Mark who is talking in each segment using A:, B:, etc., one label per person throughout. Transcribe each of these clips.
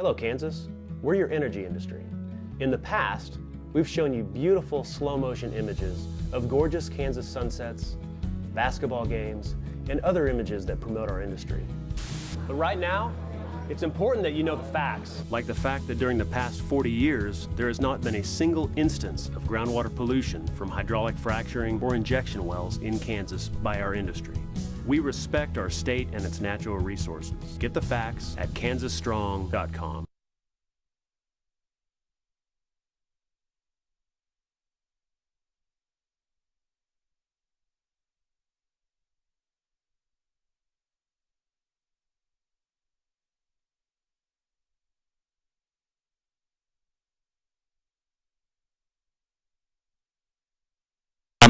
A: Hello, Kansas. We're your energy industry. In the past, we've shown you beautiful slow-motion images of gorgeous Kansas sunsets, basketball games, and other images that promote our industry. But right now, it's important that you know the facts. Like the fact that during the past 40 years, there has not been a single instance of groundwater pollution from hydraulic fracturing or injection wells in Kansas by our industry. We respect our state and its natural resources. Get the facts at kansasstrong.com.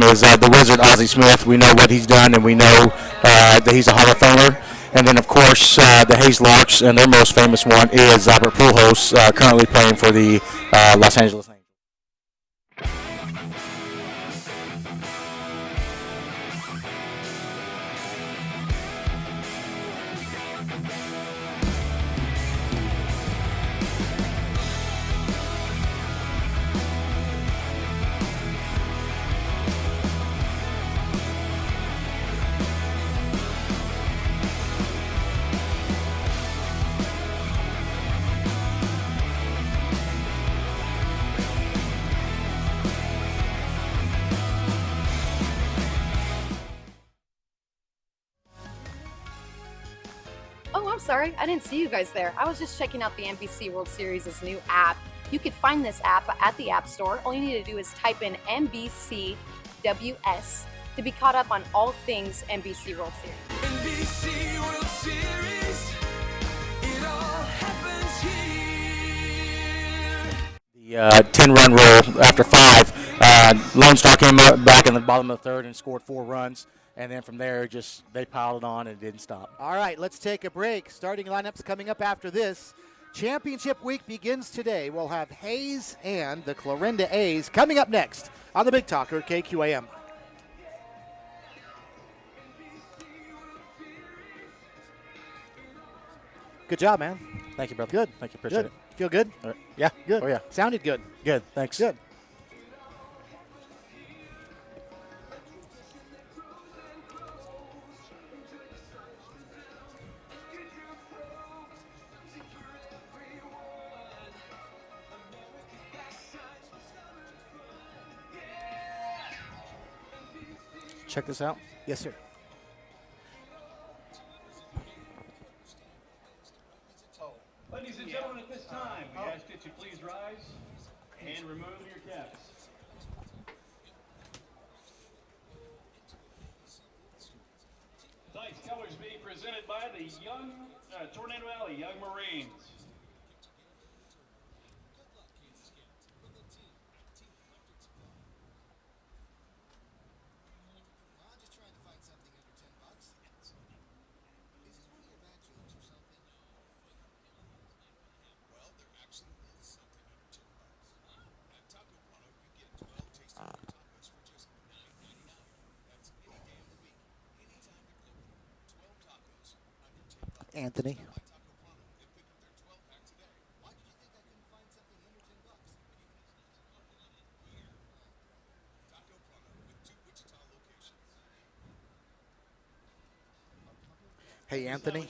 B: Is the Wizard Ozzie Smith. We know what he's done, and we know that he's a Hall of Famer. And then, of course, the Hayes Larks, and their most famous one is Albert Pujols, currently playing for the Los Angeles Angels.
C: Oh, I'm sorry. I didn't see you guys there. I was just checking out the NBC World Series' new app. You can find this app at the App Store. All you need to do is type in NBCWS to be caught up on all things NBC World Series.
D: NBC World Series, it all happens here.
B: The 10-run roll after 5. Lone Star came up back in the bottom of the third and scored 4 runs. And then from there, just they piled it on and it didn't stop.
E: All right, let's take a break. Starting lineups coming up after this. Championship week begins today. We'll have Hayes and the Clarinda A's coming up next on the Big Talker, KQAM. Good job, man.
B: Thank you, brother.
E: Good.
B: Thank you. Appreciate
E: Good.
B: it.
E: Feel good?
B: Yeah.
E: Good.
B: Oh, yeah.
E: Sounded good.
B: Good. Thanks.
E: Good.
B: Check this out.
E: Yes, sir.
F: Ladies and gentlemen, at this time, we ask that you please rise and remove your caps. Tonight's colors being presented by the Tornado Alley Young Marines.
E: Anthony. Hey, Anthony.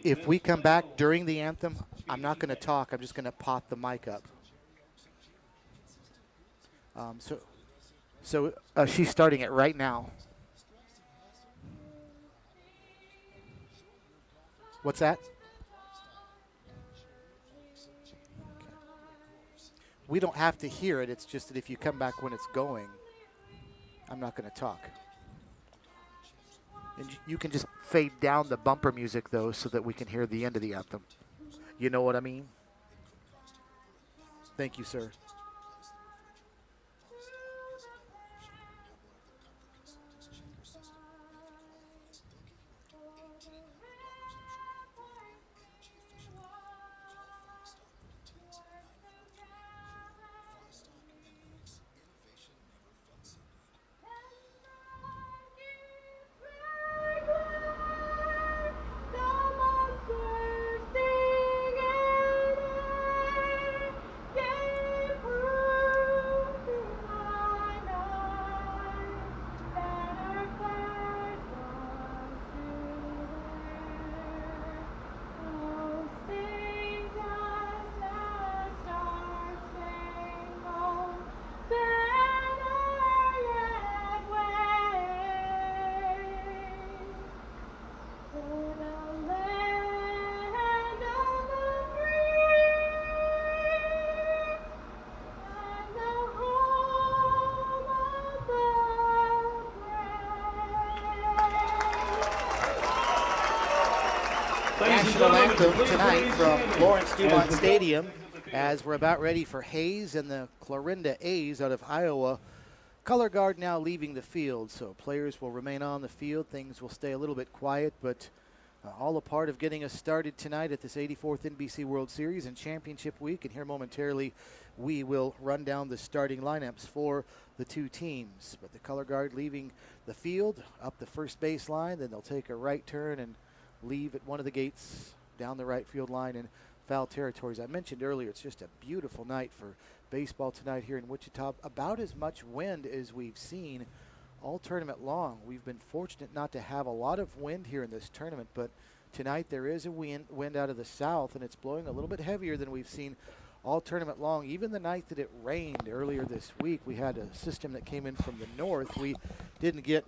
E: If we come back during the anthem, I'm not going to talk. I'm just going to pot the mic up. So she's starting it right now. What's that? We don't have to hear it. It's just that if you come back when it's going, I'm not going to talk. And you can just fade down the bumper music, though, so that we can hear the end of the anthem. You know what I mean? Thank you, sir. national anthem tonight from Lawrence Dumont Stadium as we're about ready for Hayes and the Clarinda A's out of Iowa. Color guard now leaving the field, so players will remain on the field. Things will stay a little bit quiet, but all a part of getting us started tonight at this 84th NBC World Series and Championship Week. And here momentarily, we will run down the starting lineups for the two teams. But the color guard leaving the field up the first base line, then they'll take a right turn and leave at one of the gates down the right field line in foul territory. As I mentioned earlier, it's just a beautiful night for baseball tonight here in Wichita. About as much wind as we've seen all tournament long. We've been fortunate not to have a lot of wind here in this tournament, but tonight there is a wind out of the south, and it's blowing a little bit heavier than we've seen all tournament long. Even the night that it rained earlier this week, we had a system that came in from the north. We didn't get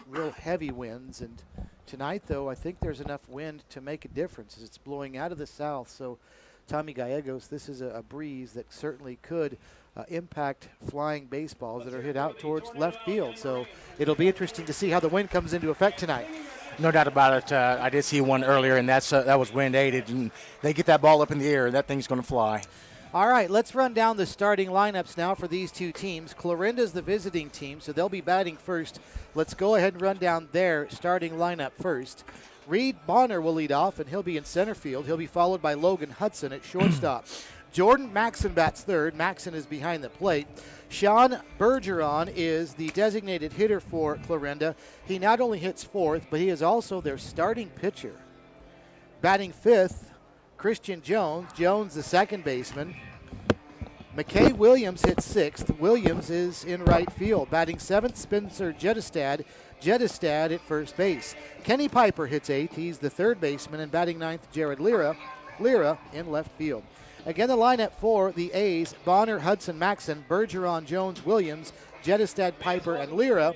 E: real heavy winds, and tonight, though, I think there's enough wind to make a difference as it's blowing out of the south. So, Tommy Gallegos, this is a breeze that certainly could impact flying baseballs that are hit out towards left field. So it'll be interesting to see how the wind comes into effect tonight.
B: No doubt about it. I did see one earlier, and that was wind aided, and they get that ball up in the air, and that thing's going to fly.
E: All right, let's run down the starting lineups now for these two teams. Clarinda's the visiting team, so they'll be batting first. Let's go ahead and run down their starting lineup first. Reed Bonner will lead off, and he'll be in center field. He'll be followed by Logan Hudson at shortstop. Jordan Maxson bats third. Maxson is behind the plate. Shawn Bergeron is the designated hitter for Clarinda. He not only hits fourth, but he is also their starting pitcher. Batting fifth, Christian Jones. Jones, the second baseman. McKay Williams hits sixth. Williams is in right field. Batting seventh, Spencer Jedestad. Jedestad at first base. Kenny Piper hits eighth. He's the third baseman. And batting ninth, Jared Lira. Lira in left field. Again, the lineup for the A's: Bonner, Hudson, Maxson, Bergeron, Jones, Williams, Jedestad, Piper, and Lira.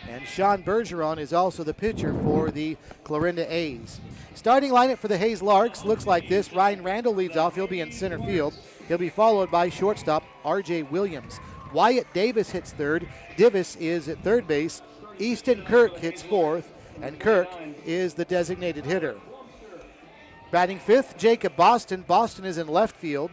E: And Shawn Bergeron is also the pitcher for the Clarinda A's. Starting lineup for the Hayes Larks looks like this. Ryan Randall leads off. He'll be in center field. He'll be followed by shortstop R.J. Williams. Wyatt Davis hits third. Divis is at third base. Easton Kirk hits fourth, and Kirk is the designated hitter. Batting fifth, Jacob Boston. Boston is in left field.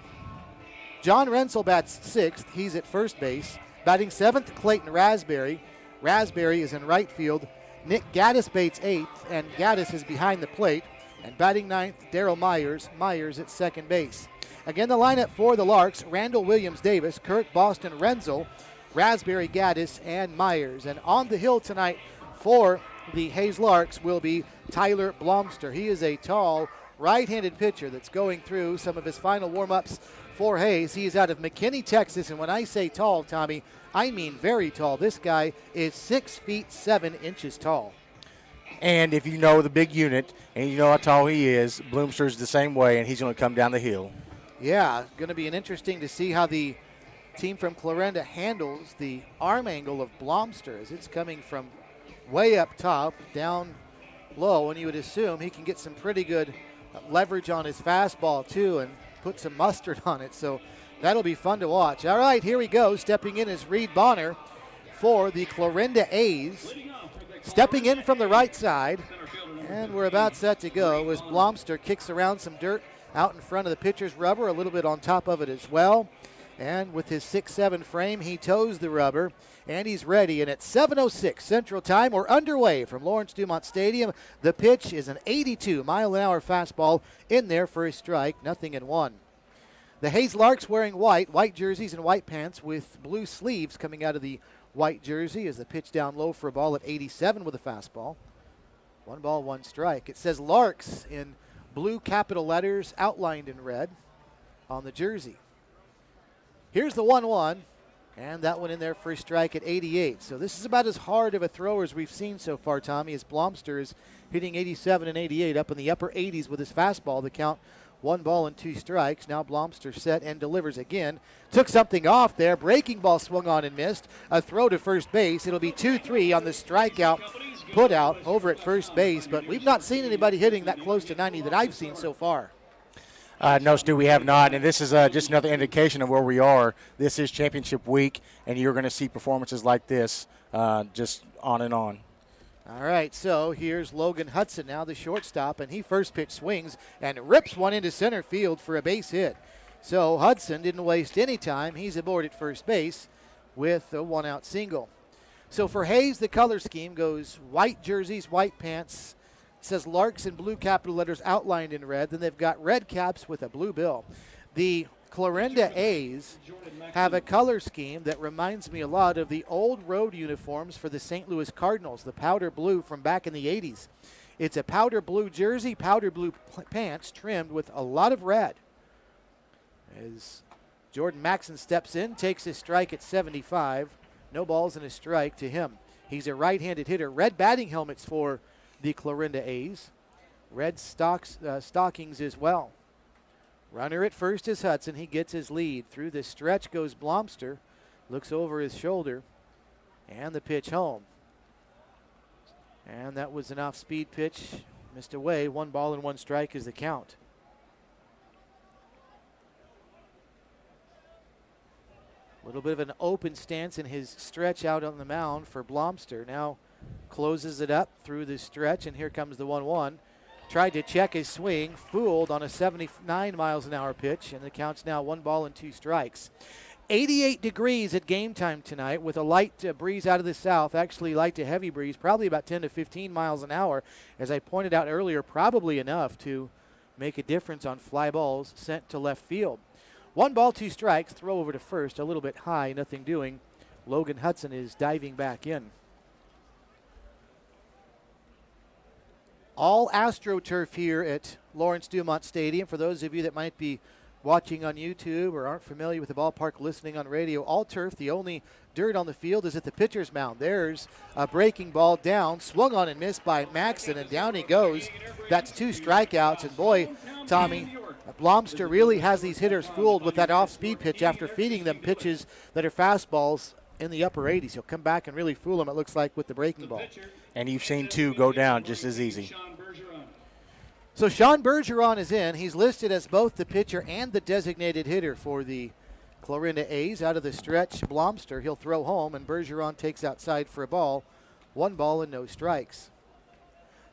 E: John Rensel bats sixth. He's at first base. Batting seventh, Clayton Raspberry. Raspberry is in right field. Nick Gaddis baits eighth, and Gaddis is behind the plate. And batting ninth, Darrell Myers. Myers at second base. Again, the lineup for the Larks: Randall, Williams, Davis, Kirk, Boston, Rensel, Raspberry, Gaddis, and Myers. And on the hill tonight for the Hayes Larks will be Tyler Blobster. He is a tall right-handed pitcher that's going through some of his final warm-ups for Hayes. He is out of McKinney, Texas, and when I say tall, Tommy, I mean very tall. This guy is 6 feet 7 inches tall.
B: And if you know the big unit and you know how tall he is, Bloomster's the same way, and he's going to come down the hill.
E: Yeah, going to be interesting to see how the team from Clarinda handles the arm angle of Blobster as it's coming from way up top down low, and you would assume he can get some pretty good leverage on his fastball too and put some mustard on it, so that'll be fun to watch. All right, here we go. Stepping in is Reed Bonner for the Clarinda A's. Stepping in from the right side, and we're about set to go as Blobster kicks around some dirt out in front of the pitcher's rubber, a little bit on top of it as well. And with his 6'7" frame, he toes the rubber, and he's ready. And at 7:06 Central Time, we're underway from Lawrence Dumont Stadium. The pitch is an 82-mile-an-hour fastball in there for a strike, 0-1. The Hayes Larks wearing white jerseys and white pants with blue sleeves coming out of the white jersey as the pitch down low for a ball at 87 with a fastball. 1 ball, 1 strike. It says Larks in blue capital letters outlined in red on the jersey. Here's the 1-1, and that one in there for a strike at 88. So this is about as hard of a thrower as we've seen so far, Tommy, as Blobster is hitting 87 and 88 up in the upper 80s with his fastball. The count 1 ball and 2 strikes. Now Blobster set and delivers again. Took something off there. Breaking ball swung on and missed. A throw to first base. It'll be 2-3 on the strikeout put out over at first base, but we've not seen anybody hitting that close to 90 that I've seen so far.
B: No, Stu, we have not, and this is just another indication of where we are. This is championship week, and you're going to see performances like this just on and on.
E: All right, so here's Logan Hudson now, the shortstop, and he first pitch swings and rips one into center field for a base hit. So Hudson didn't waste any time. He's aboard at first base with a one-out single. So for Hayes, the color scheme goes white jerseys, white pants. It says Larks in blue capital letters outlined in red. Then they've got red caps with a blue bill. The Clarinda A's have a color scheme that reminds me a lot of the old road uniforms for the St. Louis Cardinals, the powder blue from back in the 80s. It's a powder blue jersey, powder blue pants trimmed with a lot of red. As Jordan Maxson steps in, takes his strike at 75. No balls and a strike to him. He's a right-handed hitter. Red batting helmets for the Clarinda A's. Red stockings as well. Runner at first is Hudson. He gets his lead. Through the stretch goes Blobster. Looks over his shoulder. And the pitch home. And that was an off-speed pitch. Missed away. 1 ball and 1 strike is the count. A little bit of an open stance in his stretch out on the mound for Blobster. Now closes it up through the stretch, and here comes the 1-1. Tried to check his swing, fooled on a 79 miles an hour pitch, and the count's now 1 ball and 2 strikes. 88 degrees at game time tonight with a light breeze out of the south, actually light to heavy breeze, probably about 10 to 15 miles an hour. As I pointed out earlier, probably enough to make a difference on fly balls sent to left field. 1 ball, 2 strikes, throw over to first, a little bit high, nothing doing. Logan Hudson is diving back in. All AstroTurf here at Lawrence Dumont Stadium. For those of you that might be watching on YouTube or aren't familiar with the ballpark, listening on radio, all turf. The only dirt on the field is at the pitcher's mound. There's a breaking ball down, swung on and missed by Maxson, and down he goes. That's 2 strikeouts, and boy, Tommy, Blobster really has these hitters fooled with that off-speed pitch after feeding them pitches that are fastballs in the upper 80s. He'll come back and really fool them, it looks like, with the breaking ball.
B: And you've seen 2 go down just as easy.
E: So Shawn Bergeron is in. He's listed as both the pitcher and the designated hitter for the Clarinda A's. Out of the stretch, Blobster, he'll throw home, and Bergeron takes outside for a ball. 1 ball and no strikes.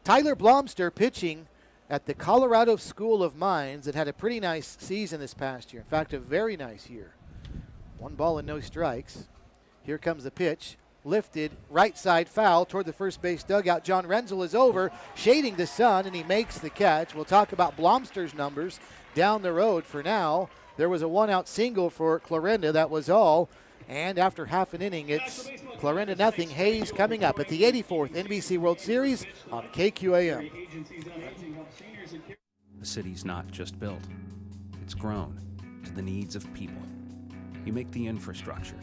E: Tyler Blobster pitching at the Colorado School of Mines that had a pretty nice season this past year. In fact, a very nice year. 1 ball and no strikes. Here comes the pitch. Lifted, right side foul toward the first base dugout. John Renzel is over, shading the sun, and he makes the catch. We'll talk about Blobster's numbers down the road. For now, there was a 1-out single for Clarinda. That was all. And after half an inning, it's Clarinda nothing. Hayes coming up at the 84th NBC World Series on KQAM.
G: The city's not just built. It's grown to the needs of people. You make the infrastructure,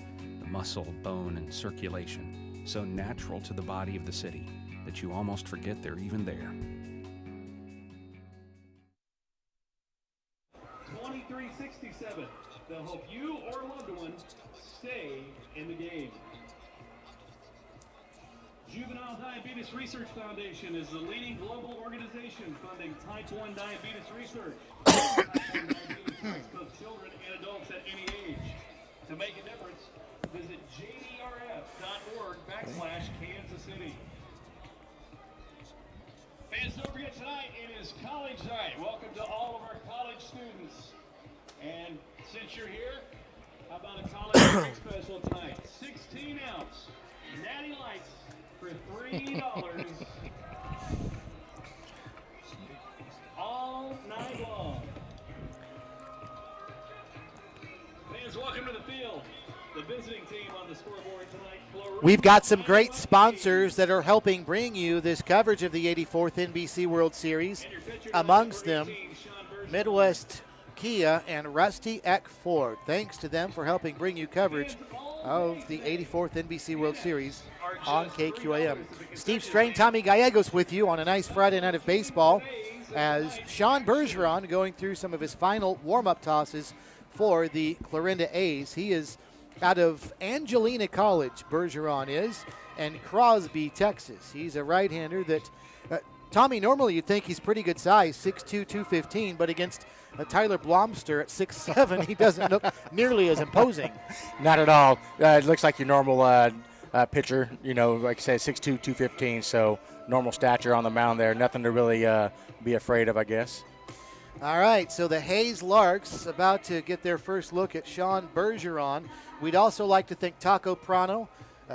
G: muscle, bone, and circulation so natural to the body of the city that you almost forget they're even there.
F: 2367. They'll help you or a loved one stay in the game. Juvenile Diabetes Research Foundation is the leading global organization funding type 1 diabetes research. Type 1 diabetes affects both children and adults at any age. To make a difference, visit jdrf.org/Kansas City. Fans, don't forget tonight it is college night. Welcome to all of our college students. And since you're here, how about a college drink special tonight? 16-ounce Natty Lights for $3 all night long. Fans, welcome to the field. The visiting team on the scoreboard tonight.
E: We've got some great sponsors that are helping bring you this coverage of the 84th NBC World Series. Amongst them, Midwest Kia and Rusty Eck Ford. Thanks to them for helping bring you coverage of the 84th NBC World Series on KQAM. Steve Strain, Tommy Gallegos with you on a nice Friday night of baseball as Shawn Bergeron going through some of his final warm-up tosses for the Clarinda A's. He is out of Angelina College, Bergeron is, and Crosby, Texas. He's a right-hander that, Tommy, normally you'd think he's pretty good size, 6'2", 215, but against Tyler Blobster at 6'7", he doesn't look nearly as imposing.
B: Not at all. It looks like your normal pitcher. Like I said, 6'2", 215, so normal stature on the mound there. Nothing to really be afraid of, I guess.
E: All right, so the Hayes Larks about to get their first look at Shawn Bergeron. We'd also like to thank Taco Prano.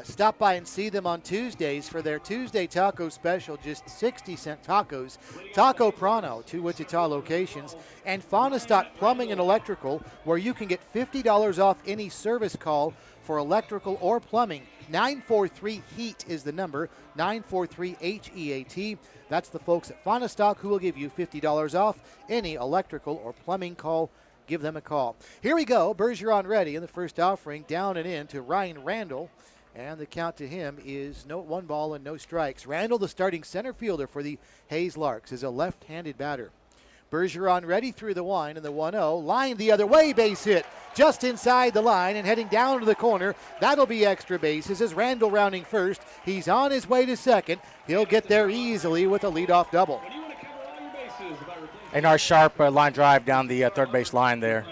E: Stop by and see them on Tuesdays for their Tuesday taco special, just 60-cent tacos. Taco Prano, 2 Wichita locations. And Fauna Stock Plumbing and Electrical, where you can get $50 off any service call for electrical or plumbing. 943-HEAT is the number, 943-HEAT. That's the folks at Fauna Stock who will give you $50 off any electrical or plumbing call. Give them a call. Here we go. Bergeron ready in the first offering, down and in to Ryan Randall. And the count to him is 1 ball and no strikes. Randall, the starting center fielder for the Hayes Larks, is a left-handed batter. Bergeron ready through the line, and the 1-0. Line the other way, base hit. Just inside the line and heading down to the corner. That'll be extra bases as Randall rounding first. He's on his way to second. He'll get there easily with a leadoff double.
B: A nice sharp line drive down the third base line there.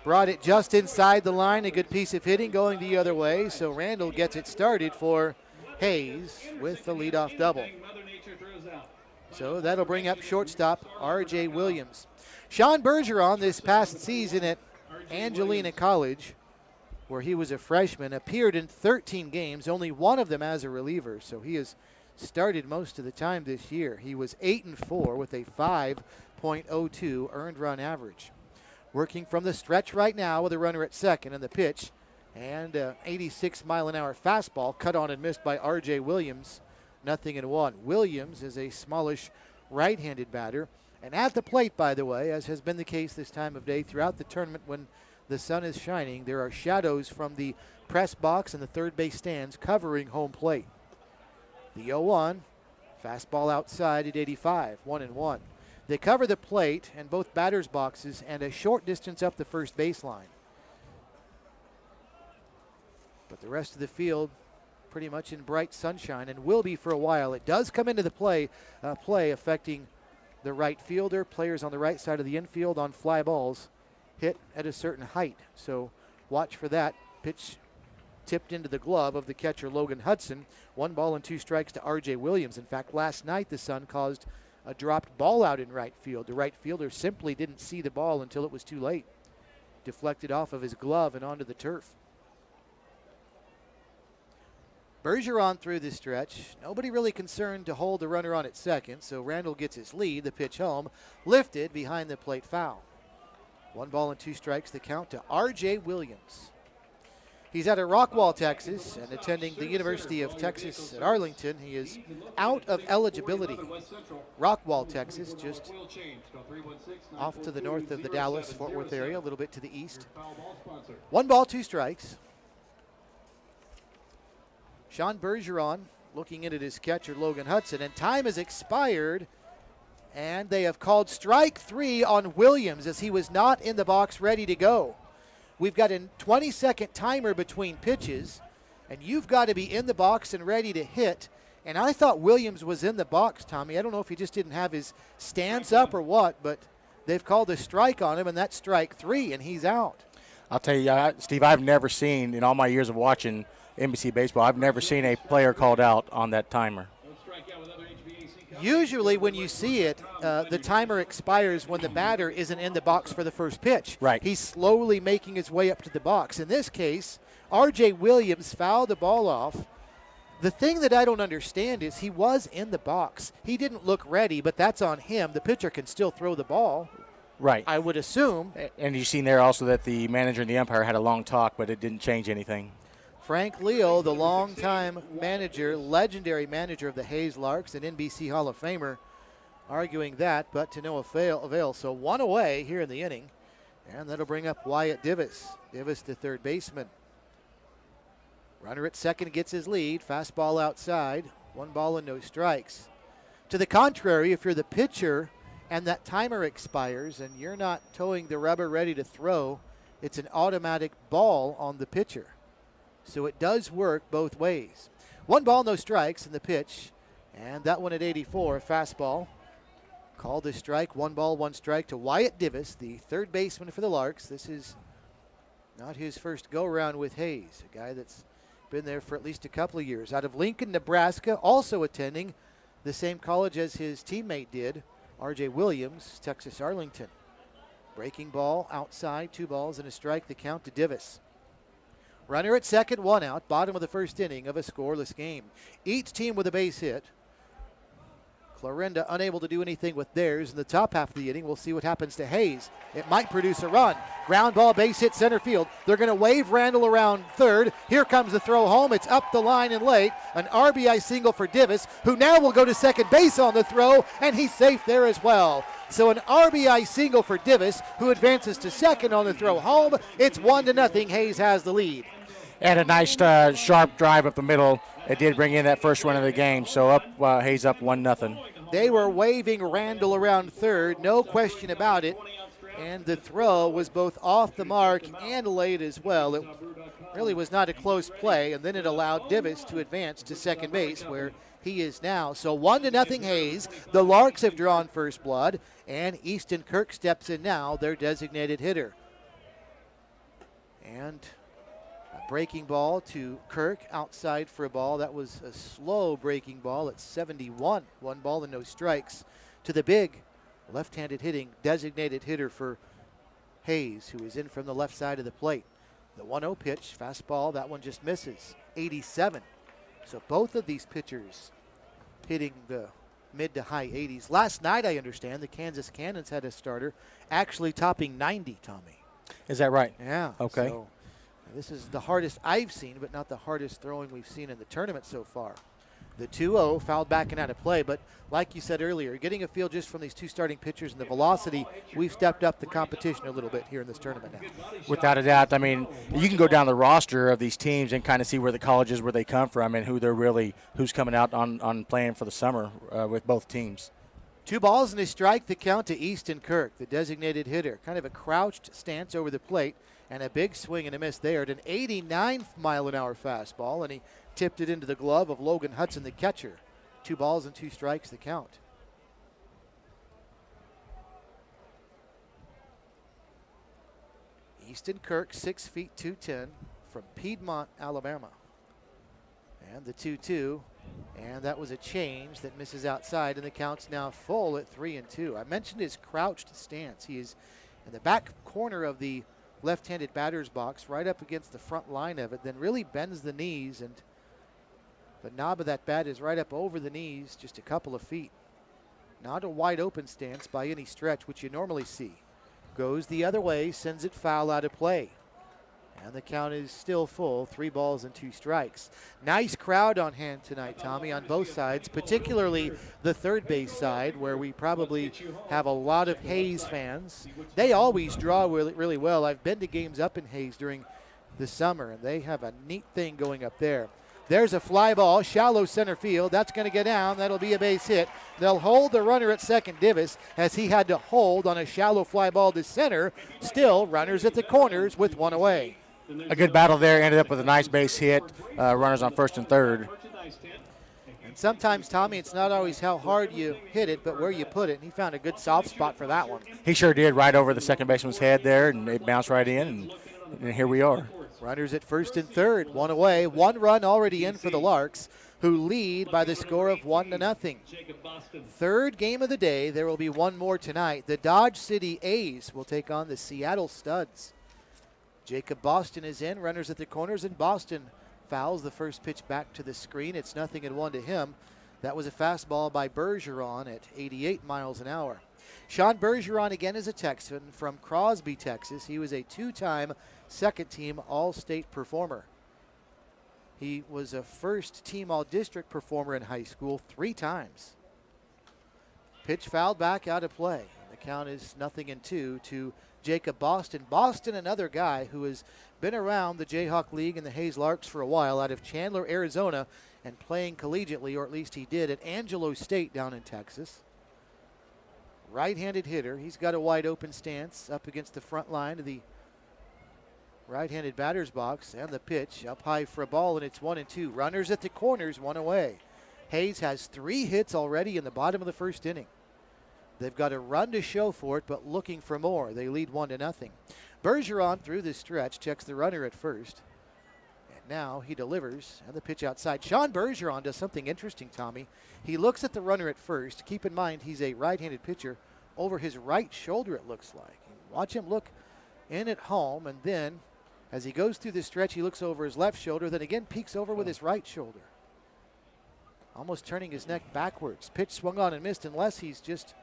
E: Brought it just inside the line. A good piece of hitting going the other way. So Randall gets it started for Hayes with the leadoff double. So that'll bring up shortstop R.J. Williams. Shawn Bergeron this past season at Angelina College, where he was a freshman, appeared in 13 games, only one of them as a reliever. So he has started most of the time this year. He was 8-4 with a 5.02 earned run average. Working from the stretch right now with a runner at second, and the pitch and 86-mile-an-hour fastball cut on and missed by R.J. Williams. 0-1. Williams is a smallish right-handed batter. And at the plate, by the way, as has been the case this time of day throughout the tournament when the sun is shining, there are shadows from the press box and the third base stands covering home plate. The 0-1, fastball outside at 85, 1-1. They cover the plate and both batters' boxes and a short distance up the first baseline. But the rest of the field pretty much in bright sunshine and will be for a while. It does come into the play affecting the right fielder. Players on the right side of the infield on fly balls hit at a certain height. So watch for that. Pitch tipped into the glove of the catcher Logan Hudson. 1 ball and 2 strikes to R.J. Williams. In fact, last night the sun caused a dropped ball out in right field. The right fielder simply didn't see the ball until it was too late. Deflected off of his glove and onto the turf. Bergeron through the stretch. Nobody really concerned to hold the runner on at second, so Randall gets his lead. The pitch home, lifted behind the plate foul. 1 ball and 2 strikes, the count to R.J. Williams. He's out of Rockwall, Texas, and attending the University of Texas at Arlington. He is out of eligibility. Rockwall, Texas, just off to the north of the Dallas-Fort Worth area, a little bit to the east. 1 ball, 2 strikes. Shawn Bergeron looking in at his catcher, Logan Hudson, and time has expired, and they have called strike 3 on Williams as he was not in the box ready to go. We've got a 20-second timer between pitches, and you've got to be in the box and ready to hit. And I thought Williams was in the box, Tommy. I don't know if he just didn't have his stance up or what, but they've called a strike on him, and that's strike 3, and he's out.
B: I'll tell you, Steve, I've never seen, in all my years of watching NBC baseball, I've never seen a player called out on that timer.
E: Usually when you see it, the timer expires when the batter isn't in the box for the first pitch.
B: Right.
E: He's slowly making his way up to the box. In this case, R.J. Williams fouled the ball off. The thing that I don't understand is he was in the box. He didn't look ready, but that's on him. The pitcher can still throw the ball.
B: Right.
E: I would assume.
B: And you've seen there also that the manager and the umpire had a long talk, but it didn't change anything.
E: Frank Leo, the longtime manager, legendary manager of the Hayes Larks, an NBC Hall of Famer, arguing that, but to no avail. So 1 away here in the inning, and that'll bring up Wyatt Divis. Divis, the third baseman. Runner at second gets his lead. Fastball outside. 1 ball and no strikes. To the contrary, if you're the pitcher and that timer expires and you're not towing the rubber ready to throw, it's an automatic ball on the pitcher. So it does work both ways. 1 ball, no strikes in the pitch. And that one at 84, fastball. Called a strike, 1 ball, 1 strike to Wyatt Divis, the third baseman for the Larks. This is not his first go-around with Hayes, a guy that's Been there for at least a couple of years. Out of Lincoln, Nebraska, also attending the same college as his teammate did, R.J. Williams, Texas Arlington. Breaking ball outside, 2 balls and a strike, the count to Divis. Runner at second, 1 out, bottom of the first inning of a scoreless game. Each team with a base hit. Clarinda unable to do anything with theirs in the top half of the inning. We'll see what happens to Hayes. It might produce a run. Ground ball, base hit, center field. They're going to wave Randall around third. Here comes the throw home. It's up the line and late. An RBI single for Divis, who now will go to second base on the throw, and he's safe there as well. So an RBI single for Divis, who advances to second on the throw home. It's 1-0. Hayes has the lead.
B: And a nice sharp drive up the middle. It did bring in that first run of the game. So up Hayes up 1-0.
E: They were waving Randall around third, no question about it. And the throw was both off the mark and late as well. It really was not a close play, and then it allowed Divis to advance to second base where he is now. So 1-0 Hayes. The Larks have drawn first blood, and Easton Kirk steps in now, their designated hitter. And a breaking ball to Kirk outside for a ball. That was a slow breaking ball at 71. 1 ball and no strikes to the big left-handed hitting designated hitter for Hayes, who is in from the left side of the plate. The 1-0 pitch, fastball, that one just misses. 87. So both of these pitchers hitting the mid to high 80s. Last night, I understand, the Kansas Cannons had a starter actually topping 90, Tommy.
B: Is that right?
E: Yeah.
B: Okay.
E: So this is the hardest I've seen, but not the hardest throwing we've seen in the tournament so far. The 2-0 fouled back and out of play, but like you said earlier, getting a feel just from these 2 starting pitchers and the velocity, we've stepped up the competition a little bit here in this tournament now.
B: Without a doubt. I mean, you can go down the roster of these teams and kind of see where the colleges, where they come from, and who's coming out on playing for the summer with both teams.
E: 2 balls and a strike, the count to Easton Kirk, the designated hitter. Kind of a crouched stance over the plate, and a big swing and a miss there at an 89-mile-an-hour fastball, and he tipped it into the glove of Logan Hudson, the catcher. 2 balls and 2 strikes, the count. Easton Kirk, 6 feet 2'10", from Piedmont, Alabama. And the 2-2, and that was a change that misses outside, and the count's now full at 3-2. I mentioned his crouched stance. He is in the back corner of the left-handed batter's box, right up against the front line of it, then really bends the knees, and the knob of that bat is right up over the knees, just a couple of feet. Not a wide open stance by any stretch, which you normally see. Goes the other way, sends it foul out of play. And the count is still full, 3 balls and 2 strikes. Nice crowd on hand tonight, Tommy, on both sides, particularly the third base side, where we probably have a lot of Hayes fans. They always draw really, really well. I've been to games up in Hayes during the summer, and they have a neat thing going up there. There's a fly ball, shallow center field. That's going to get down. That'll be a base hit. They'll hold the runner at second, Divis, as he had to hold on a shallow fly ball to center. Still, runners at the corners with 1 away.
B: A good battle there, ended up with a nice base hit. Runners on first and third.
E: And sometimes, Tommy, it's not always how hard you hit it, but where you put it. And he found a good soft spot for that one.
B: He sure did, right over the second baseman's head there, and it bounced right in, and here we are.
E: Runners at first and third, 1 away. 1 run already in for the Larks, who lead by the score of 1-0. Third game of the day. There will be one more tonight. The Dodge City A's will take on the Seattle Studs. Jacob Boston is in, runners at the corners, and Boston fouls the first pitch back to the screen. It's 0-1 to him. That was a fastball by Bergeron at 88 miles an hour. Shawn Bergeron again is a Texan from Crosby, Texas. He was a 2-time second-team All-State performer. He was a first-team All-District performer in high school 3 times. Pitch fouled back out of play. The count is 0-2 to Jacob Boston. Boston, another guy who has been around the Jayhawk League and the Hayes Larks for a while, out of Chandler, Arizona, and playing collegiately, or at least he did, at Angelo State down in Texas. Right-handed hitter. He's got a wide open stance up against the front line of the right-handed batter's box, and the pitch up high for a ball, and it's 1-2. Runners at the corners, 1 away. Hayes has 3 hits already in the bottom of the first inning. They've got a run to show for it, but looking for more. They lead 1-0. Bergeron through the stretch checks the runner at first. And Now he delivers, and the pitch outside. Shawn Bergeron does something interesting, Tommy. He looks at the runner at first. Keep in mind, he's a right-handed pitcher. Over his right shoulder, it looks like. Watch him look in at home, and then as he goes through the stretch, he looks over his left shoulder, then again peeks over with his right shoulder. Almost turning his neck backwards. Pitch swung on and missed, unless he's just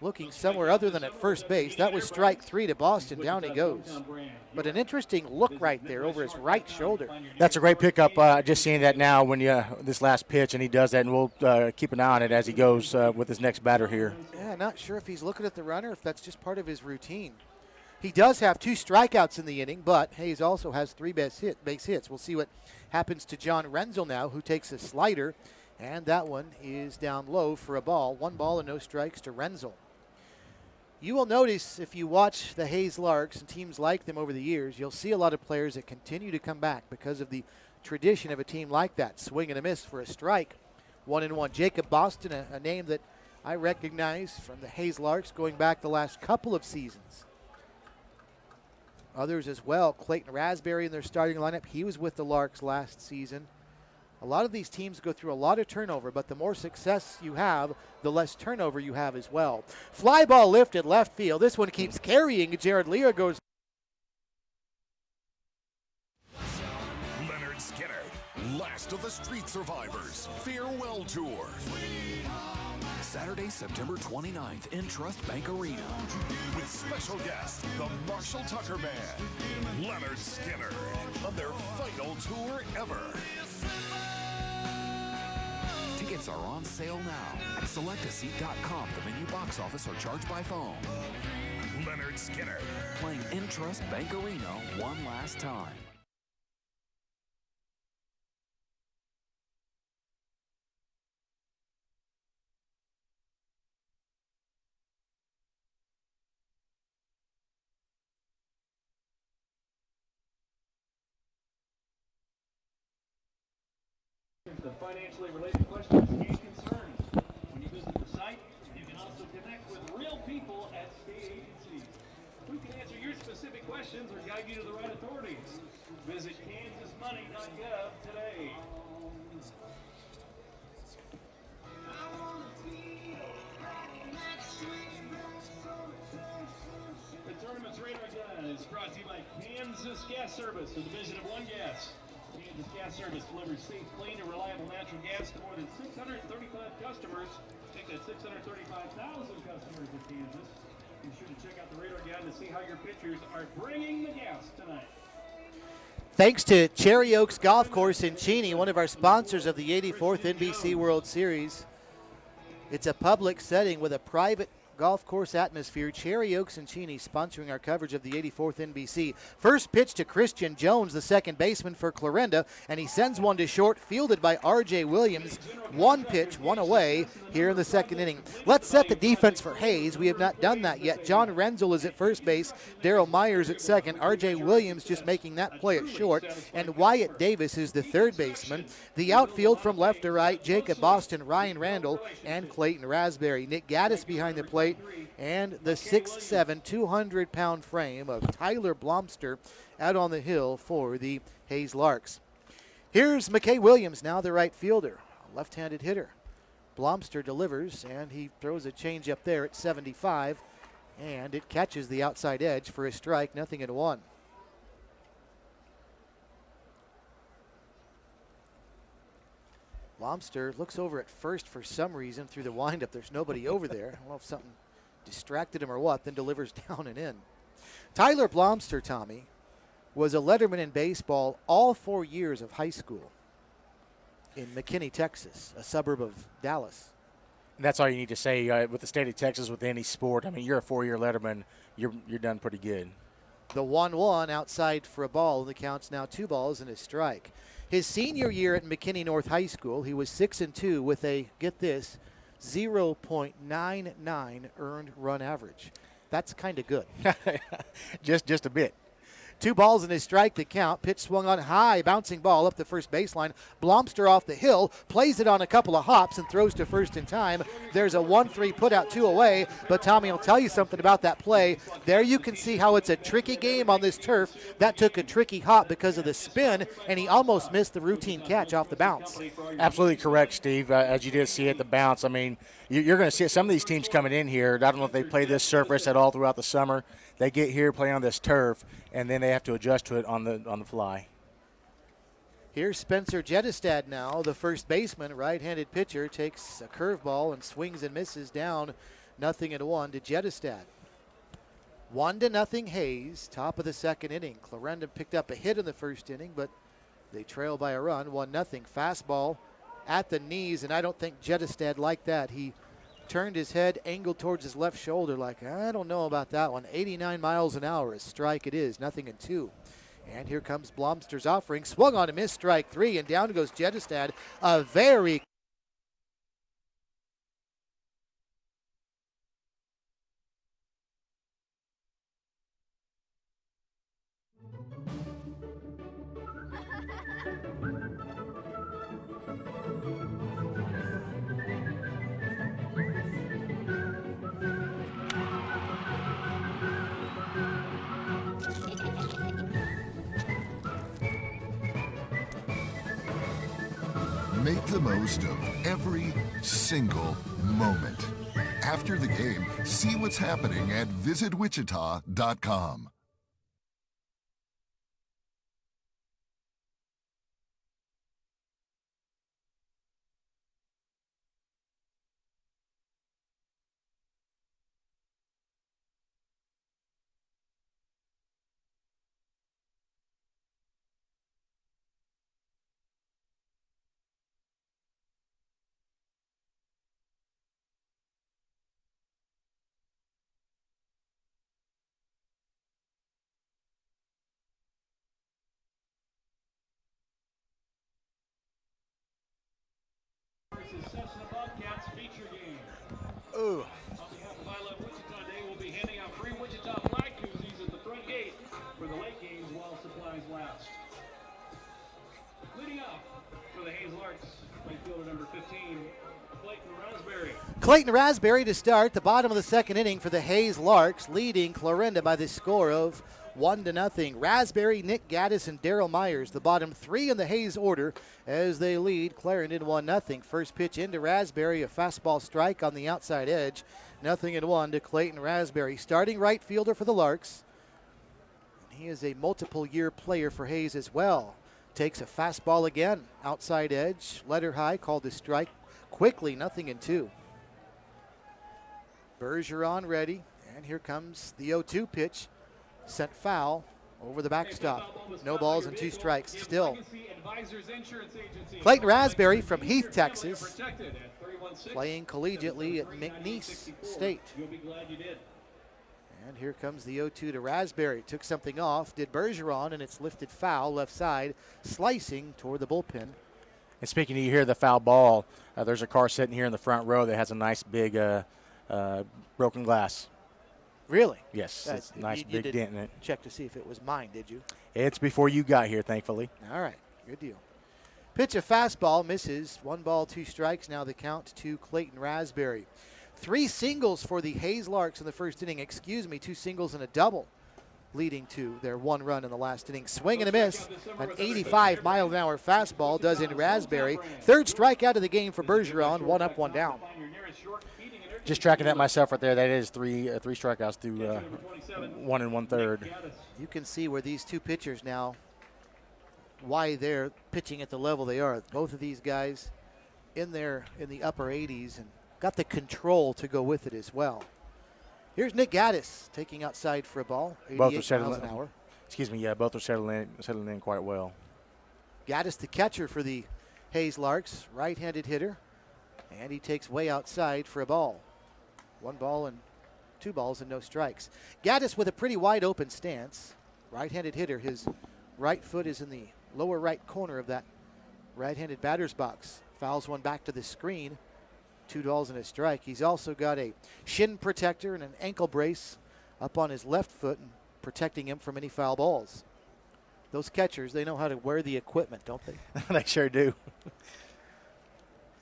E: looking somewhere other than at first base. That was strike 3 to Boston. Down he goes. But an interesting look right there over his right shoulder.
B: That's a great pickup. Just seeing that now when this last pitch, and he does that, and we'll keep an eye on it as he goes with his next batter here.
E: Yeah, not sure if he's looking at the runner, if that's just part of his routine. He does have 2 strikeouts in the inning, but Hayes also has 3 base hits. We'll see what happens to John Randall now, who takes a slider, and that one is down low for a ball. 1 ball and no strikes to Randall. You will notice if you watch the Hayes Larks and teams like them over the years, you'll see a lot of players that continue to come back because of the tradition of a team like that. Swing and a miss for a strike. 1-1. Jacob Boston, a name that I recognize from the Hayes Larks going back the last couple of seasons. Others as well. Clayton Raspberry in their starting lineup. He was with the Larks last season. A lot of these teams go through a lot of turnover, but the more success you have, the less turnover you have as well. Fly ball lifted left field. This one keeps carrying. Jared Lear goes.
H: Leonard Skinner, last of the Street Survivors Farewell Tour. Saturday, September 29th in Trust Bank Arena. With special guest, the Marshall Tucker Band, Leonard Skinner, on their final tour ever. Tickets are on sale now at selectaseat.com. The venue box office are charged by phone. Leonard Skinner, playing in Trust Bank Arena one last time.
F: The financially related questions and concerns. When you visit the site, you can also connect with real people at state agencies who can answer your specific questions or guide you to the right authorities. Visit kansasmoney.gov today. The tournament's radar gun is brought to you by Kansas Gas Service, a division of One Gas. Kansas Gas Service delivers safe, clean, and reliable natural gas to more than 635 customers. Take that 635,000 customers in Kansas. Be sure to check out the radar gun to see how your pitchers are bringing the gas tonight.
E: Thanks to Cherry Oaks Golf Course in Cheney, one of our sponsors of the 84th NBC World Series. It's a public setting with a private golf course atmosphere. Cherry Oaks and Cheney sponsoring our coverage of the 84th NBC. First pitch to Christian Jones, the second baseman for Clarinda, and he sends one to short, fielded by R.J. Williams. One pitch, one away here in the second inning. Let's set the defense for Hayes. We have not done that yet. John Randall is at first base, Darrell Myers at second, R.J. Williams just making that play at short, and Wyatt Davis is the third baseman. The outfield from left to right, Jacob Boston, Ryan Randall, and Clayton Raspberry. Nick Gaddis behind the plate, and the 6'7", 200-pound frame of Tyler Blobster out on the hill for the Hayes Larks. Here's McKay Williams, now the right fielder, a left-handed hitter. Blobster delivers, and he throws a change up there at 75, and it catches the outside edge for a strike, 0-1. Blobster looks over at first for some reason through the windup. There's nobody over there. I don't know if something distracted him or what, then delivers down and in. Tyler Blobster, Tommy, was a letterman in baseball all 4 years of high school in McKinney, Texas, a suburb of Dallas.
B: And that's all you need to say with the state of Texas with any sport. I mean, you're a 4-year letterman. You're done pretty good.
E: The 1-1 outside for a ball, and the count's now 2 balls and a strike. His senior year at McKinney North High School, he was 6-2 with a, get this, 0.99 earned run average. That's kind of good.
B: just a bit.
E: 2 balls and a strike to count. Pitch swung on high, bouncing ball up the first baseline. Blobster off the hill, plays it on a couple of hops and throws to first in time. There's a 1-3 put out, 2 away, but Tommy will tell you something about that play. There you can see how it's a tricky game on this turf. That took a tricky hop because of the spin, and he almost missed the routine catch off the bounce.
B: Absolutely correct, Steve. As you did see at the bounce, I mean, you're going to see some of these teams coming in here. I don't know if they play this surface at all throughout the summer. They get here, play on this turf, and then they have to adjust to it on the fly.
E: Here's Spencer Jettestad now, the first baseman, right-handed pitcher, takes a curveball and swings and misses down 0-1 to Jettestad. 1-0 Hayes, top of the second inning. Clarinda picked up a hit in the first inning, but they trail by a run, 1-0. Fastball at the knees, and I don't think Jettestad liked that. He turned his head, angled towards his left shoulder like, I don't know about that one. 89 miles an hour, a strike it is, 0-2. And here comes Blobster's offering, swung on a miss, strike 3, and down goes Jettestad. A very
I: Make the most of every single moment. After the game, see what's happening at visitwichita.com.
F: Cessna Bobcats feature game.
E: Ooh.
F: On behalf of I Love Wichita Day, we'll be handing out free Wichita flag koozies at the front gate for the late games while supplies last. Leading off for the Hayes Larks, right fielder number 15, Clayton Raspberry.
E: Clayton Raspberry to start the bottom of the second inning for the Hayes Larks, leading Clarinda by the score of 1-0. Raspberry, Nick Gaddis, and Darrell Myers, the bottom 3 in the Hayes order as they lead Clarendon 1-0. First pitch into Raspberry, a fastball strike on the outside edge. 0-1 to Clayton Raspberry. Starting right fielder for the Larks. He is a multiple-year player for Hayes as well. Takes a fastball again, outside edge, letter high, called a strike. Quickly, 0-2. Bergeron ready, and here comes the 0-2 pitch. Sent foul over the backstop. No balls and 2 strikes still. Clayton Raspberry from Heath, Texas, playing collegiately at McNeese State. And here comes the 0-2 to Raspberry. Took something off, did Bergeron, and it's lifted foul left side, slicing toward the bullpen.
B: And speaking of, you hear the foul ball, there's a car sitting here in the front row that has a nice big broken glass.
E: Really?
B: Yes, it's a nice big dent in it.
E: Check to see if it was mine, did you?
B: It's before you got here, thankfully.
E: All right, good deal. Pitch a fastball, misses. 1 ball, 2 strikes. Now the count to Clayton Raspberry. 3 singles for the Hayes Larks in the first inning. 2 singles and a double, leading to their 1 run in the last inning. Swing and a miss. An 85-mile-an-hour fastball does in Raspberry. 3rd strikeout of the game for Bergeron. 1 up, 1 down.
B: Just tracking that myself right there. That is three strikeouts through 1 1/3.
E: You can see where these 2 pitchers now, why they're pitching at the level they are. Both of these guys in the upper 80s and got the control to go with it as well. Here's Nick Gaddis taking outside for a ball. 88 miles an hour.
B: Excuse me. Yeah, both are settling in quite well.
E: Gaddis, the catcher for the Hayes Larks, right-handed hitter, and he takes way outside for a ball. 1 ball and 2 balls and no strikes. Gaddis with a pretty wide open stance. Right-handed hitter. His right foot is in the lower right corner of that right-handed batter's box. Fouls one back to the screen. 2 balls and a strike. He's also got a shin protector and an ankle brace up on his left foot and protecting him from any foul balls. Those catchers, they know how to wear the equipment, don't they?
B: They sure do.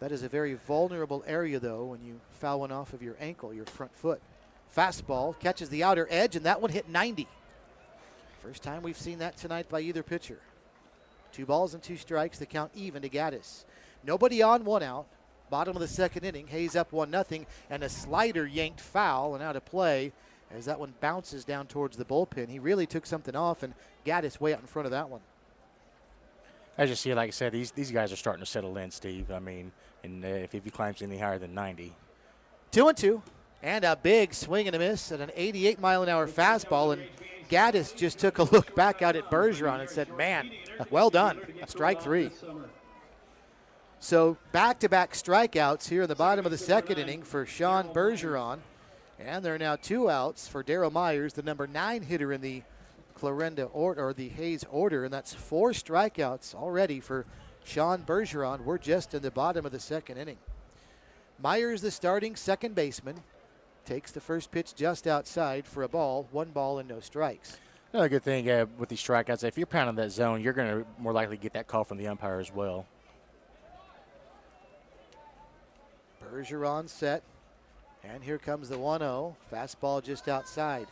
E: That is a very vulnerable area, though, when you foul one off of your ankle, your front foot. Fastball catches the outer edge, and that one hit 90. First time we've seen that tonight by either pitcher. 2 balls and 2 strikes, the count even to Gaddis. Nobody on, 1 out. Bottom of the second inning, Hayes up 1-0, and a slider yanked foul and out of play as that one bounces down towards the bullpen. He really took something off, and Gaddis way out in front of that one.
B: As you see, like I said, these guys are starting to settle in, Steve. I mean, and if he climbs any higher than 90.
E: 2-2, and a big swing and a miss at an 88-mile-an-hour fastball, and Gaddis just took a look back out at Bergeron and said, man, well done, strike 3. So back-to-back strikeouts here in the bottom of the second inning for Shawn Bergeron. And there are now 2 outs for Darrell Myers, the number 9 hitter in the Clarinda or the Hayes order, and that's 4 strikeouts already for Shawn Bergeron. We're just in the bottom of the second inning. Myers, the starting second baseman, takes the first pitch just outside for a ball, 1 ball and no strikes.
B: Another good thing with these strikeouts, if you're pounding that zone, you're going to more likely get that call from the umpire as well.
E: Bergeron set. And here comes the 1-0. Fastball just outside.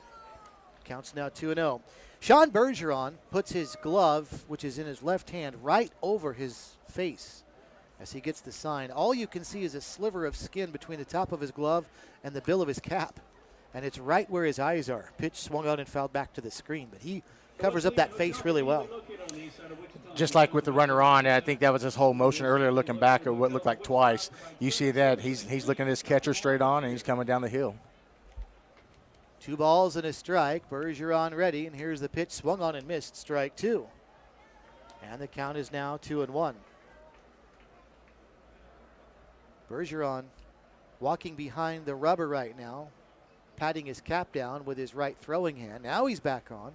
E: Counts now 2-0. Shawn Bergeron puts his glove, which is in his left hand, right over his face as he gets the sign. All you can see is a sliver of skin between the top of his glove and the bill of his cap. And it's right where his eyes are. Pitch swung out and fouled back to the screen. But he covers up that face really well.
B: Just like with the runner on, I think that was his whole motion earlier, looking back at what looked like twice. You see that he's looking at his catcher straight on, and he's coming down the hill.
E: 2 balls and a strike. Bergeron ready, and here's the pitch swung on and missed. Strike 2. And the count is now 2-1. Bergeron walking behind the rubber right now, patting his cap down with his right throwing hand. Now he's back on,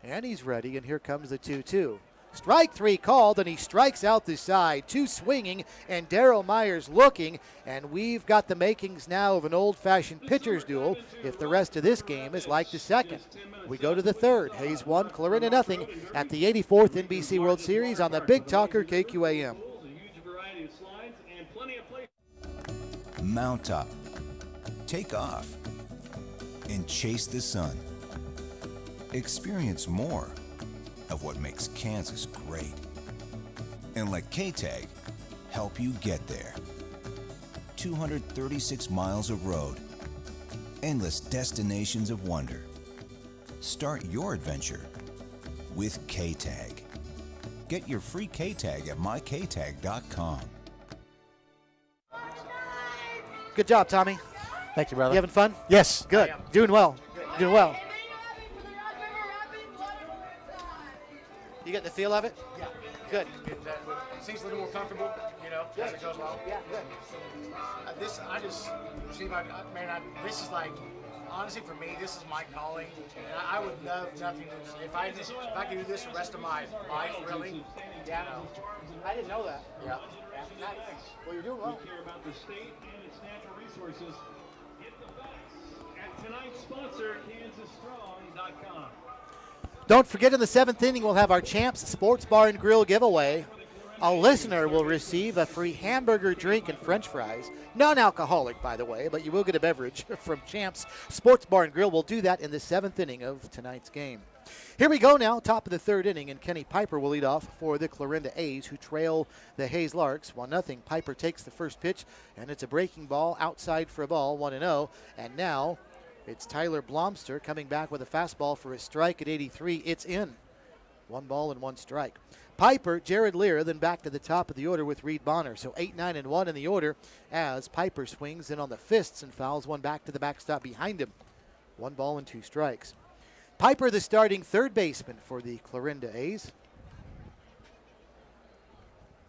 E: and he's ready, and here comes the 2-2. Strike 3 called, and he strikes out the side. 2 swinging, and Darrell Myers looking, and we've got the makings now of an old-fashioned pitcher's duel if the rest of this game is like the second. We go to the third. Hayes 1, Clarinda 0 at the 84th NBC World Series on the Big Talker KQAM.
J: Mount up, take off, and chase the sun. Experience more of what makes Kansas great. And let K-Tag help you get there. 236 miles of road, endless destinations of wonder. Start your adventure with K-Tag. Get your free K-Tag at myktag.com.
E: Good job, Tommy.
B: Thank you, brother.
E: You having fun?
B: Yes.
E: Good. Doing well. Doing well. You getting the feel of it?
B: Yeah.
E: Good.
B: Seems a little more comfortable, as it goes along.
E: Yeah, good.
B: This is like, honestly, for me, this is my calling. And I would love nothing if I could do this the rest of my life, really.
E: Yeah, I didn't know that.
B: Yeah.
E: Nice. Well, you're doing well.
F: We care about the state and its natural resources. Get the facts at tonight's sponsor, KansasStrong.com.
E: Don't forget, in the 7th inning, we'll have our Champs Sports Bar and Grill giveaway. A listener will receive a free hamburger, drink, and French fries. Non-alcoholic, by the way, but you will get a beverage from Champs Sports Bar and Grill. We'll do that in the 7th inning of tonight's game. Here we go now, top of the 3rd inning, and Kenny Piper will lead off for the Clarinda A's, who trail the Hayes Larks 1-0. Piper takes the first pitch, and it's a breaking ball outside for a ball, 1-0. And now it's Tyler Blobster coming back with a fastball for a strike at 83. It's in. 1 ball and 1 strike. Piper, Jared Lear, then back to the top of the order with Reed Bonner. So 8, 9, and 1 in the order as Piper swings in on the fists and fouls one back to the backstop behind him. 1 ball and 2 strikes. Piper, the starting third baseman for the Clarinda A's.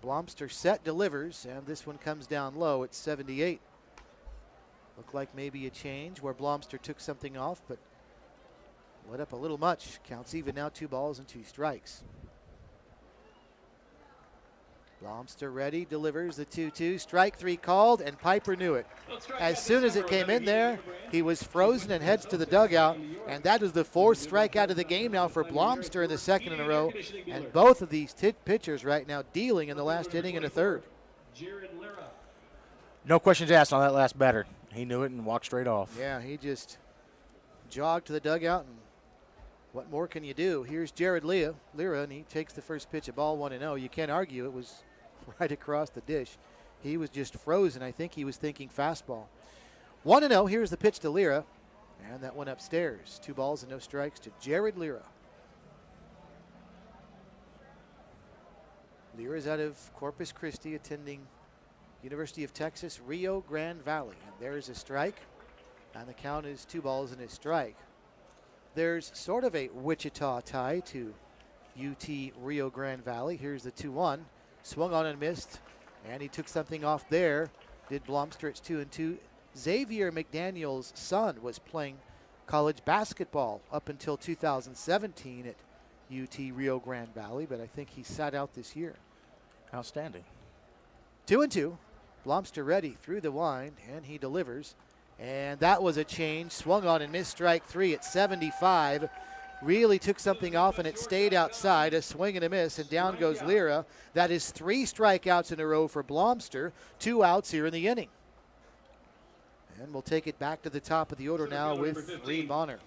E: Blobster set, delivers, and this one comes down low at 78. Looked like maybe a change where Blobster took something off, but let up a little much. Counts even now, 2 balls and 2 strikes. Blobster ready, delivers the 2-2. Strike 3 called, and Piper knew it. As soon as it came in there, he was frozen and heads to the dugout, and that is the 4th strikeout of the game now for Blobster in the 2nd in a row, and both of these pitchers right now dealing in the last inning and a third.
B: No questions asked on that last batter. He knew it and walked straight off.
E: Yeah, he just jogged to the dugout, and what more can you do? Here's Jared Lira, and he takes the first pitch, a ball 1-0. You can't argue, it was right across the dish. He was just frozen. I think he was thinking fastball. 1-0, here's the pitch to Lira, and that went upstairs. 2 balls and no strikes to Jared Lira. Lira's out of Corpus Christi, attending University of Texas, Rio Grande Valley. And there's a strike, and the count is 2 balls and a strike. There's sort of a Wichita tie to UT Rio Grande Valley. Here's the 2-1. Swung on and missed, and he took something off there. Did Blobster. It's 2-2. Xavier McDaniel's son was playing college basketball up until 2017 at UT Rio Grande Valley, but I think he sat out this year.
B: Outstanding.
E: 2-2. Blobster ready through the wind, and he delivers. And that was a change. Swung on and missed, strike 3 at 75. Really took something off, and it stayed outside. A swing and a miss, and down goes Lira. That is 3 strikeouts in a row for Blobster. 2 outs here in the inning. And we'll take it back to the top of the order now with Reed Bonner.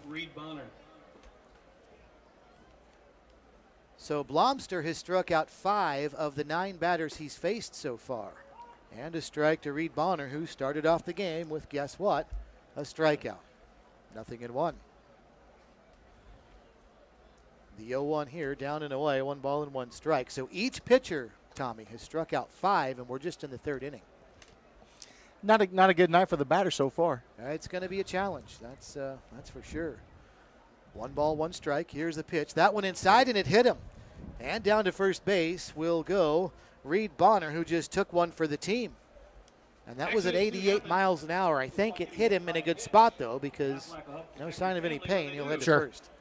E: So Blobster has struck out 5 of the 9 batters he's faced so far. And a strike to Reed Bonner, who started off the game with, guess what, a strikeout. 0-1. The 0-1 here, down and away, 1 ball and 1 strike. So each pitcher, Tommy, has struck out 5, and we're just in the 3rd inning.
B: Not a good night for the batter so far.
E: It's going to be a challenge. That's for sure. 1 ball, 1 strike. Here's the pitch. That one inside, and it hit him. And down to first base will go Reed Bonner, who just took one for the team. And that was at 88 miles an hour. I think it hit him in a good spot, though, because no sign of any pain. He'll head to first.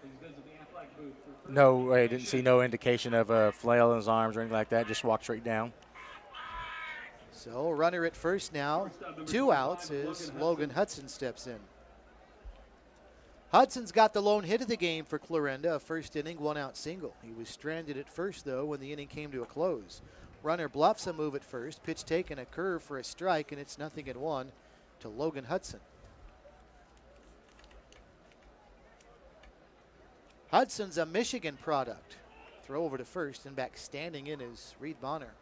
B: No, I didn't see no indication of a flail in his arms or anything like that. Just walked straight down.
E: So runner at first now. 2 outs as Logan Hudson steps in. Hudson's got the lone hit of the game for Clarinda, a first inning, 1-out single. He was stranded at first, though, when the inning came to a close. Runner bluffs a move at first. Pitch taken, a curve for a strike, and it's 0-1 to Logan Hudson. Hudson's a Michigan product. Throw over to first, and back standing in is Reed Bonner.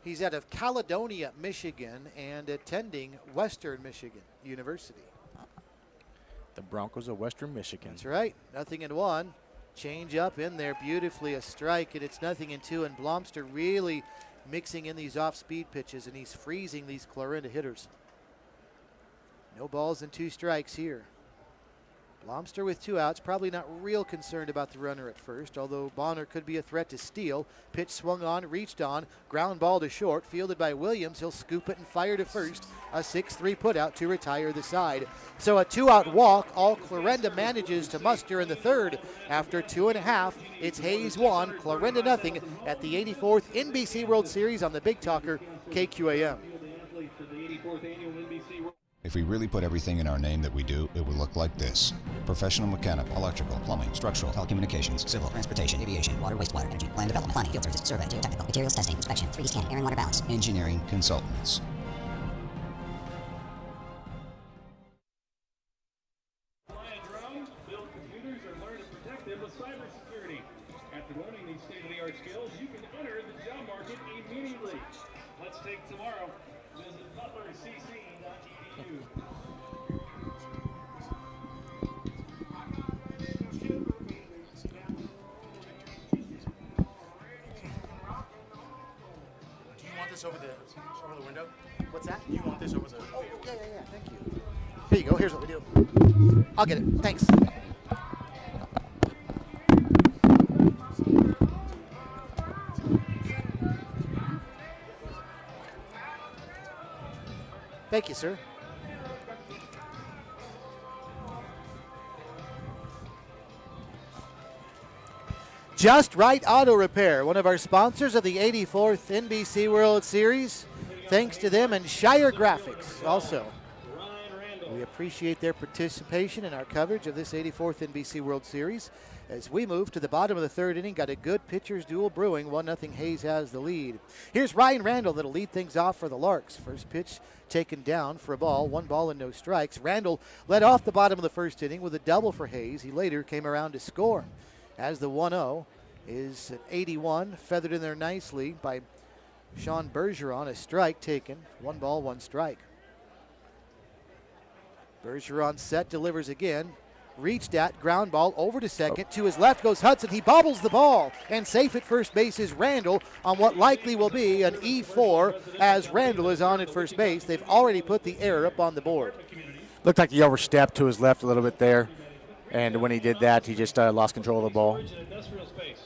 E: He's out of Caledonia, Michigan, and attending Western Michigan University.
B: The Broncos of Western Michigan.
E: That's right. 0-1. Change up in there beautifully, a strike, and it's 0-2. And Blobster really mixing in these off-speed pitches, and he's freezing these Clarinda hitters. No balls and 2 strikes here. Blobster with 2 outs, probably not real concerned about the runner at first, although Bonner could be a threat to steal. Pitch swung on, reached on, ground ball to short, fielded by Williams. He'll scoop it and fire to first. A 6-3 putout to retire the side. So a 2-out walk, all Clarinda manages to muster in the 3rd. After 2.5, it's Hayes 1, Clarinda nothing at the 84th NBC World Series on the Big Talker, KQAM.
J: If we really put everything in our name that we do, it would look like this. Professional mechanical, electrical, plumbing, structural, telecommunications,
K: civil, transportation, aviation, water, wastewater, energy, land development, planning, field services, survey, geotechnical, materials testing, inspection, 3D scanning, air and water balance,
J: engineering, consultants.
F: Build computers or learn to protect them with cybersecurity. After learning these state-of-the-art skills, you can enter the job market immediately. Let's take tomorrow. Visit butlercc.edu.
B: Do you want this over the window?
E: What's that?
B: Do you want this over the
E: Oh, yeah, thank you. Here you go, here's what we do. I'll get it, thanks. Thank you, sir. Just Right Auto Repair, one of our sponsors of the 84th NBC World Series. Thanks to them and Shire Graphics also. We appreciate their participation in our coverage of this 84th NBC World Series. As we move to the bottom of the third inning, got a good pitcher's duel brewing. 1-0 Hayes has the lead. Here's Ryan Randall that'll lead things off for the Larks. First pitch taken down for a ball, 1 ball and no strikes. Randall led off the bottom of the first inning with a double for Hayes. He later came around to score. As the 1-0 is at 81, feathered in there nicely by Shawn Bergeron. A strike taken, 1 ball, 1 strike. Bergeron set, delivers again. Reached at, ground ball over to second. To his left goes Hudson. He bobbles the ball. And safe at first base is Randall on what likely will be an E4 as Randall is on at first base. They've already put the error up on the board.
B: Looked like he overstepped to his left a little bit there. And when he did that, he just lost control of the ball.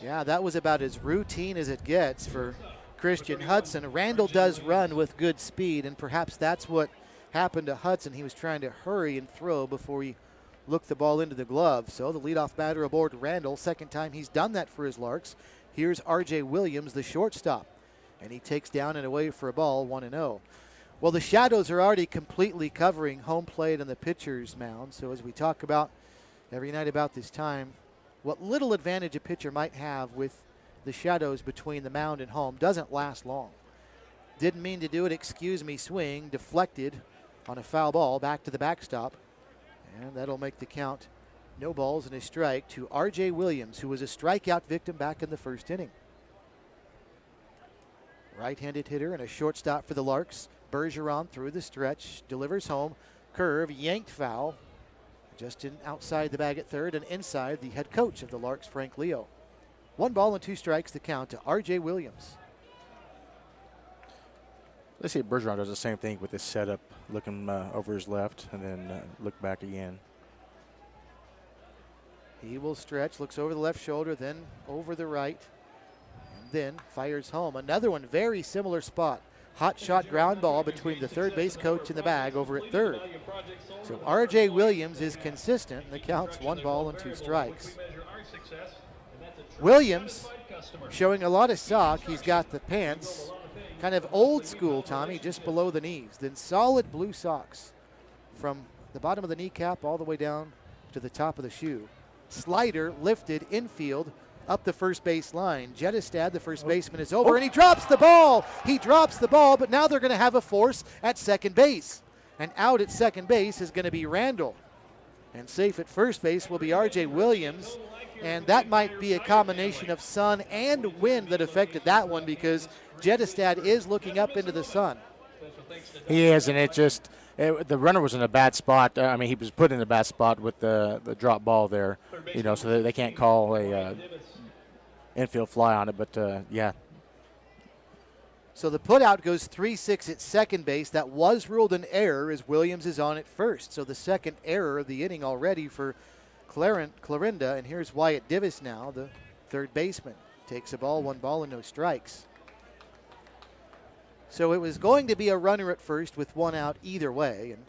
E: Yeah, that was about as routine as it gets for Christian Hudson. Randall does run with good speed, and perhaps that's what happened to Hudson. He was trying to hurry and throw before he looked the ball into the glove. So the leadoff batter aboard Randall. Second time he's done that for his Larks. Here's R.J. Williams, the shortstop. And he takes down and away for a ball, 1-0. Well, the shadows are already completely covering home plate and the pitcher's mound. So as we talk about every night about this time, what little advantage a pitcher might have with the shadows between the mound and home doesn't last long. Didn't mean to do it, excuse me, swing, deflected on a foul ball, back to the backstop. And that'll make the count no balls and a strike to R.J. Williams, who was a strikeout victim back in the first inning. Right-handed hitter and a shortstop for the Larks. Bergeron through the stretch, delivers home. Curve, yanked foul. Just outside the bag at third and inside the head coach of the Larks, Frank Leo. 1 ball and 2 strikes, the count to R.J. Williams.
B: Let's see if Bergeron does the same thing with his setup, looking over his left and then look back again.
E: He will stretch, looks over the left shoulder, then over the right, and then fires home. Another one, very similar spot. Hot shot ground ball between the third base coach and the bag over at third. So R.J. Williams is consistent, and the count's 1 ball and 2 strikes. Williams showing a lot of sock. He's got the pants kind of old school, Tommy, just below the knees. Then solid blue socks from the bottom of the kneecap all the way down to the top of the shoe. Slider lifted infield up the first base line. Jettestad, the first baseman, is over, and he drops the ball. He drops the ball, but now they're going to have a force at second base. And out at second base is going to be Randall. And safe at first base will be R.J. Williams. And that might be a combination of sun and wind that affected that one, because Jettestad is looking up into the sun.
B: He is, and the runner was in a bad spot. I mean, he was put in a bad spot with the drop ball there, so they can't call a infield fly on it, but yeah.
E: So the putout goes 3-6 at second base. That was ruled an error as Williams is on at first. So the second error of the inning already for Clarinda, and here's Wyatt Divis now, the third baseman. Takes a ball, 1 ball and no strikes. So it was going to be a runner at first with 1 out either way, and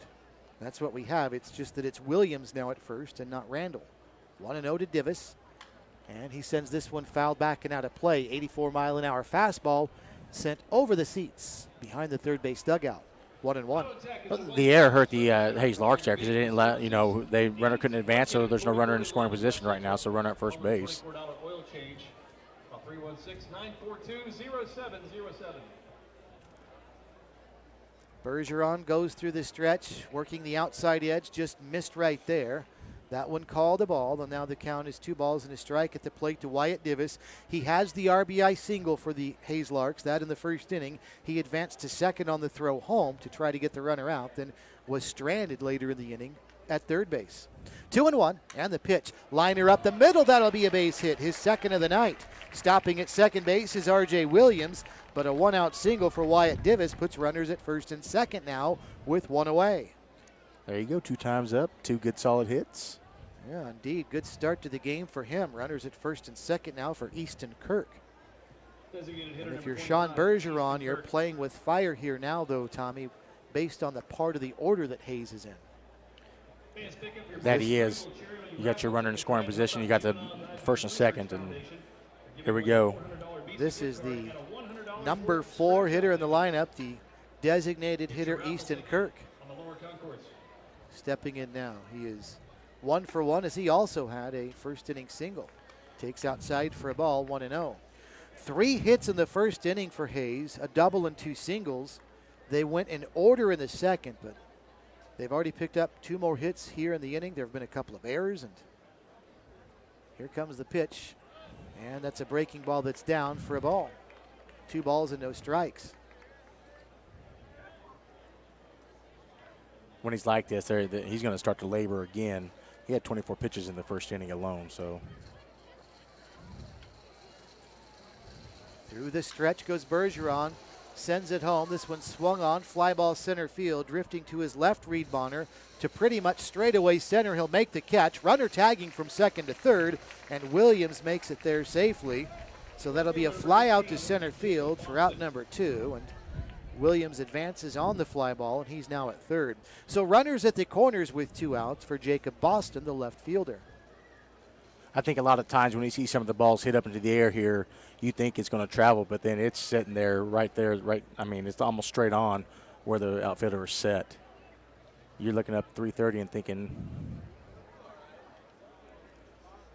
E: that's what we have. It's just that it's Williams now at first and not Randall. 1-0 to Divis, and he sends this one fouled back and out of play. 84-mile-an-hour fastball sent over the seats behind the third base dugout. 1-1.
B: The error hurt the Hayes Larks there because it didn't let, the runner couldn't advance, so there's no runner in scoring position right now, so runner at first base.
E: Bergeron goes through the stretch, working the outside edge, just missed right there. That one called a ball, and now the count is 2 balls and a strike at the plate to Wyatt Divis. He has the RBI single for the Hayes Larks, that in the first inning. He advanced to second on the throw home to try to get the runner out, then was stranded later in the inning at third base. 2-1, and the pitch. Liner up the middle, that'll be a base hit, his second of the night. Stopping at second base is R.J. Williams, but a 1-out single for Wyatt Divis puts runners at first and second now with 1 away.
B: There you go, 2 times up, 2 good solid hits.
E: Yeah, indeed. Good start to the game for him. Runners at first and second now for Easton Kirk. And if you're Shawn Bergeron, you're playing with fire here now, though, Tommy, based on the part of the order that Hayes is in.
B: That he is. You got your runner in scoring position. You got the first and second, and Here we go.
E: This is the number 4 hitter in the lineup, the designated hitter Easton Kirk. Stepping in now. He is 1 for 1 as he also had a first inning single. Takes outside for a ball, 1-0. 3 hits in the first inning for Hayes, a double and 2 singles. They went in order in the second, but they've already picked up 2 more hits here in the inning. There have been a couple of errors, and here comes the pitch. And that's a breaking ball that's down for a ball. 2 balls and no strikes.
B: When he's like this, he's going to start to labor again. He had 24 pitches in the first inning alone, so.
E: Through the stretch goes Bergeron, sends it home. This one swung on, fly ball center field, drifting to his left. Reed Bonner to pretty much straightaway center. He'll make the catch. Runner tagging from second to third, and Williams makes it there safely. So that'll be a fly out to center field for out number 2, and Williams advances on the fly ball, and he's now at third. So runners at the corners with 2 outs for Jacob Boston, the left fielder.
B: I think a lot of times when you see some of the balls hit up into the air here, you think it's going to travel, but then it's sitting there, it's almost straight on where the outfielder is set. You're looking up 330 and thinking.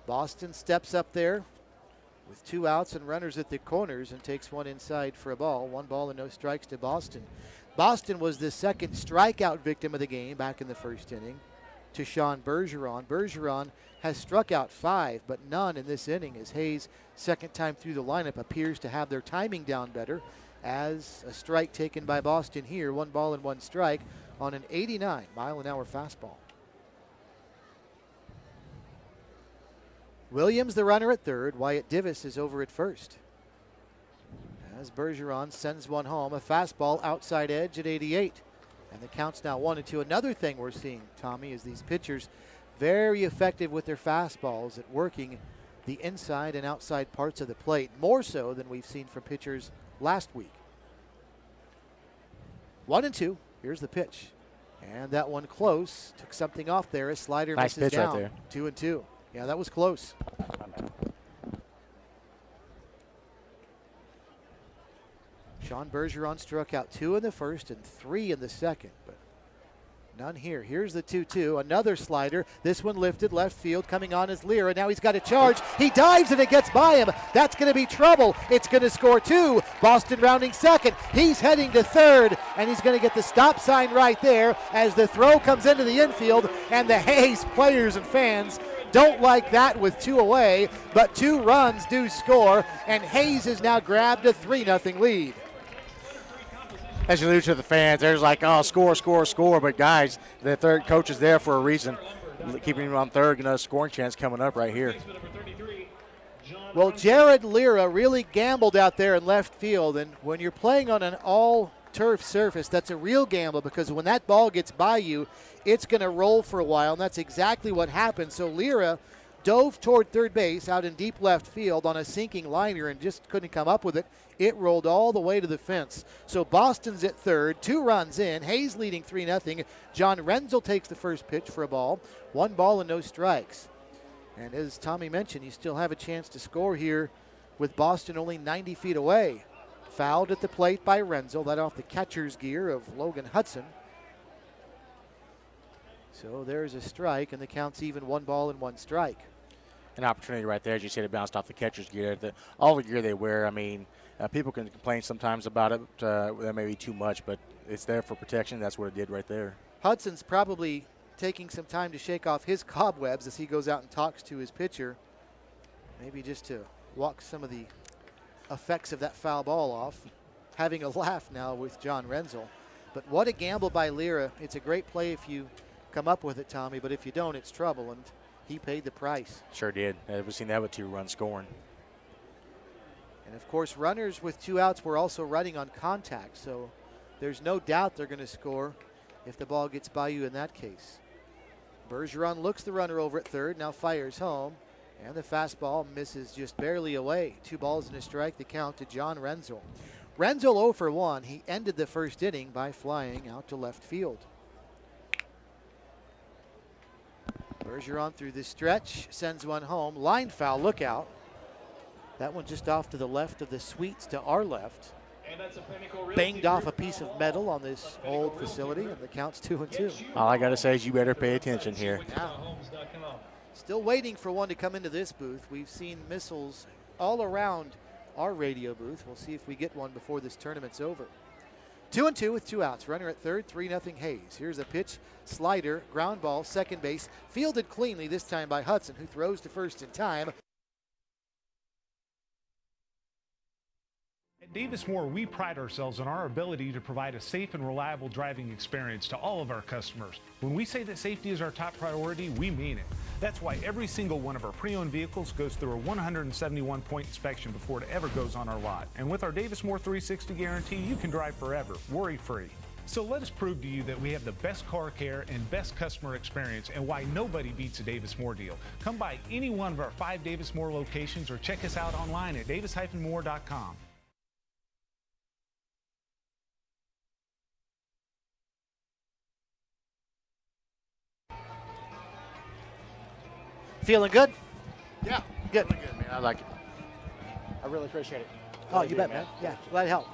E: Boston steps up there with 2 outs and runners at the corners and takes one inside for a ball. 1 ball and no strikes to Boston. Boston was the second strikeout victim of the game back in the first inning to Shawn Bergeron. Bergeron has struck out 5, but none in this inning as Hayes, second time through the lineup, appears to have their timing down better as a strike taken by Boston here. 1 ball and 1 strike on an 89-mile-an-hour fastball. Williams, the runner at third. Wyatt Divis is over at first. As Bergeron sends one home, a fastball outside edge at 88. And the count's now 1-2. Another thing we're seeing, Tommy, is these pitchers very effective with their fastballs at working the inside and outside parts of the plate, more so than we've seen from pitchers last week. 1-2. Here's the pitch. And that one close. Took something off there. A slider
B: nice
E: misses
B: pitch
E: down.
B: right there.
E: 2-2. Yeah, that was close. Shawn Bergeron struck out 2 in the first and 3 in the second, but none here. Here's the 2-2. Another slider. This one lifted left field. Coming on is Lira. Now he's got a charge. He dives and it gets by him. That's going to be trouble. It's going to score 2. Boston rounding second. He's heading to third, and he's going to get the stop sign right there as the throw comes into the infield, and the Hayes players and fans don't like that with 2 away, but 2 runs do score, and Hayes has now grabbed a 3-0 lead.
B: As you allude to the fans, there's like, oh, score, score, score. But guys, the third coach is there for a reason. Keeping him on third, a scoring chance coming up right here.
E: Well, Jared Lira really gambled out there in left field, and when you're playing on an all-turf surface, that's a real gamble because when that ball gets by you, it's going to roll for a while, and that's exactly what happened. So Lira dove toward third base out in deep left field on a sinking liner and just couldn't come up with it. It rolled all the way to the fence. So Boston's at third, 2 runs in. Hayes leading 3-0. John Randall takes the first pitch for a ball. 1 ball and no strikes. And as Tommy mentioned, you still have a chance to score here with Boston only 90 feet away. Fouled at the plate by Randall. That off the catcher's gear of Logan Hudson. So there's a strike, and the count's even. 1 ball and 1 strike.
B: An opportunity right there, as you said, it bounced off the catcher's gear. All the gear they wear, people can complain sometimes about it. That may be too much, but it's there for protection. That's what it did right there.
E: Hudson's probably taking some time to shake off his cobwebs as he goes out and talks to his pitcher. Maybe just to walk some of the effects of that foul ball off. Having a laugh now with John Randall. But what a gamble by Lira. It's a great play if you come up with it, Tommy, but if you don't, it's trouble, and he paid the price.
B: Sure did. We've seen that with 2 runs scoring.
E: And, of course, runners with 2 outs were also running on contact, so there's no doubt they're going to score if the ball gets by you in that case. Bergeron looks the runner over at third, now fires home, and the fastball misses just barely away. 2 balls and a strike, the count to John Randall. Randall 0 for 1. He ended the first inning by flying out to left field. Bergeron through the stretch, sends one home. Line foul, look out. That one just off to the left of the suites to our left.
F: And that's a Pinnacle Realty
E: Banged off a
F: Group
E: piece of
F: foul.
E: metal on this old facility, and the count's 2-2.
B: All I got to say is you better pay attention here.
E: Still waiting for one to come into this booth. We've seen missiles all around our radio booth. We'll see if we get one before this tournament's over. 2-2 with 2 outs. Runner at third, 3-0 Hayes. Here's a pitch, slider, ground ball, second base. Fielded cleanly this time by Hudson, who throws to first in time.
L: At Davis Moore, we pride ourselves on our ability to provide a safe and reliable driving experience to all of our customers. When we say that safety is our top priority, we mean it. That's why every single one of our pre-owned vehicles goes through a 171-point inspection before it ever goes on our lot. And with our Davis Moore 360 guarantee, you can drive forever, worry-free. So let us prove to you that we have the best car care and best customer experience, and why nobody beats a Davis Moore deal. Come by any one of our 5 Davis Moore locations or check us out online at davis-moore.com.
E: Feeling good?
B: Yeah,
E: Good.
B: really good, man. I like it. I really appreciate it.
E: Oh, you bet, man. Yeah, glad to help.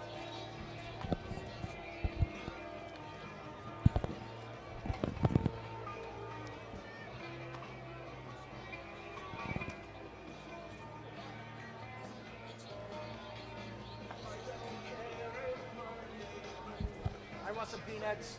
B: I want some peanuts.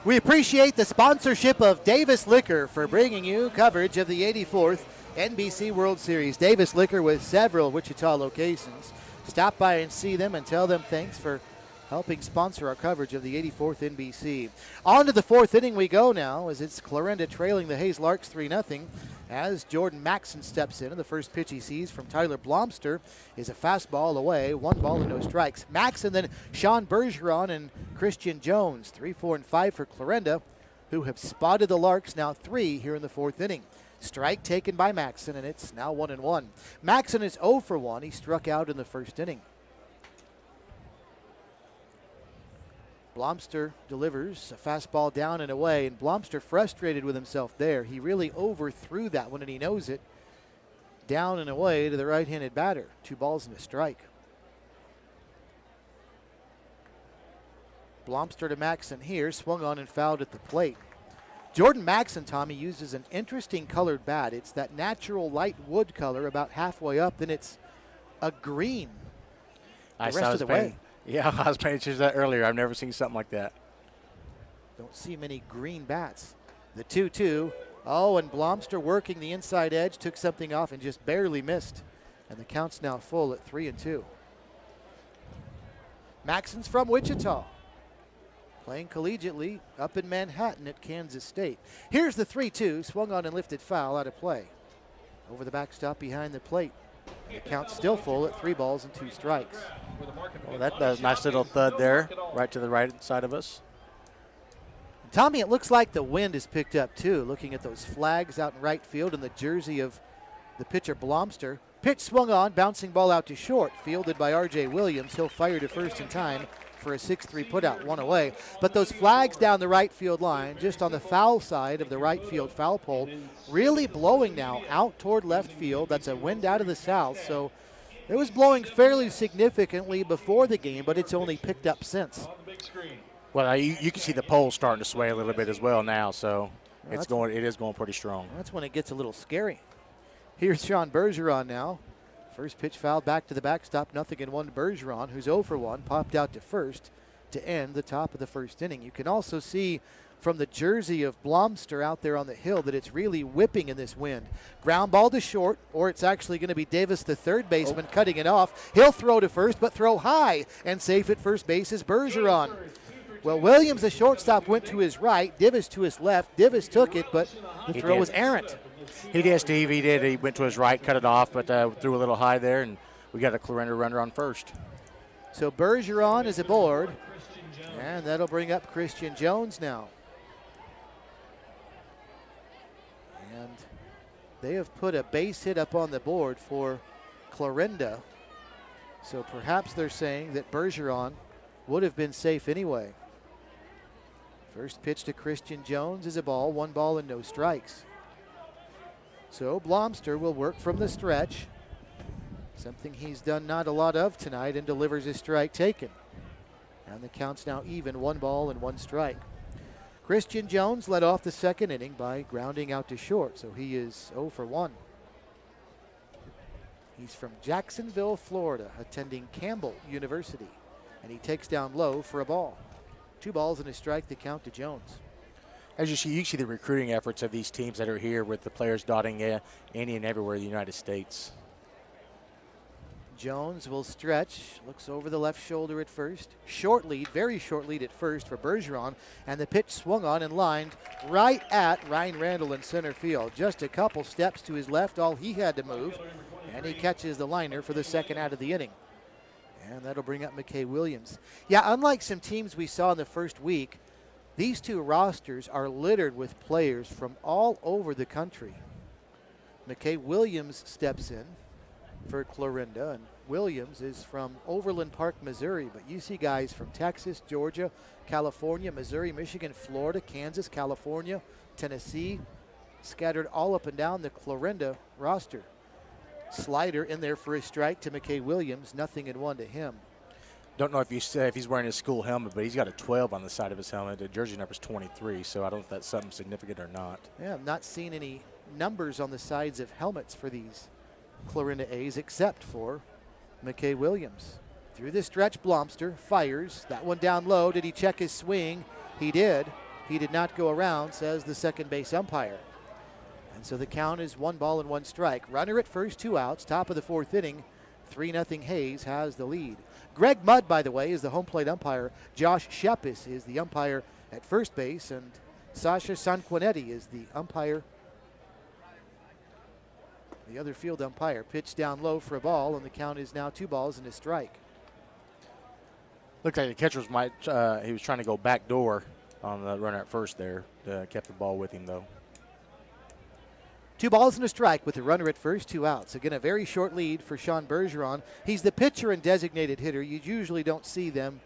E: We appreciate the sponsorship of Davis Liquor for bringing you coverage of the 84th NBC World Series. Davis Liquor with several Wichita locations. Stop by and see them and tell them thanks for helping sponsor our coverage of the 84th NBC. On to the 4th inning we go now, as it's Clarinda trailing the Hayes Larks 3-0 as Jordan Maxson steps in. And the first pitch he sees from Tyler Blobster is a fastball away, 1 ball and no strikes. Maxson, then Shawn Bergeron and Christian Jones, 3, 4, and 5 for Clarinda, who have spotted the Larks, now 3 here in the 4th inning. Strike taken by Maxson, and it's now 1-1. Maxson is 0 for 1. He struck out in the first inning. Blobster delivers a fastball down and away, and Blobster frustrated with himself there. He really overthrew that one, and he knows it. Down and away to the right-handed batter. 2 balls and a strike. Blobster to Maxson here, swung on and fouled at the plate. Jordan Maxson, Tommy, uses an interesting colored bat. It's that natural light wood color about halfway up, then it's a green the rest of the way.
B: Yeah, I was paying attention to that earlier. I've never seen something like that.
E: Don't see many green bats. The 2-2. Oh, and Blobster working the inside edge, took something off and just barely missed. And the count's now full at 3-2. Maxson's from Wichita, playing collegiately up in Manhattan at Kansas State. Here's the 3-2, swung on and lifted foul, out of play. Over the backstop behind the plate. The count's still full at 3 balls and 2 strikes.
B: Well, that does nice little thud there, right to the right side of us.
E: Tommy, it looks like the wind has picked up too, looking at those flags out in right field and the jersey of the pitcher Blobster. Pitch swung on, bouncing ball out to short, fielded by R.J. Williams. He'll fire to first in time for a 6-3 putout, 1 away. But those flags down the right field line, just on the foul side of the right field foul pole, really blowing now out toward left field. That's a wind out of the south, so it was blowing fairly significantly before the game, but it's only picked up since.
B: Well, you can see the pole starting to sway a little bit as well now, so it is going pretty strong.
E: That's when it gets a little scary. Here's Shawn Bergeron now. First pitch fouled back to the backstop, 0-1 to Bergeron, who's 0 for 1, popped out to first to end the top of the first inning. You can also see from the jersey of Blobster out there on the hill that it's really whipping in this wind. Ground ball to short, or it's actually going to be Davis, the third baseman, cutting it off. He'll throw to first, but throw high, and safe at first base is Bergeron. Well, Williams, the shortstop, went to his right, Davis to his left. Davis took it, but the throw was errant.
B: He did, Steve. He did. He went to his right, cut it off, but threw a little high there, and we got a Clarinda runner on first.
E: So Bergeron is aboard, and that'll bring up Christian Jones now. and they have put a base hit up on the board for Clarinda. So perhaps they're saying that Bergeron would have been safe anyway. First pitch to Christian Jones is a ball, 1 ball and no strikes. So Blobster will work from the stretch, something he's done not a lot of tonight, and delivers a strike taken. And the count's now even, 1 ball and 1 strike. Christian Jones led off the second inning by grounding out to short, so he is 0 for 1. He's from Jacksonville, Florida, attending Campbell University, and he takes down low for a ball. 2 balls and a strike, the count to Jones.
B: As you see the recruiting efforts of these teams that are here with the players dotting any and everywhere in the United States.
E: Jones will stretch, looks over the left shoulder at first. Short lead, very short lead at first for Bergeron, and the pitch swung on and lined right at Ryan Randall in center field. Just a couple steps to his left, all he had to move, and he catches the liner for the second out of the inning. And that'll bring up McKay Williams. Yeah, unlike some teams we saw in the first week, these two rosters are littered with players from all over the country. McKay Williams steps in for Clarinda, and Williams is from Overland Park, Missouri, but you see guys from Texas, Georgia, California, Missouri, Michigan, Florida, Kansas, California, Tennessee, scattered all up and down the Clarinda roster. Slider in there for a strike to McKay Williams, 0-1 to him.
B: Don't know if he's wearing his school helmet, but he's got a 12 on the side of his helmet. The jersey number's 23, so I don't know if that's something significant or not.
E: Yeah, I've not seen any numbers on the sides of helmets for these Clarinda A's except for McKay Williams. Through the stretch, Blobster fires. That one down low. Did he check his swing? He did. He did not go around, says the second base umpire. And so the count is 1 ball and 1 strike. Runner at first, 2 outs. Top of the 4th inning. 3-0 Hayes has the lead. Greg Mudd, by the way, is the home plate umpire. Josh Shepis is the umpire at first base, and Sasha Sanquinetti is the umpire, the other field umpire. Pitch down low for a ball, and the count is now 2 balls and a strike.
B: Looked like the catcher he was trying to go back door on the runner at first there. Kept the ball with him, though.
E: 2 balls and a strike with the runner at first, 2 outs. Again, a very short lead for Shawn Bergeron. He's the pitcher and designated hitter. You usually don't see them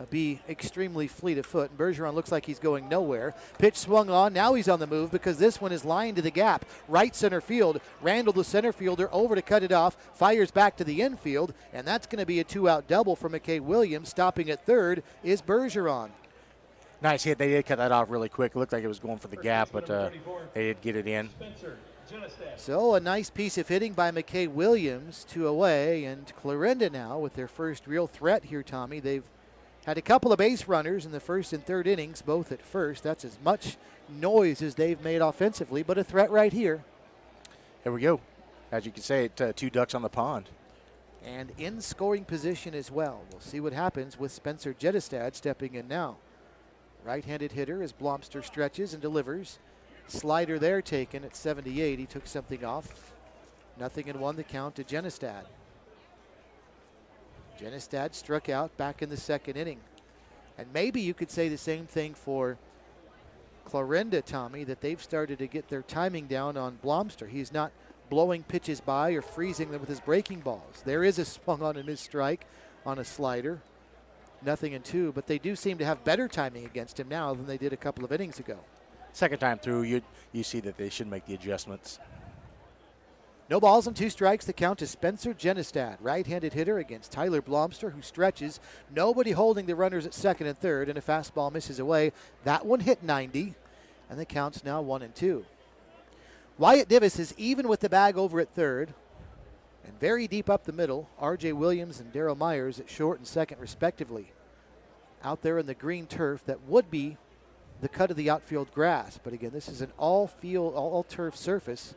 E: be extremely fleet of foot. And Bergeron looks like he's going nowhere. Pitch swung on. Now he's on the move because this one is lined to the gap. Right center field. Randall, the center fielder, over to cut it off. Fires back to the infield. And that's going to be a 2-out double for McKay Williams. Stopping at third is Bergeron.
B: Nice hit. They did cut that off really quick. It looked like it was going for the gap, but they did get it in.
E: So a nice piece of hitting by McKay Williams, 2 away, and Clarinda now with their first real threat here, Tommy. They've had a couple of base runners in the first and third innings, both at first. That's as much noise as they've made offensively, but a threat right here.
B: Here we go. As you can say, 2 ducks on the pond.
E: And in scoring position as well. We'll see what happens with Spencer Jettestad stepping in now. Right-handed hitter as Blobster stretches and delivers. Slider there taken at 78. He took something off. 0-1 the count to Jettestad. Jettestad struck out back in the second inning. And maybe you could say the same thing for Clarinda, Tommy, that they've started to get their timing down on Blobster. He's not blowing pitches by or freezing them with his breaking balls. There is a swung on and missed strike on a slider. 0-2, but they do seem to have better timing against him now than they did a couple of innings ago.
B: Second time through, you see that they should make the adjustments.
E: No balls and 2 strikes. The count to Spencer Jettestad, right-handed hitter against Tyler Blobster, who stretches. Nobody holding the runners at second and third, and a fastball misses away. That one hit 90, and the count's now 1-2. Wyatt Divis is even with the bag over at third, and very deep up the middle, R.J. Williams and Darrell Myers at short and second, respectively. Out there in the green turf that would be the cut of the outfield grass. But again, this is an all-field, all-turf surface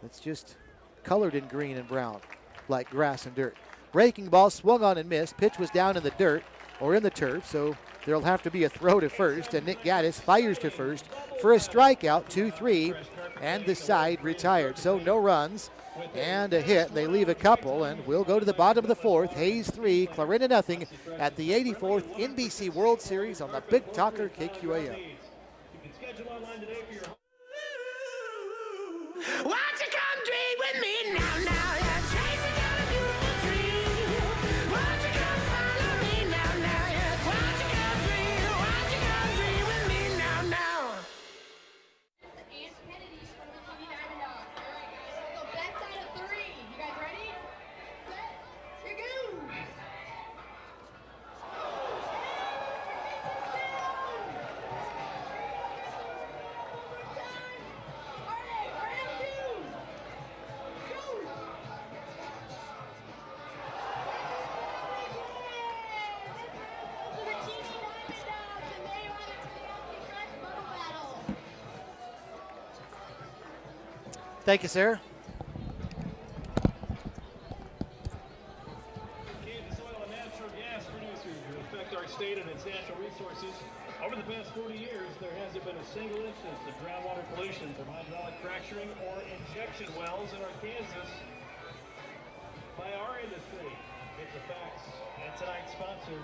E: that's just colored in green and brown, like grass and dirt. Breaking ball swung on and missed. Pitch was down in the dirt, or in the turf, so there'll have to be a throw to first, and Nick Gaddis fires to first for a strikeout, 2-3, and the side retired. So no runs and a hit. They leave a couple, and we'll go to the bottom of the 4th. Hayes 3, Clarinda 0 at the 84th NBC World Series on the Big Talker KQAM.
D: Won't you come dream with me now, now? Yeah, chasing down a beautiful dream. Won't you come follow me now, now? Yeah, won't you come dream with me now, now?
E: Thank you, sir.
F: Kansas oil and natural gas producers who affect our state and its natural resources. Over the past 40 years, there hasn't been a single instance of groundwater pollution from hydraulic fracturing or injection wells in Arkansas by our industry. It's the facts. And tonight's sponsor,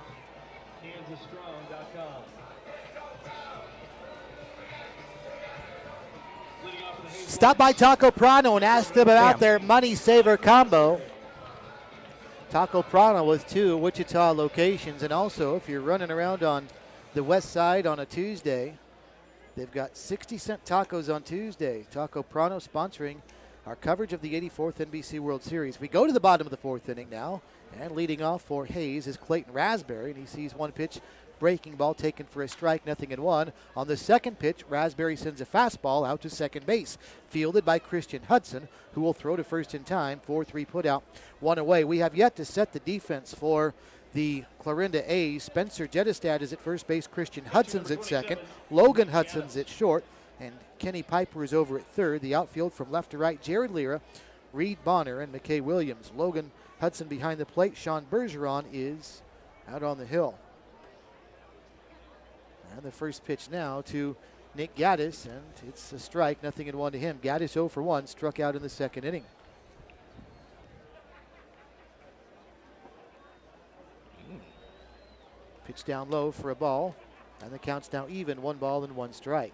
F: KansasStrong.com.
E: Stop by Taco Prano and ask them about their Money Saver combo. Taco Prano with 2 Wichita locations. And also, if you're running around on the west side on a Tuesday, they've got 60-cent tacos on Tuesday. Taco Prano sponsoring our coverage of the 84th NBC World Series. We go to the bottom of the 4th inning now. And leading off for Hayes is Clayton Raspberry. And he sees one pitch. Breaking ball taken for a strike, 0-1. On the second pitch, Raspberry sends a fastball out to second base, fielded by Christian Hudson, who will throw to first in time. 4-3 put out, 1 away. We have yet to set the defense for the Clarinda A's. Spencer Jettestad is at first base. Christian Hudson's at second. Logan Hudson's at short. And Kenny Piper is over at third. The outfield from left to right, Jared Lira, Reed Bonner, and McKay Williams. Logan Hudson behind the plate. Shawn Bergeron is out on the hill. And the first pitch now to Nick Gaddis, and it's a strike, 0-1 to him. Gaddis 0 for 1, struck out in the second inning. Pitch down low for a ball, and the count's now even, 1 ball and 1 strike.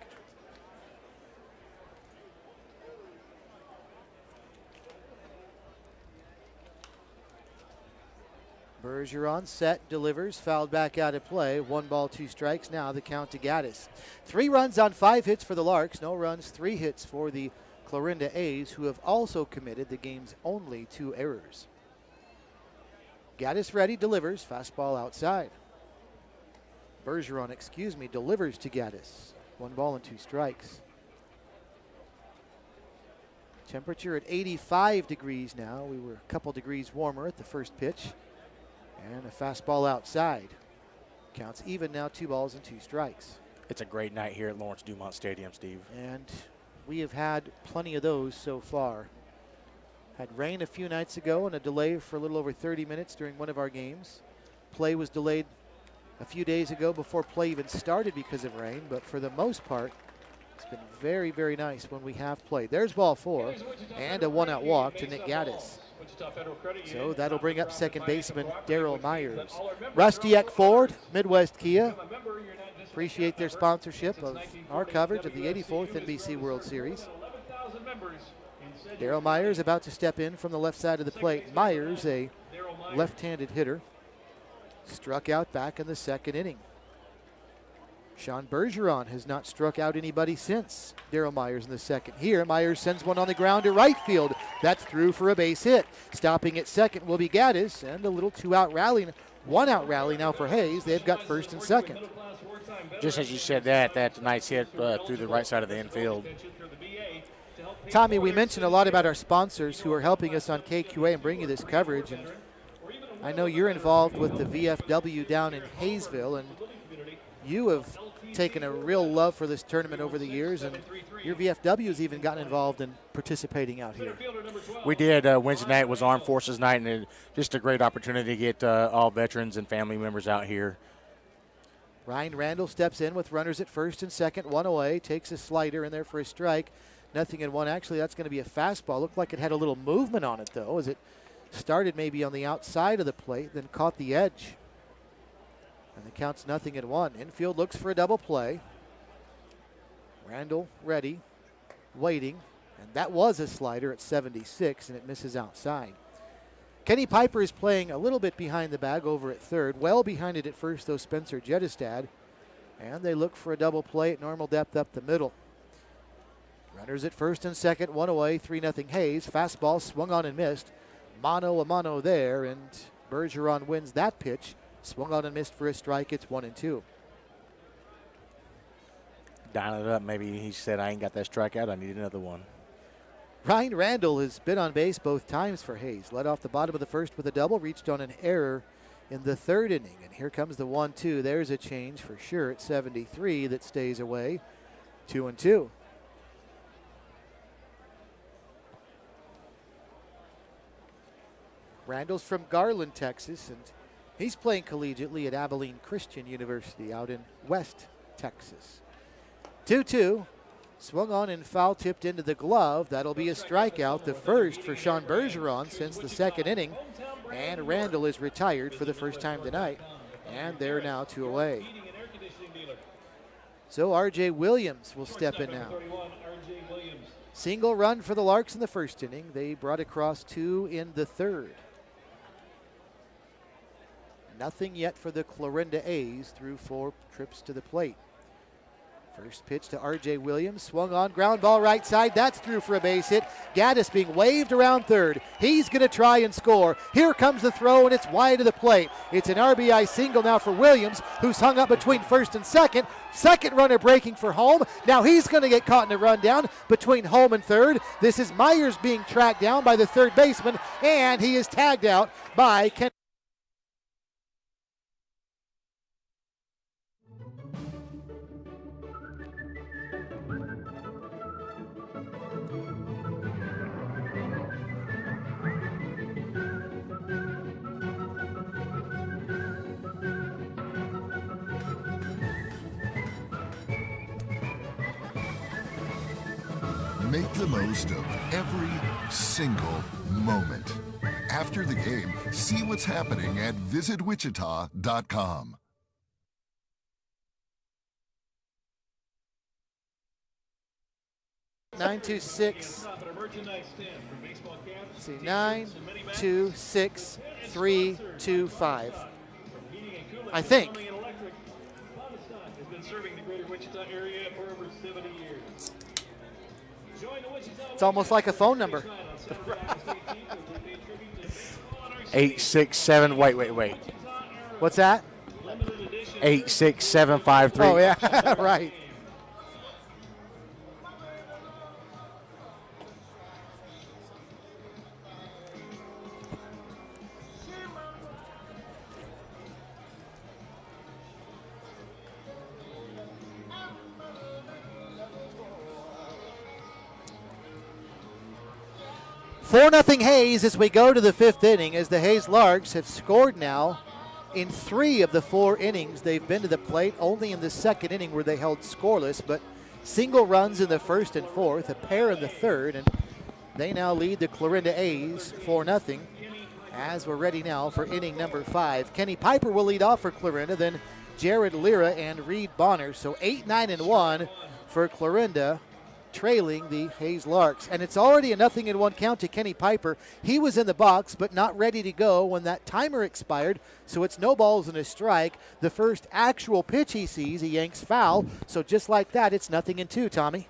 E: Bergeron set, delivers, fouled back out of play. 1 ball, 2 strikes. Now the count to Gaddis. 3 runs on 5 hits for the Larks. No runs, 3 hits for the Clarinda A's, who have also committed the game's only 2 errors. Gaddis ready, delivers, fastball outside. Bergeron, delivers to Gaddis. 1 ball and 2 strikes. Temperature at 85 degrees now. We were a couple degrees warmer at the first pitch. And a fastball outside. Counts even now, 2 balls and 2 strikes.
B: It's a great night here at Lawrence Dumont Stadium, Steve.
E: And we have had plenty of those so far. Had rain a few nights ago and a delay for a little over 30 minutes during one of our games. Play was delayed a few days ago before play even started because of rain, but for the most part, it's been very, very nice when we have played. There's ball 4 and a 1-out walk to Nick Gaddis. So that'll bring up second baseman Darrell Myers. Rusty Eck Ford, Midwest Kia. Appreciate their sponsorship of our coverage of the 84th NBC World Series. Darrell Myers about to step in from the left side of the plate. Myers, a left-handed hitter, struck out back in the second inning. Shawn Bergeron has not struck out anybody since Darrell Myers in the second. Here, Myers sends one on the ground to right field. That's through for a base hit. Stopping at second will be Gaddis, and a little 2-out rally, 1-out rally now for Hayes. They've got first and second.
B: Just as you said that's a nice hit through the right side of the infield.
E: Tommy, we mentioned a lot about our sponsors who are helping us on KQA and bring you this coverage. And I know you're involved with the VFW down in Hayesville, and you have taken a real love for this tournament over the years, and your VFW has even gotten involved in participating out here.
B: We did. Wednesday night was Armed Forces Night, and just a great opportunity to get all veterans and family members out here.
E: Ryan Randall steps in with runners at first and second, 1 away, takes a slider in there for a strike. 0-1. Actually, that's going to be a fastball. Looked like it had a little movement on it, though, as it started maybe on the outside of the plate, then caught the edge. And the count's 0-1. Infield looks for a double play. Randall ready, waiting, And that was a slider at 76, and it misses outside. Kenny Piper is playing a little bit behind the bag over at third. Well behind it at first, though, Spencer Jettestad. And they look for a double play at normal depth up the middle. Runners at first and second, one away, 3-0 Hayes. Fastball swung on and missed. Mano a mano there, and Bergeron wins that pitch. Swung on and missed for a strike. It's 1-2.
B: Dialing it up. Maybe he said, I ain't got that strikeout. I need another one.
E: Ryan Randall has been on base both times for Hayes. Led off the bottom of the first with a double, reached on an error in the third inning. And here comes the 1-2. There's a change for sure at 73 that stays away. 2-2. Randall's from Garland, Texas, and he's playing collegiately at Abilene Christian University out in West Texas. 2-2. Swung on and foul tipped into the glove. That'll be a strikeout, the first for Shawn Bergeron since the second inning. And Randall is retired for the first time tonight. And they're now 2 away. So R.J. Williams will step in now. Single run for the Larks in the first inning. They brought across 2 in the third. Nothing yet for the Clarinda A's through 4 trips to the plate. First pitch to R.J. Williams, swung on, ground ball right side. That's through for a base hit. Gaddis being waved around third. He's going to try and score. Here comes the throw, and it's wide of the plate. It's an RBI single now for Williams, who's hung up between first and second. Second runner breaking for home. Now he's going to get caught in a rundown between home and third. This is Myers being tracked down by the third baseman, and he is tagged out by Ken.
I: Make the most of every single moment. After the game, see what's happening at visitwichita.com.
E: Nine, 2, 6. See, 9, 2, 6, 3, 2, 5. I think.
F: Has been serving the greater Wichita area for over 70 years.
E: It's almost like a phone number.
B: 867. Wait.
E: What's that?
B: 86753.
E: Oh, yeah, right. Four 4-0 Hayes as we go to the fifth inning, as the Hayes Larks have scored now in 3 of the 4 innings they've been to the plate. Only in the second inning where they held scoreless, but single runs in the first and fourth, a pair in the third, and they now lead the Clarinda A's 4-0 as we're ready now for inning number 5. Kenny Piper will lead off for Clarinda, then Jared Lira and Reed Bonner. So 8-9-1 for Clarinda, trailing the Hayes Larks. And it's already a 0-1 count to Kenny Piper. He was in the box but not ready to go when that timer expired, so it's no balls and a strike. The first actual pitch he sees, he yanks foul. So just like that, it's 0-2, Tommy.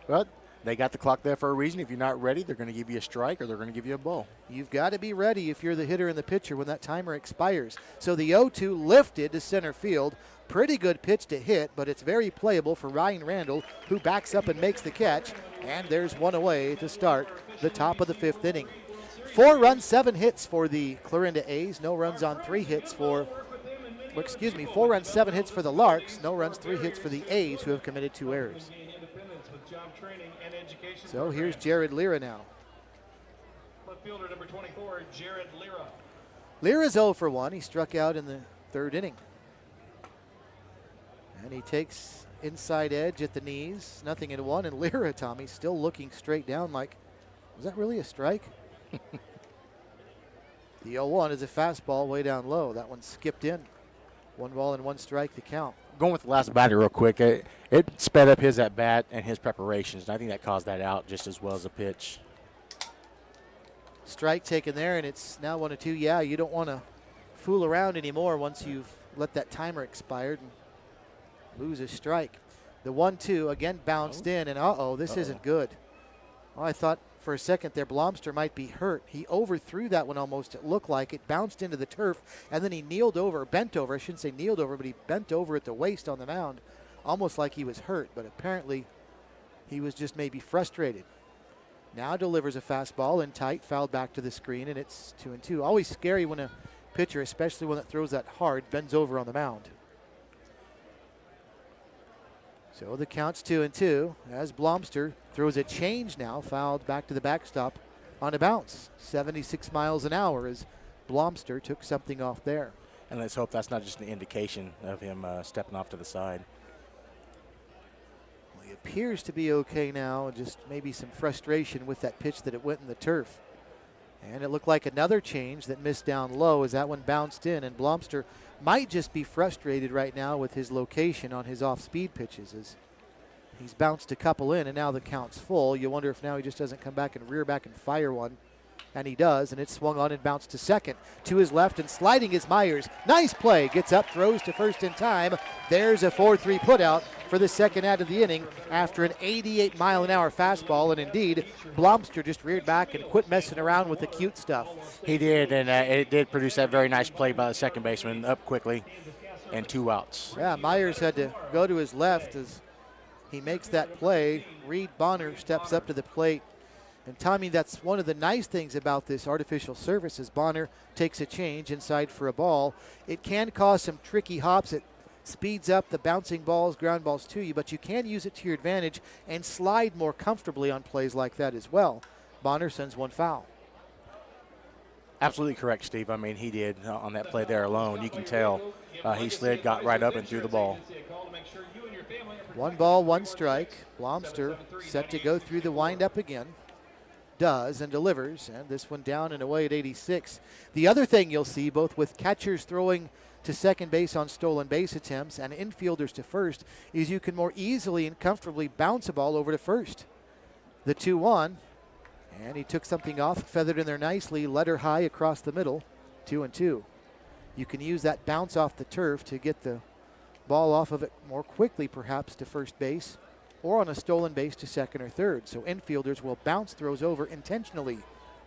B: Well, they got the clock there for a reason. If you're not ready, they're going to give you a strike or they're going to give you a ball.
E: You've got to be ready if you're the hitter and the pitcher when that timer expires. So the 0-2 lifted to center field. Pretty good pitch to hit, but it's very playable for Ryan Randall, who backs up and makes the catch. And there's one away to start the top of the 5th inning. 4 runs, 7 hits for the Clarinda A's. No runs on 3 hits for, 4 runs, 7 hits for the Larks. No runs, 3 hits for the A's, who have committed 2 errors. So here's Jared Lira now.
F: Left fielder number 24, Jared Lira.
E: Lira's 0 for 1. He struck out in the 3rd inning. And he takes inside edge at the knees, 0-1. And Lira, Tommy, still looking straight down like, was that really a strike? The 0-1 is a fastball way down low. That one skipped in. 1 ball and 1 strike to count.
B: Going with the last batter real quick, it sped up his at bat and his preparations, and I think that caused that out just as well as the pitch.
E: Strike taken there, and it's now 1-2. Yeah, you don't want to fool around anymore once you've let that timer expired and lose a strike. The 1-2 again bounced in, and this isn't good. Well, I thought for a second there Blobster might be hurt. He overthrew that one almost, it looked like. It bounced into the turf, and then he bent over. I shouldn't say kneeled over, but he bent over at the waist on the mound, almost like he was hurt, but apparently he was just maybe frustrated. Now delivers a fastball in tight, fouled back to the screen, and it's 2-2. Always scary when a pitcher, especially one that throws that hard, bends over on the mound. So the count's 2-2 as Blobster throws a change now, fouled back to the backstop on a bounce. 76 miles an hour as Blobster took something off there.
B: And let's hope that's not just an indication of him stepping off to the side.
E: Well, he appears to be okay now, just maybe some frustration with that pitch that it went in the turf. And it looked like another change that missed down low as that one bounced in, and Blobster might just be frustrated right now with his location on his off-speed pitches as he's bounced a couple in, and now the count's full. You wonder if now he just doesn't come back and rear back and fire one. And he does, and it's swung on and bounced to second. To his left and sliding is Myers. Nice play. Gets up, throws to first in time. There's a 4-3 putout for the second out of the inning after an 88-mile-an-hour fastball. And indeed, Blobster just reared back and quit messing around with the cute stuff.
B: He did, and it did produce that very nice play by the second baseman, up quickly, and 2 outs.
E: Yeah, Myers had to go to his left as he makes that play. Reed Bonner steps up to the plate. And Tommy, that's one of the nice things about this artificial surface is Bonner takes a change inside for a ball. It can cause some tricky hops. It speeds up the bouncing balls, ground balls to you, but you can use it to your advantage and slide more comfortably on plays like that as well. Bonner sends one foul.
B: Absolutely correct, Steve. I mean, he did on that play there alone. You can tell he slid, got right up and threw the ball.
E: 1 ball, 1 strike. Blobster set to go through the windup again. Does and delivers, and this one down and away at 86. The other thing you'll see, both with catchers throwing to second base on stolen base attempts and infielders to first, is you can more easily and comfortably bounce a ball over to first. The 2-1, and he took something off, feathered in there nicely, letter high across the middle, 2-2. You can use that bounce off the turf to get the ball off of it more quickly, perhaps, to first base, or on a stolen base to second or third. So infielders will bounce throws over intentionally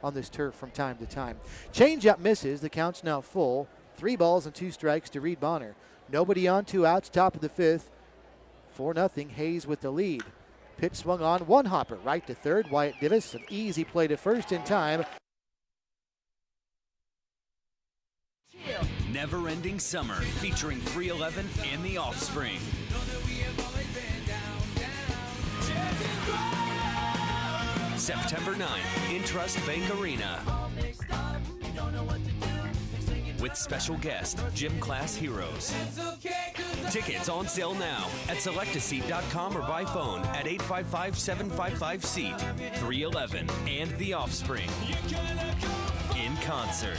E: on this turf from time to time. Change-up misses. The count's now full. 3 balls and 2 strikes to Reed Bonner. Nobody on, 2 outs, top of the 5th. 4-0, Hayes with the lead. Pitch swung on, 1 hopper right to third. Wyatt Divis, an easy play to first in time.
M: Never-ending summer featuring 311 and the Offspring. September 9th in Trust Bank Arena. With special guest, Gym Class Heroes. Tickets on sale now at selectaseat.com or by phone at 855-755-SEAT. 311 and The Offspring. In concert.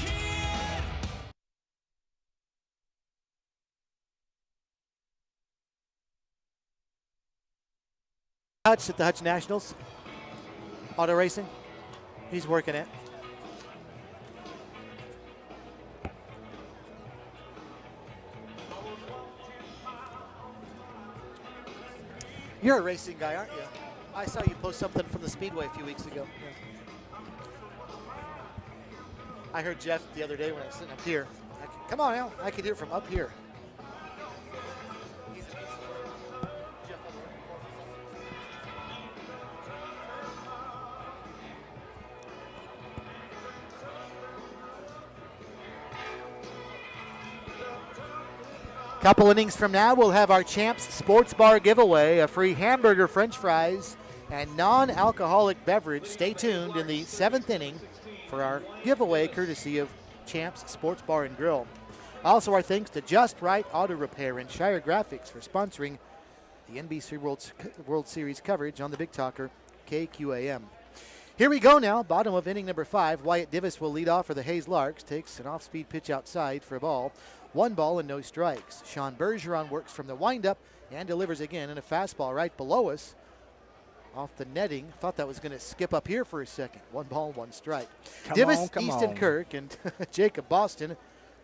E: Hutch at the Hutch Nationals. Auto racing. He's working it. You're a racing guy, aren't you? I saw you post something from the Speedway a few weeks ago. Yeah. I heard Jeff the other day when I was sitting up here. Come on, Al. I could hear from up here. Couple innings from now, we'll have our Champs Sports Bar giveaway, a free hamburger, french fries, and non-alcoholic beverage. Stay tuned in the 7th inning for our giveaway, courtesy of Champs Sports Bar and Grill. Also, our thanks to Just Right Auto Repair and Shire Graphics for sponsoring the NBC World Series coverage on the Big Talker, KQAM. Here we go now, bottom of inning number 5. Wyatt Divis will lead off for the Hayes Larks. Takes an off-speed pitch outside for a ball. 1 ball and no strikes. Shawn Bergeron works from the windup and delivers again in a fastball right below us. Off the netting. Thought that was going to skip up here for a second. 1 ball, 1 strike. Divis, Easton Kirk, and Jacob Boston.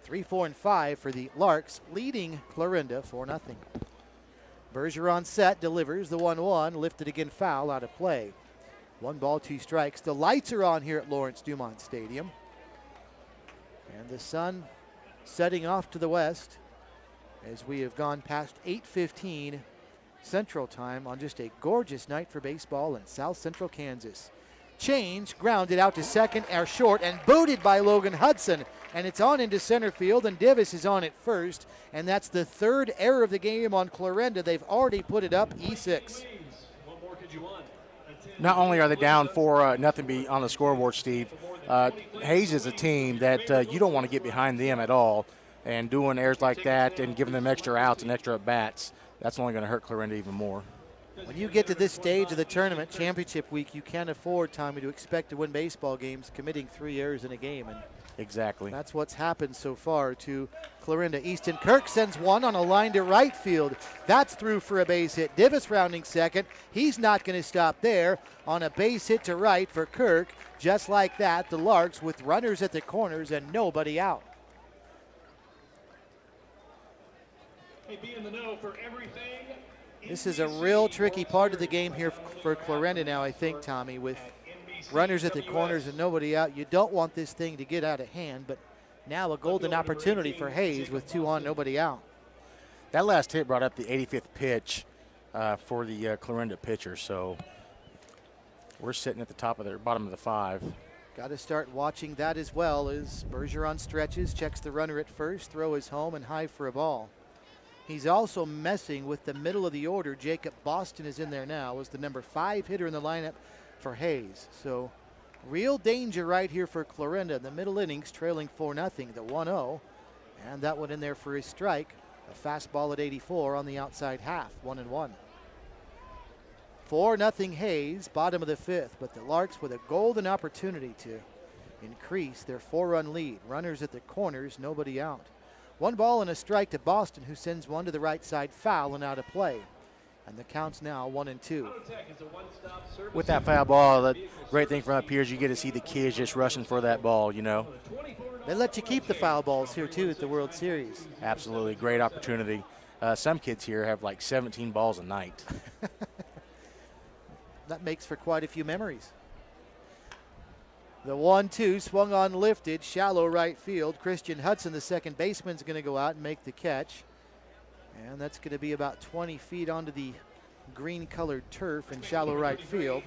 E: 3, 4, and 5 for the Larks, leading Clarinda 4-0. Bergeron set, delivers the 1-1, lifted again, foul, out of play. 1 ball, 2 strikes. The lights are on here at Lawrence Dumont Stadium. And the sun setting off to the west as we have gone past 8:15 Central Time on just a gorgeous night for baseball in South Central Kansas. Change, grounded out to second, air short, and booted by Logan Hudson. And it's on into center field, and Divis is on at first. And that's the 3rd error of the game on Clarinda. They've already put it up E6.
F: What more could you want?
B: Not only are they down 4-0 on the scoreboard, Steve, Hayes is a team that you don't want to get behind them at all. And doing errors like that and giving them extra outs and extra at-bats, that's only going to hurt Clarinda even more.
E: When you get to this stage of the tournament, championship week, you can't afford, Tommy, to expect to win baseball games committing 3 errors in a game. And
B: exactly.
E: That's what's happened so far to Clarinda. Easton Kirk sends 1 on a line to right field. That's through for a base hit. Divis rounding second. He's not going to stop there on a base hit to right for Kirk. Just like that, the Larks with runners at the corners and nobody out.
F: Hey, be in the know for everything.
E: This is a real tricky part of the game here for Clarinda now, I think, Tommy, with runners at the corners and nobody out. You don't want this thing to get out of hand, but now a golden opportunity for Hayes with 2 on, nobody out.
B: That last hit brought up the 85th pitch for the Clarinda pitcher, so we're sitting at the bottom of the 5.
E: Got to start watching that as well as Bergeron stretches, checks the runner at first, throw is home and high for a ball. He's also messing with the middle of the order. Jacob Boston is in there now as the number 5 hitter in the lineup for Hayes. So real danger right here for Clarinda in the middle innings, trailing 4-0, the 1-0. And that one in there for his strike. A fastball at 84 on the outside half, 1-1. 4-0 Hayes, bottom of the 5th, but the Larks with a golden opportunity to increase their 4-run lead. Runners at the corners, nobody out. 1 ball and a strike to Boston, who sends 1 to the right side, foul and out of play. And the count's now 1-2.
B: With that foul ball, the great thing from up here is you get to see the kids just rushing for that ball, you know.
E: They let you keep the foul balls here, too, at the World Series.
B: Absolutely, great opportunity. Some kids here have like 17 balls a night.
E: That makes for quite a few memories. The 1-2 swung on, lifted, shallow right field. Christian Hudson, the second baseman, is going to go out and make the catch. And that's going to be about 20 feet onto the green-colored turf in shallow right field.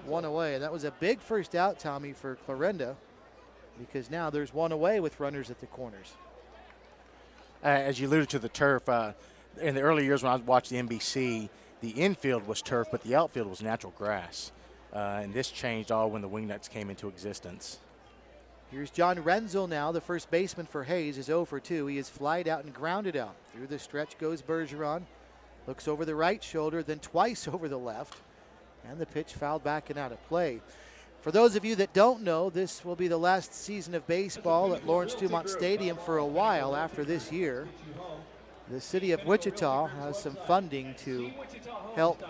E: 1 away. And that was a big first out, Tommy, for Clarinda, because now there's 1 away with runners at the corners.
B: As you alluded to the turf, in the early years when I watched the NBC, the infield was turf, but the outfield was natural grass. And this changed all when the wingnuts came into existence.
E: Here's John Randall now, the first baseman for Hayes, is 0 for 2. He is flied out and grounded out. Through the stretch goes Bergeron. Looks over the right shoulder, then twice over the left. And the pitch fouled back and out of play. For those of you that don't know, this will be the last season of baseball at Lawrence Dumont Stadium for a while after this year. The city of Wichita has some funding to help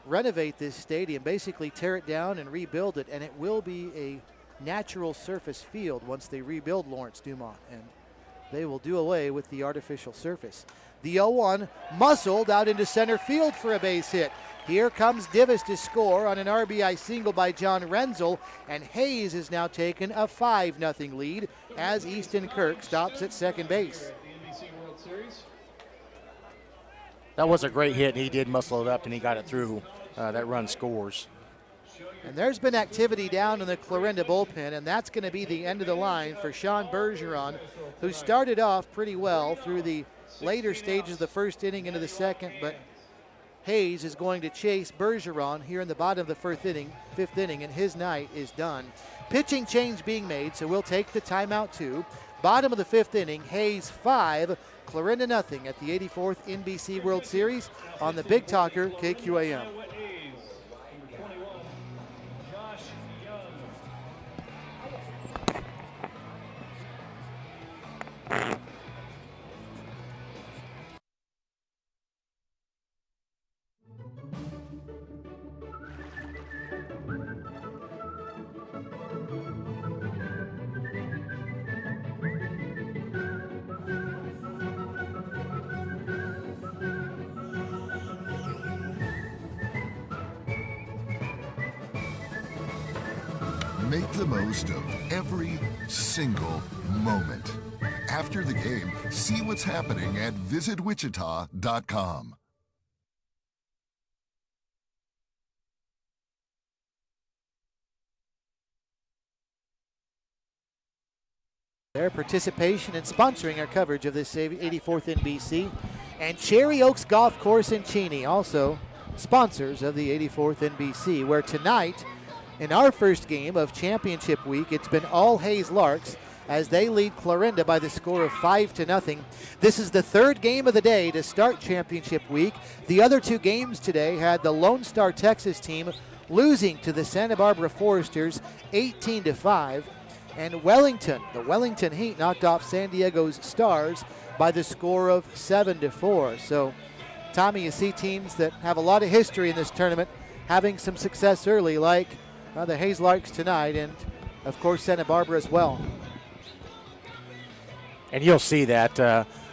E: renovate this stadium, basically tear it down and rebuild it, and it will be a natural surface field once they rebuild Lawrence Dumont, and they will do away with the artificial surface. The 0-1 muscled out into center field for a base hit. Here comes Divis to score on an RBI single by John Randall, and Hayes has now taken a 5-0 lead as Easton Kirk stops at second base.
B: That was a great hit, and he did muscle it up, and he got it through. That run scores.
E: And there's been activity down in the Clarinda bullpen, and that's going to be the end of the line for Shawn Bergeron, who started off pretty well through the later stages of the first inning into the second, but Hayes is going to chase Bergeron here in the bottom of the fifth inning, and his night is done. Pitching change being made, so we'll take the timeout too. Bottom of the 5th inning, Hayes 5, Clarinda nothing at the 84th NBC World Series on the Big Talker KQAM.
I: Make the most of every single moment. After the game, see what's happening at visitwichita.com.
E: Their participation and sponsoring our coverage of this 84th NBC. And Cherry Oaks Golf Course in Cheney, also sponsors of the 84th NBC, where tonight, in our first game of championship week, it's been all Hayes Larks as they lead Clarinda by the score of 5-0. This is the third game of the day to start championship week. The other two games today had the Lone Star Texas team losing to the Santa Barbara Foresters 18-5. And Wellington, the Wellington Heat, knocked off San Diego's Stars by the score of 7-4. So, Tommy, you see teams that have a lot of history in this tournament having some success early, like the Hayes Larks tonight, and of course Santa Barbara as well.
B: And you'll see that.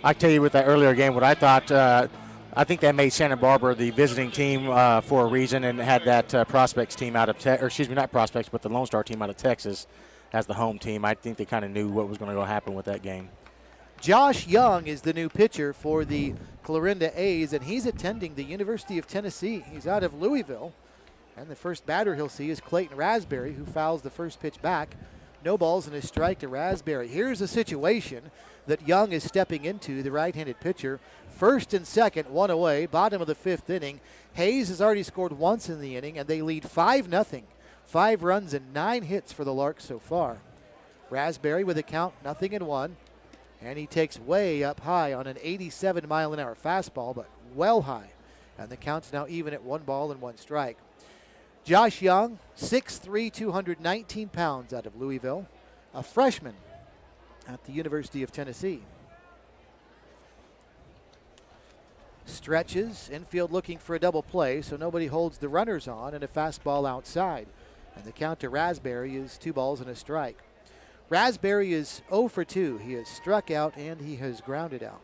B: I tell you with that earlier game, what I thought, I think that made Santa Barbara the visiting team for a reason, and had that Prospects team out of not Prospects, but the Lone Star team out of Texas as the home team. I think they kind of knew what was going to happen with that game.
E: Josh Young is the new pitcher for the Clarinda A's, and he's attending the University of Tennessee. He's out of Louisville, and the first batter he'll see is Clayton Raspberry, who fouls the first pitch back. No balls and a strike to Raspberry. Here's a situation that Young is stepping into, the right-handed pitcher. First and second, one away, bottom of the fifth inning. Hayes has already scored once in the inning, and they lead 5-0. 5 runs and 9 hits for the Larks so far. Raspberry with a count 0-1. And he takes way up high on an 87-mile-an-hour fastball, but well high. And the count's now even at 1 ball and 1 strike. Josh Young, 6'3", 219 pounds, out of Louisville. A freshman at the University of Tennessee. Stretches, infield looking for a double play, so nobody holds the runners on, and a fastball outside. And the count to Raspberry is 2 balls and a strike. Raspberry is 0 for 2. He has struck out and he has grounded out.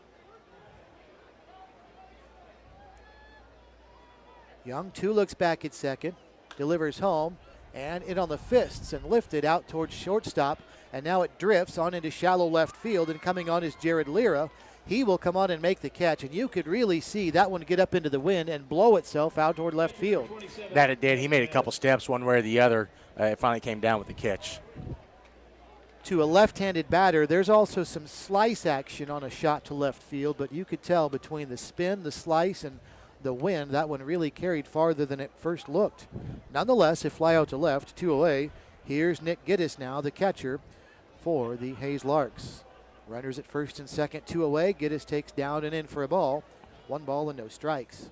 E: Young, 2 looks back at second, delivers home, and in on the fists and lifted out towards shortstop. And now it drifts on into shallow left field, and coming on is Jared Lira. He will come on and make the catch, and you could really see that one get up into the wind and blow itself out toward left field.
B: That it did. He made a couple steps one way or the other. It finally came down with the catch.
E: To a left-handed batter, there's also some slice action on a shot to left field, but you could tell between the spin, the slice, and the wind, that one really carried farther than it first looked. Nonetheless, a fly out to left, 2 away. Here's Nick Giddis now, the catcher for the Hayes Larks. Runners at first and second, 2 away. Giddis takes down and in for a ball. 1 ball and no strikes.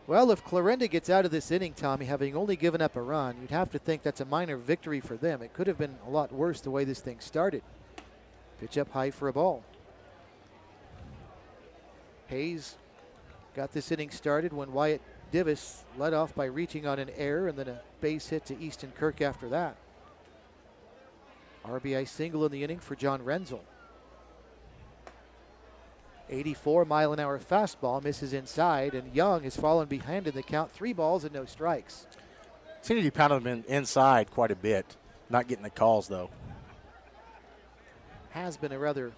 E: Well, if Clarinda gets out of this inning, Tommy, having only given up a run, you'd have to think that's a minor victory for them. It could have been a lot worse the way this thing started. Pitch up high for a ball. Hayes got this inning started when Wyatt Divis led off by reaching on an error, and then a base hit to Easton Kirk after that. RBI single in the inning for John Renzel. 84-mile-an-hour fastball misses inside, and Young has fallen behind in the count. 3 balls and no strikes.
B: Seemed to be pounding him inside quite a bit. Not getting the calls, though.
E: Has been a rather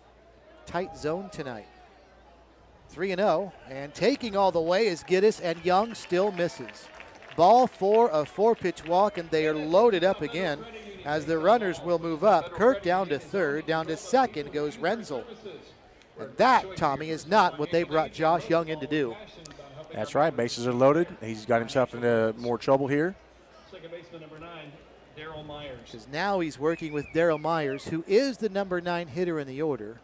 E: tight zone tonight. 3-0, and taking all the way is Giddis, and Young still misses. Ball 4, a 4-pitch walk, and they are loaded up again as the runners will move up. Kirk down to third, down to second goes Renzel. And that, Tommy, is not what they brought Josh Young in to do.
B: That's right. Bases are loaded. He's got himself into more trouble here.
F: Second baseman number 9, Darrell Myers.
E: Because now he's working with Darrell Myers, who is the number 9 hitter in the order.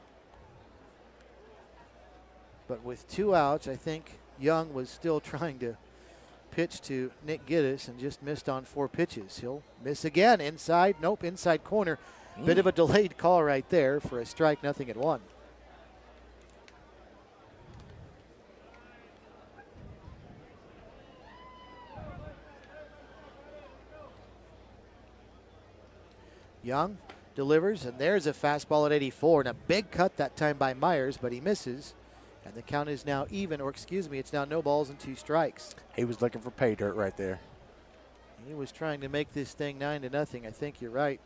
E: But with 2 outs, I think Young was still trying to pitch to Nick Giddis and just missed on 4 pitches. He'll miss again inside. Nope, inside corner. Bit of a delayed call right there for a strike, 0-1. Young delivers, and there's a fastball at 84, and a big cut that time by Myers, but he misses. And the count is now even, or excuse me, it's now no balls and 2 strikes.
B: He was looking for pay dirt right there.
E: He was trying to make this thing 9-0. I think you're right.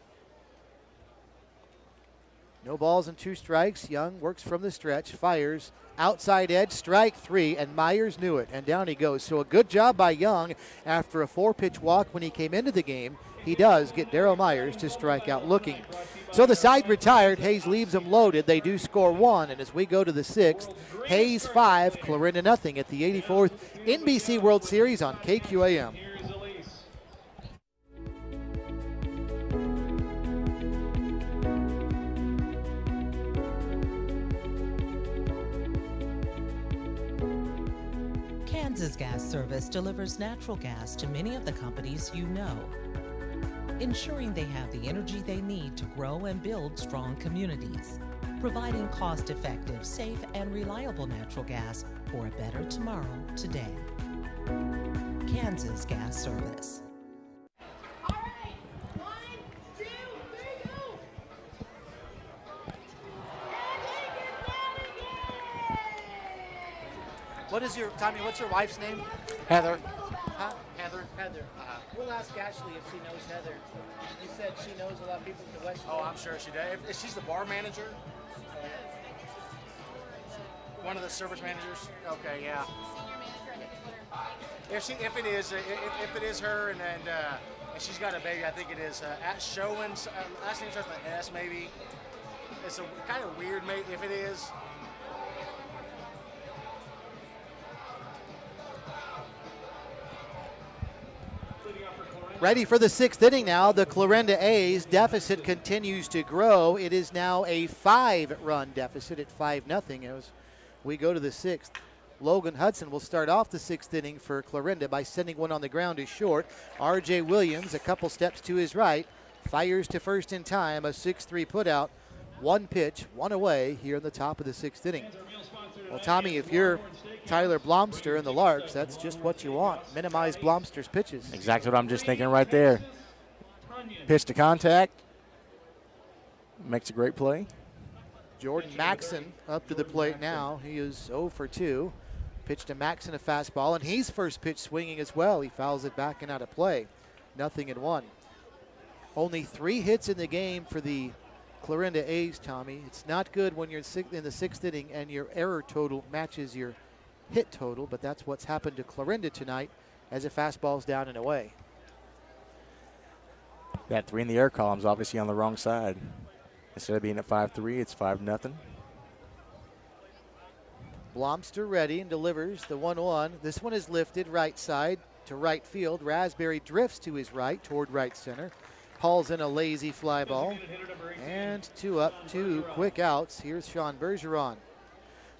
E: No balls and 2 strikes. Young works from the stretch, fires, outside edge, strike 3, and Myers knew it, and down he goes. So a good job by Young after a 4-pitch walk when he came into the game. He does get Darrell Myers to strike out looking. So the side retired. Hayes leaves them loaded. They do score 1, and as we go to the 6th, Hayes 5, Clarinda nothing at the 84th NBC World Series on KQAM.
N: Kansas Gas Service delivers natural gas to many of the companies you know, ensuring they have the energy they need to grow and build strong communities, providing cost-effective, safe, and reliable natural gas for a better tomorrow today. Kansas Gas Service.
E: What's your wife's name?
B: Heather.
E: Huh? Heather. We'll ask Ashley if she knows Heather. You said she knows a lot of people at the West.
B: Oh, I'm sure she does. If she's the bar manager? One of the service managers? Okay, yeah. If it is her and she's got a baby, I think it is at Showens. Last name starts with an S, maybe. It's a kind of weird, maybe if it is.
E: Ready for the 6th inning now. The Clarinda A's deficit continues to grow. It is now a 5-run deficit at 5-0 as we go to the 6th. Logan Hudson will start off the 6th inning for Clarinda by sending one on the ground to short. R.J. Williams, a couple steps to his right, fires to first in time, a 6-3 putout. 1 pitch, 1 away here in the top of the 6th inning. Well, Tommy, if you're Tyler Blobster and the Larks, that's just what you want. Minimize Blobster's pitches.
B: Exactly what I'm just thinking right there. Pitch to contact. Makes a great play.
E: Jordan Maxson up to the plate now. He is 0 for 2. Pitch to Maxson, a fastball, and he's first pitch swinging as well. He fouls it back and out of play. 0-1. Only 3 hits in the game for the Clarinda A's, Tommy. It's not good when you're in the 6th inning and your error total matches your hit total, but that's what's happened to Clarinda tonight as the fastball's down and away.
B: That 3 in the air column's obviously on the wrong side. Instead of being at 5-3, it's 5-0.
E: Blobster ready and delivers the 1-1. This one is lifted right side to right field. Raspberry drifts to his right toward right center. Hauls in a lazy fly ball. And 2 up, 2 quick outs. Here's Shawn Bergeron.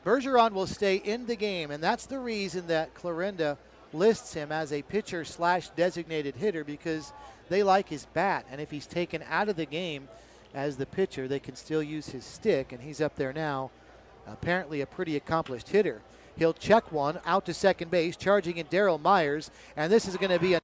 E: Bergeron will stay in the game, and that's the reason that Clarinda lists him as a pitcher / designated hitter, because they like his bat. And if he's taken out of the game as the pitcher, they can still use his stick, and he's up there now, apparently a pretty accomplished hitter. He'll check one out to second base, charging in Darrell Myers, and this is going to be a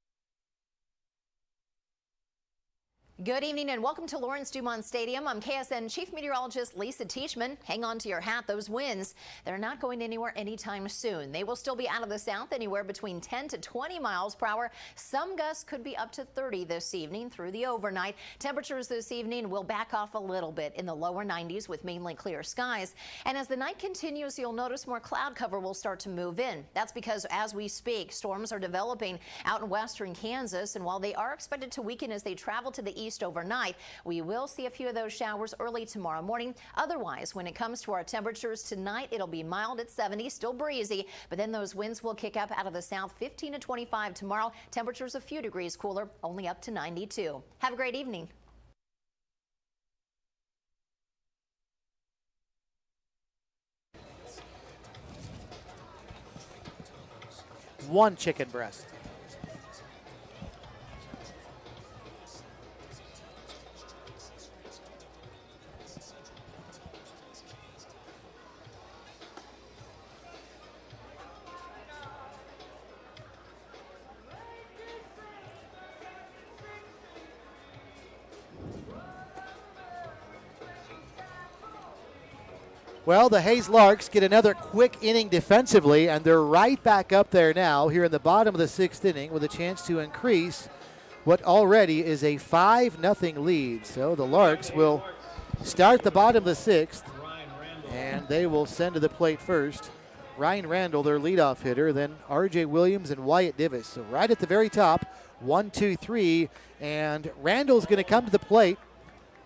O: Good evening and welcome to Lawrence Dumont Stadium. I'm KSN Chief Meteorologist Lisa Teachman. Hang on to your hat. Those winds, they're not going anywhere anytime soon. They will still be out of the south anywhere between 10 to 20 miles per hour. Some gusts could be up to 30 this evening through the overnight. Temperatures this evening will back off a little bit in the lower 90s with mainly clear skies. And as the night continues, you'll notice more cloud cover will start to move in. That's because as we speak, storms are developing out in western Kansas. And while they are expected to weaken as they travel to the east overnight, we will see a few of those showers early tomorrow morning. Otherwise, when it comes to our temperatures tonight, it'll be mild at 70, still breezy, but then those winds will kick up out of the south, 15 to 25 tomorrow. Temperatures a few degrees cooler, only up to 92. Have a great evening.
E: one chicken breast. Well, the Hayes Larks get another quick inning defensively, and they're right back up there now here in the bottom of the 6th inning with a chance to increase what already is a 5-0 lead. So the Larks will start the bottom of the 6th, and they will send to the plate first Ryan Randall, their leadoff hitter, then R.J. Williams and Wyatt Divis. So right at the very top, 1, 2, 3, and Randall's going to come to the plate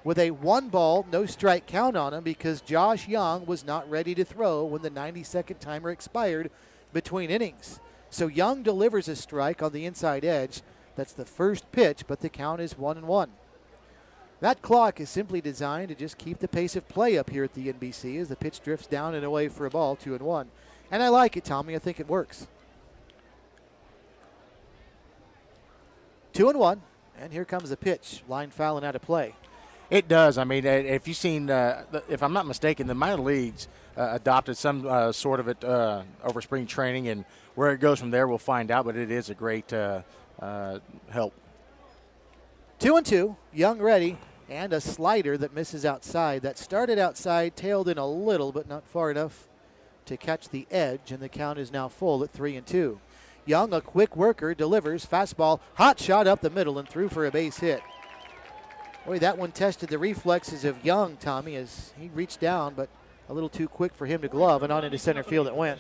E: with a 1-ball, no-strike count on him because Josh Young was not ready to throw when the 90-second timer expired between innings. So Young delivers a strike on the inside edge. That's the first pitch, but the count is 1-1. That clock is simply designed to just keep the pace of play up here at the NBC as the pitch drifts down and away for a ball, 2-1. And I like it, Tommy. I think it works. 2-1, and here comes the pitch. Line foul and out of play.
B: It does. I mean, if you've seen, if I'm not mistaken, the minor leagues adopted some sort of it over spring training, and where it goes from there, we'll find out. But it is a great help.
E: 2-2, Young ready, and a slider that misses outside. That started outside, tailed in a little, but not far enough to catch the edge, and the count is now full at 3-2. Young, a quick worker, delivers fastball, hot shot up the middle and through for a base hit. Boy, that one tested the reflexes of Young, Tommy, as he reached down, but a little too quick for him to glove, and on into center field it went.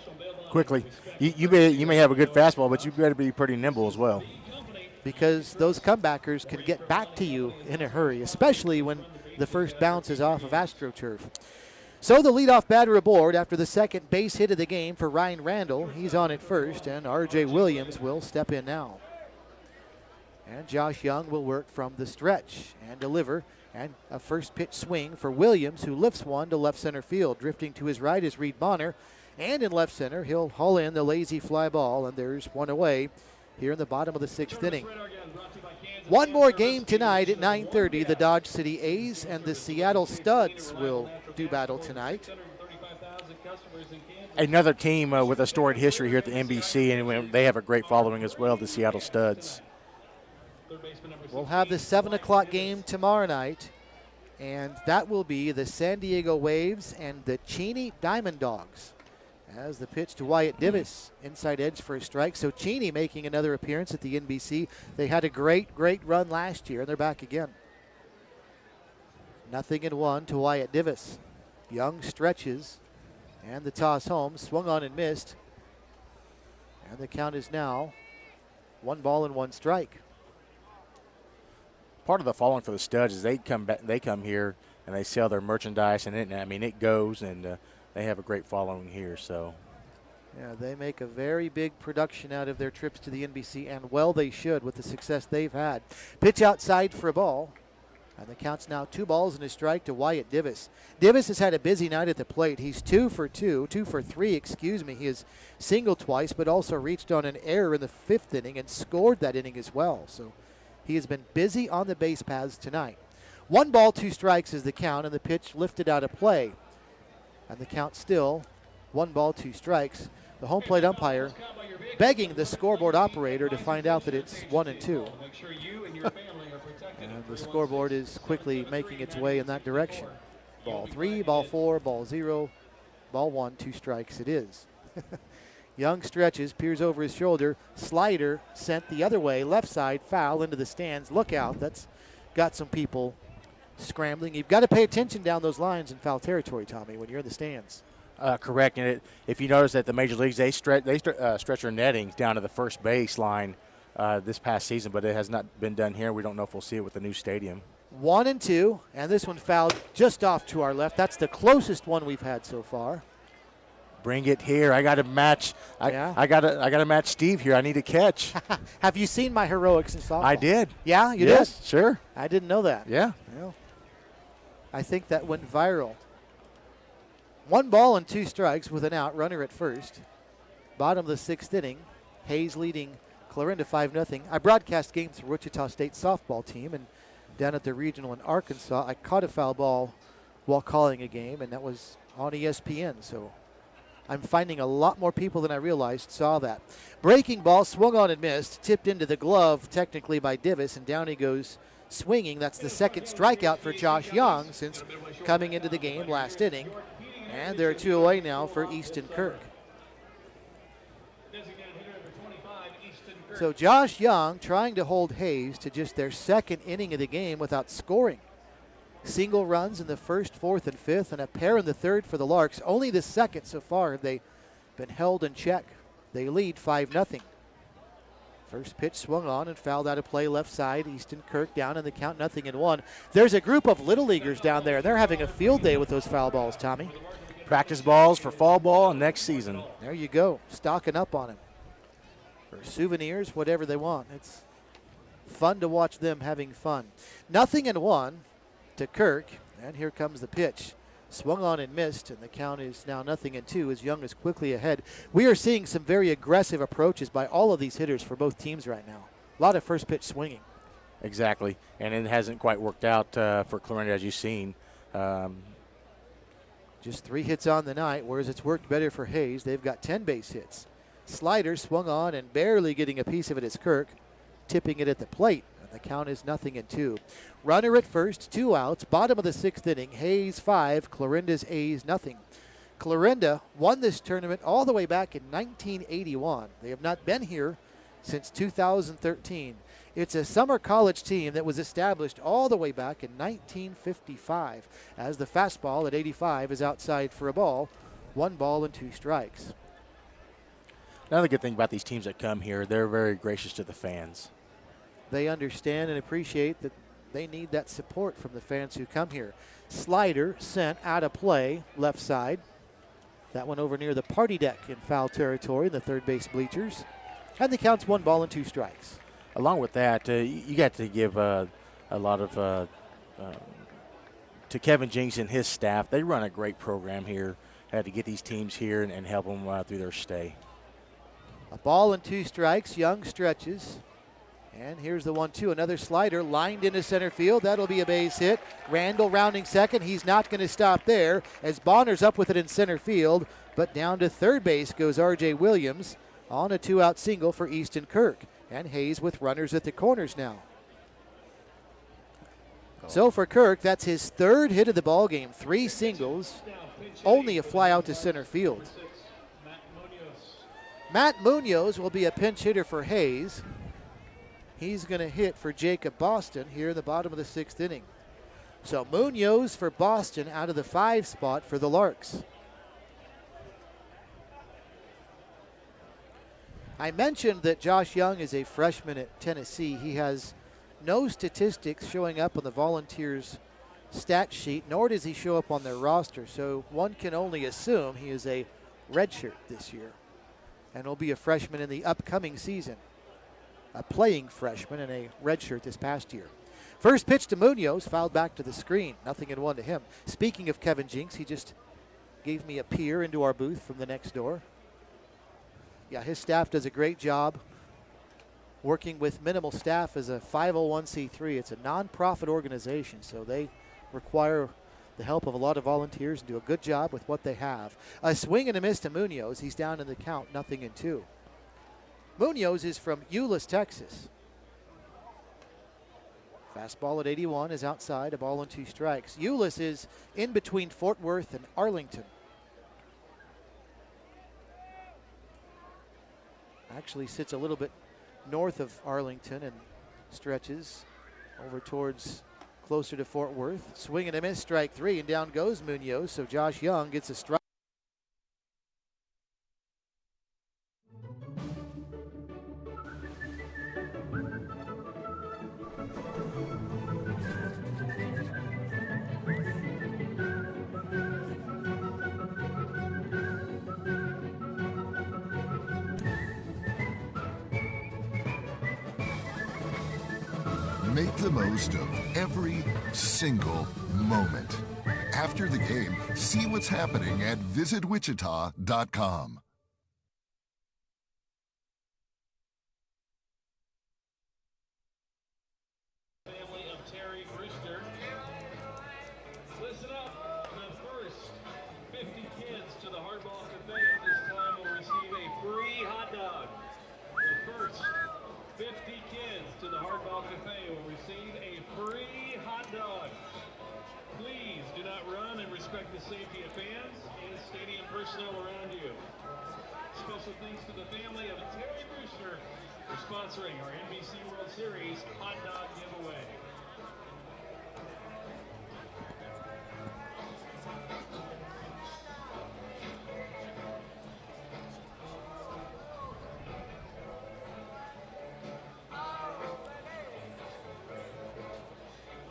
B: Quickly. You may have a good fastball, but you better be pretty nimble as well.
E: Because those comebackers can get back to you in a hurry, especially when the first bounce is off of AstroTurf. So the leadoff batter aboard after the second base hit of the game for Ryan Randall. He's on at first, and R.J. Williams will step in now. And Josh Young will work from the stretch and deliver. And a first pitch swing for Williams, who lifts one to left center field. Drifting to his right is Reed Bonner. And in left center, he'll haul in the lazy fly ball, and there's one away here in the bottom of the 6th inning. One more game tonight at 9:30. The Dodge City A's and the Seattle Studs will do battle tonight.
B: Another team with a storied history here at the NBC, and they have a great following as well, the Seattle Studs.
E: We'll have the 7 o'clock game tomorrow night, and that will be the San Diego Waves and the Cheney Diamond Dogs. As the pitch to Wyatt Divis, inside edge for a strike. So Cheney making another appearance at the NBC. They had a great run last year, and they're back again. 0-1 to Wyatt Divis. Young stretches, and the toss home, swung on and missed. And the count is now 1-1 strike.
B: Part of the following for the Studs is they come here and they sell their merchandise, and it goes, and they have a great following here. So,
E: yeah, they make a very big production out of their trips to the NBC, and well they should with the success they've had. Pitch outside for a ball, and the count's now 2-1 strike to Wyatt Divis. Divis has had a busy night at the plate. He's 2 for 3, He has singled twice, but also reached on an error in the 5th inning and scored that inning as well. So he has been busy on the base paths tonight. 1-2 strikes is the count, and the pitch lifted out of play. And the count still 1-2 strikes. The home plate umpire begging the scoreboard operator to find out that it's 1-2. And the scoreboard is quickly making its way in that direction. Ball 3, ball 4, ball 0, ball 1, 2 strikes it is. Young stretches, peers over his shoulder. Slider sent the other way, left side, foul into the stands. Look out, that's got some people scrambling. You've got to pay attention down those lines in foul territory, Tommy, when you're in the stands.
B: Correct. And if you notice that the major leagues, they stretch their nettings down to the first base line this past season, but it has not been done here. We don't know if we'll see it with the new stadium.
E: 1-2, and this one fouled just off to our left. That's the closest one we've had so far.
B: Bring it here. I got to match. I got to match Steve here. I need a catch.
E: Have you seen my heroics in softball?
B: I did.
E: Yeah, you did?
B: Yes, sure.
E: I didn't know that.
B: Yeah.
E: Well, I think that went viral. 1-2 strikes with an out, runner at first. Bottom of the 6th inning. Hayes leading Clarinda 5-0. I broadcast games for Wichita State softball team, and down at the regional in Arkansas, I caught a foul ball while calling a game, and that was on ESPN. So I'm finding a lot more people than I realized saw that. Breaking ball, swung on and missed, tipped into the glove technically by Divis, and down he goes swinging. That's the second strikeout for Josh Young since coming into the game last inning. And they're 2 away now for Easton Kirk. So Josh Young trying to hold Hayes to just their second inning of the game without scoring. Single runs in the first, fourth, and fifth, and a pair in the third for the Larks. Only the second so far have they been held in check. They lead 5-0. First pitch swung on and fouled out of play left side. Easton Kirk down in the count, 0-1. There's a group of little leaguers down there. They're having a field day with those foul balls, Tommy.
B: Practice balls for fall ball next season.
E: There you go, stocking up on him. Or souvenirs, whatever they want. It's fun to watch them having fun. 0-1 to Kirk, and here comes the pitch. Swung on and missed, and the count is now 0-2 as Young is quickly ahead. We are seeing some very aggressive approaches by all of these hitters for both teams right now. A lot of first pitch swinging.
B: Exactly, and it hasn't quite worked out for Clarinda, as you've seen.
E: Just 3 hits on the night, whereas it's worked better for Hayes. They've got 10 base hits. Slider swung on and barely getting a piece of it is Kirk, tipping it at the plate. The count is 0-2. Runner at first, 2 outs, bottom of the 6th inning. Hayes 5, Clarinda's A's 0. Clarinda won this tournament all the way back in 1981. They have not been here since 2013. It's a summer college team that was established all the way back in 1955 as the fastball at 85 is outside for a ball. 1 ball and 2 strikes.
B: Another good thing about these teams that come here, they're very gracious to the fans.
E: They understand and appreciate that they need that support from the fans who come here. Slider sent out of play, left side. That one over near the party deck in foul territory, the third base bleachers. And the count's 1 ball and 2 strikes.
B: Along with that, you got to give a lot of to Kevin Jinks and his staff. They run a great program here. Had to get these teams here and help them through their stay.
E: A ball and 2 strikes. Young stretches. And here's the 1-2. Another slider lined into center field. That'll be a base hit. Randall rounding second. He's not going to stop there as Bonner's up with it in center field. But down to third base goes R.J. Williams on a 2-out single for Easton Kirk. And Hayes with runners at the corners now. So for Kirk, that's his 3rd hit of the ball game. 3 singles, only a fly out to center field. Matt Munoz will be a pinch hitter for Hayes. He's going to hit for Jacob Boston here in the bottom of the 6th inning. So Munoz for Boston out of the 5 spot for the Larks. I mentioned that Josh Young is a freshman at Tennessee. He has no statistics showing up on the Volunteers stat sheet, nor does he show up on their roster. So one can only assume he is a redshirt this year and will be a freshman in the upcoming season. A playing freshman and a redshirt this past year. First pitch to Munoz, fouled back to the screen. 0-1 to him. Speaking of Kevin Jinks, he just gave me a peer into our booth from the next door. Yeah, his staff does a great job working with minimal staff as a 501c3. It's a nonprofit organization, so they require the help of a lot of volunteers and do a good job with what they have. A swing and a miss to Munoz. He's down in the count, 0-2. Munoz is from Euless, Texas. Fastball at 81 is outside, a ball and 2 strikes. Euless is in between Fort Worth and Arlington. Actually sits a little bit north of Arlington and stretches over towards closer to Fort Worth. Swing and a miss, strike 3, and down goes Munoz. So Josh Young gets a strike.
I: Make the most of every single moment. After the game, see what's happening at visitwichita.com.
F: Family of Terry Brewster. Listen up. The first 50 kids to the Hardball Cafe at this time will receive a free hot dog. The first 50 kids to the Hardball Cafe will receive a free hot dog. Please do not run and respect the safety of fans and personnel around you. Special thanks to the family of Terry Brewster for sponsoring our NBC World Series hot dog giveaway.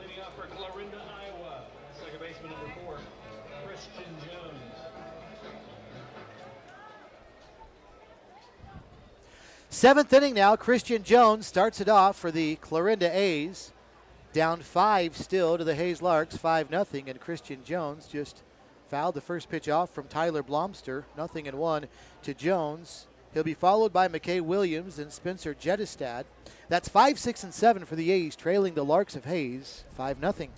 F: Leading off for Clarinda, Iowa, second baseman number 4, Christian Jones.
E: Seventh inning now. Christian Jones starts it off for the Clarinda A's. Down 5 still to the Hayes Larks, 5-0. And Christian Jones just fouled the first pitch off from Tyler Blobster. 0-1 to Jones. He'll be followed by McKay Williams and Spencer Jettestad. That's 5, 6, and 7 for the A's, trailing the Larks of Hayes 5-0.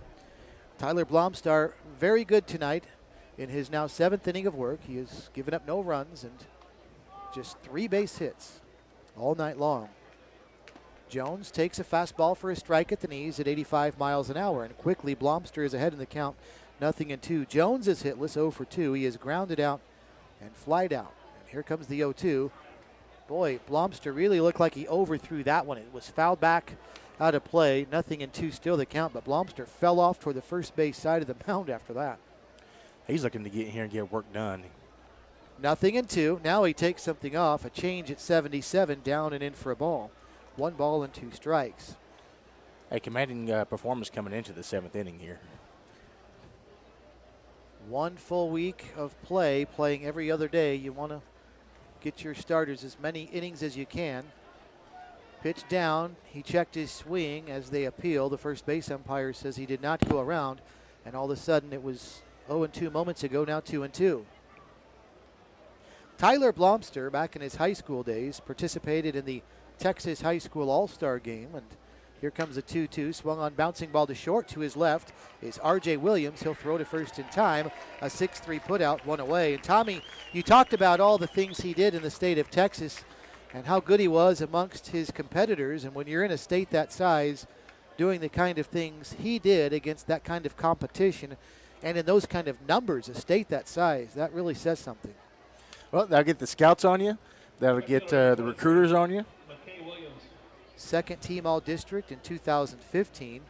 E: Tyler Blobster very good tonight in his now 7th inning of work. He has given up no runs and just 3 base hits all night long. Jones takes a fastball for a strike at the knees at 85 miles an hour, and quickly Blobster is ahead in the count, 0-2. Jones is hitless, 0 for 2. He is grounded out and flied out. And here comes the 0-2. Boy, Blobster really looked like he overthrew that one. It was fouled back out of play, 0-2 still the count, but Blobster fell off toward the first base side of the mound after that.
B: He's looking to get in here and get work done.
E: 0-2. Now he takes something off. A change at 77, down and in for a ball. 1 ball and 2 strikes.
B: A commanding performance coming into the 7th inning here.
E: 1 full week of play, playing every other day. You want to get your starters as many innings as you can. Pitch down. He checked his swing as they appeal. The first base umpire says he did not go around, and all of a sudden it was 0-2 moments ago, now 2-2. Tyler Blobster, back in his high school days, participated in the Texas High School All-Star Game, and here comes a 2-2. Swung on, bouncing ball to short. To his left is R.J. Williams. He'll throw to first in time. A 6-3 putout, 1 away. And Tommy, you talked about all the things he did in the state of Texas and how good he was amongst his competitors. And when you're in a state that size, doing the kind of things he did against that kind of competition and in those kind of numbers, a state that size, that really says something.
B: Well, that'll get the scouts on you. That'll get the recruiters on you.
E: Second team all-district in 2015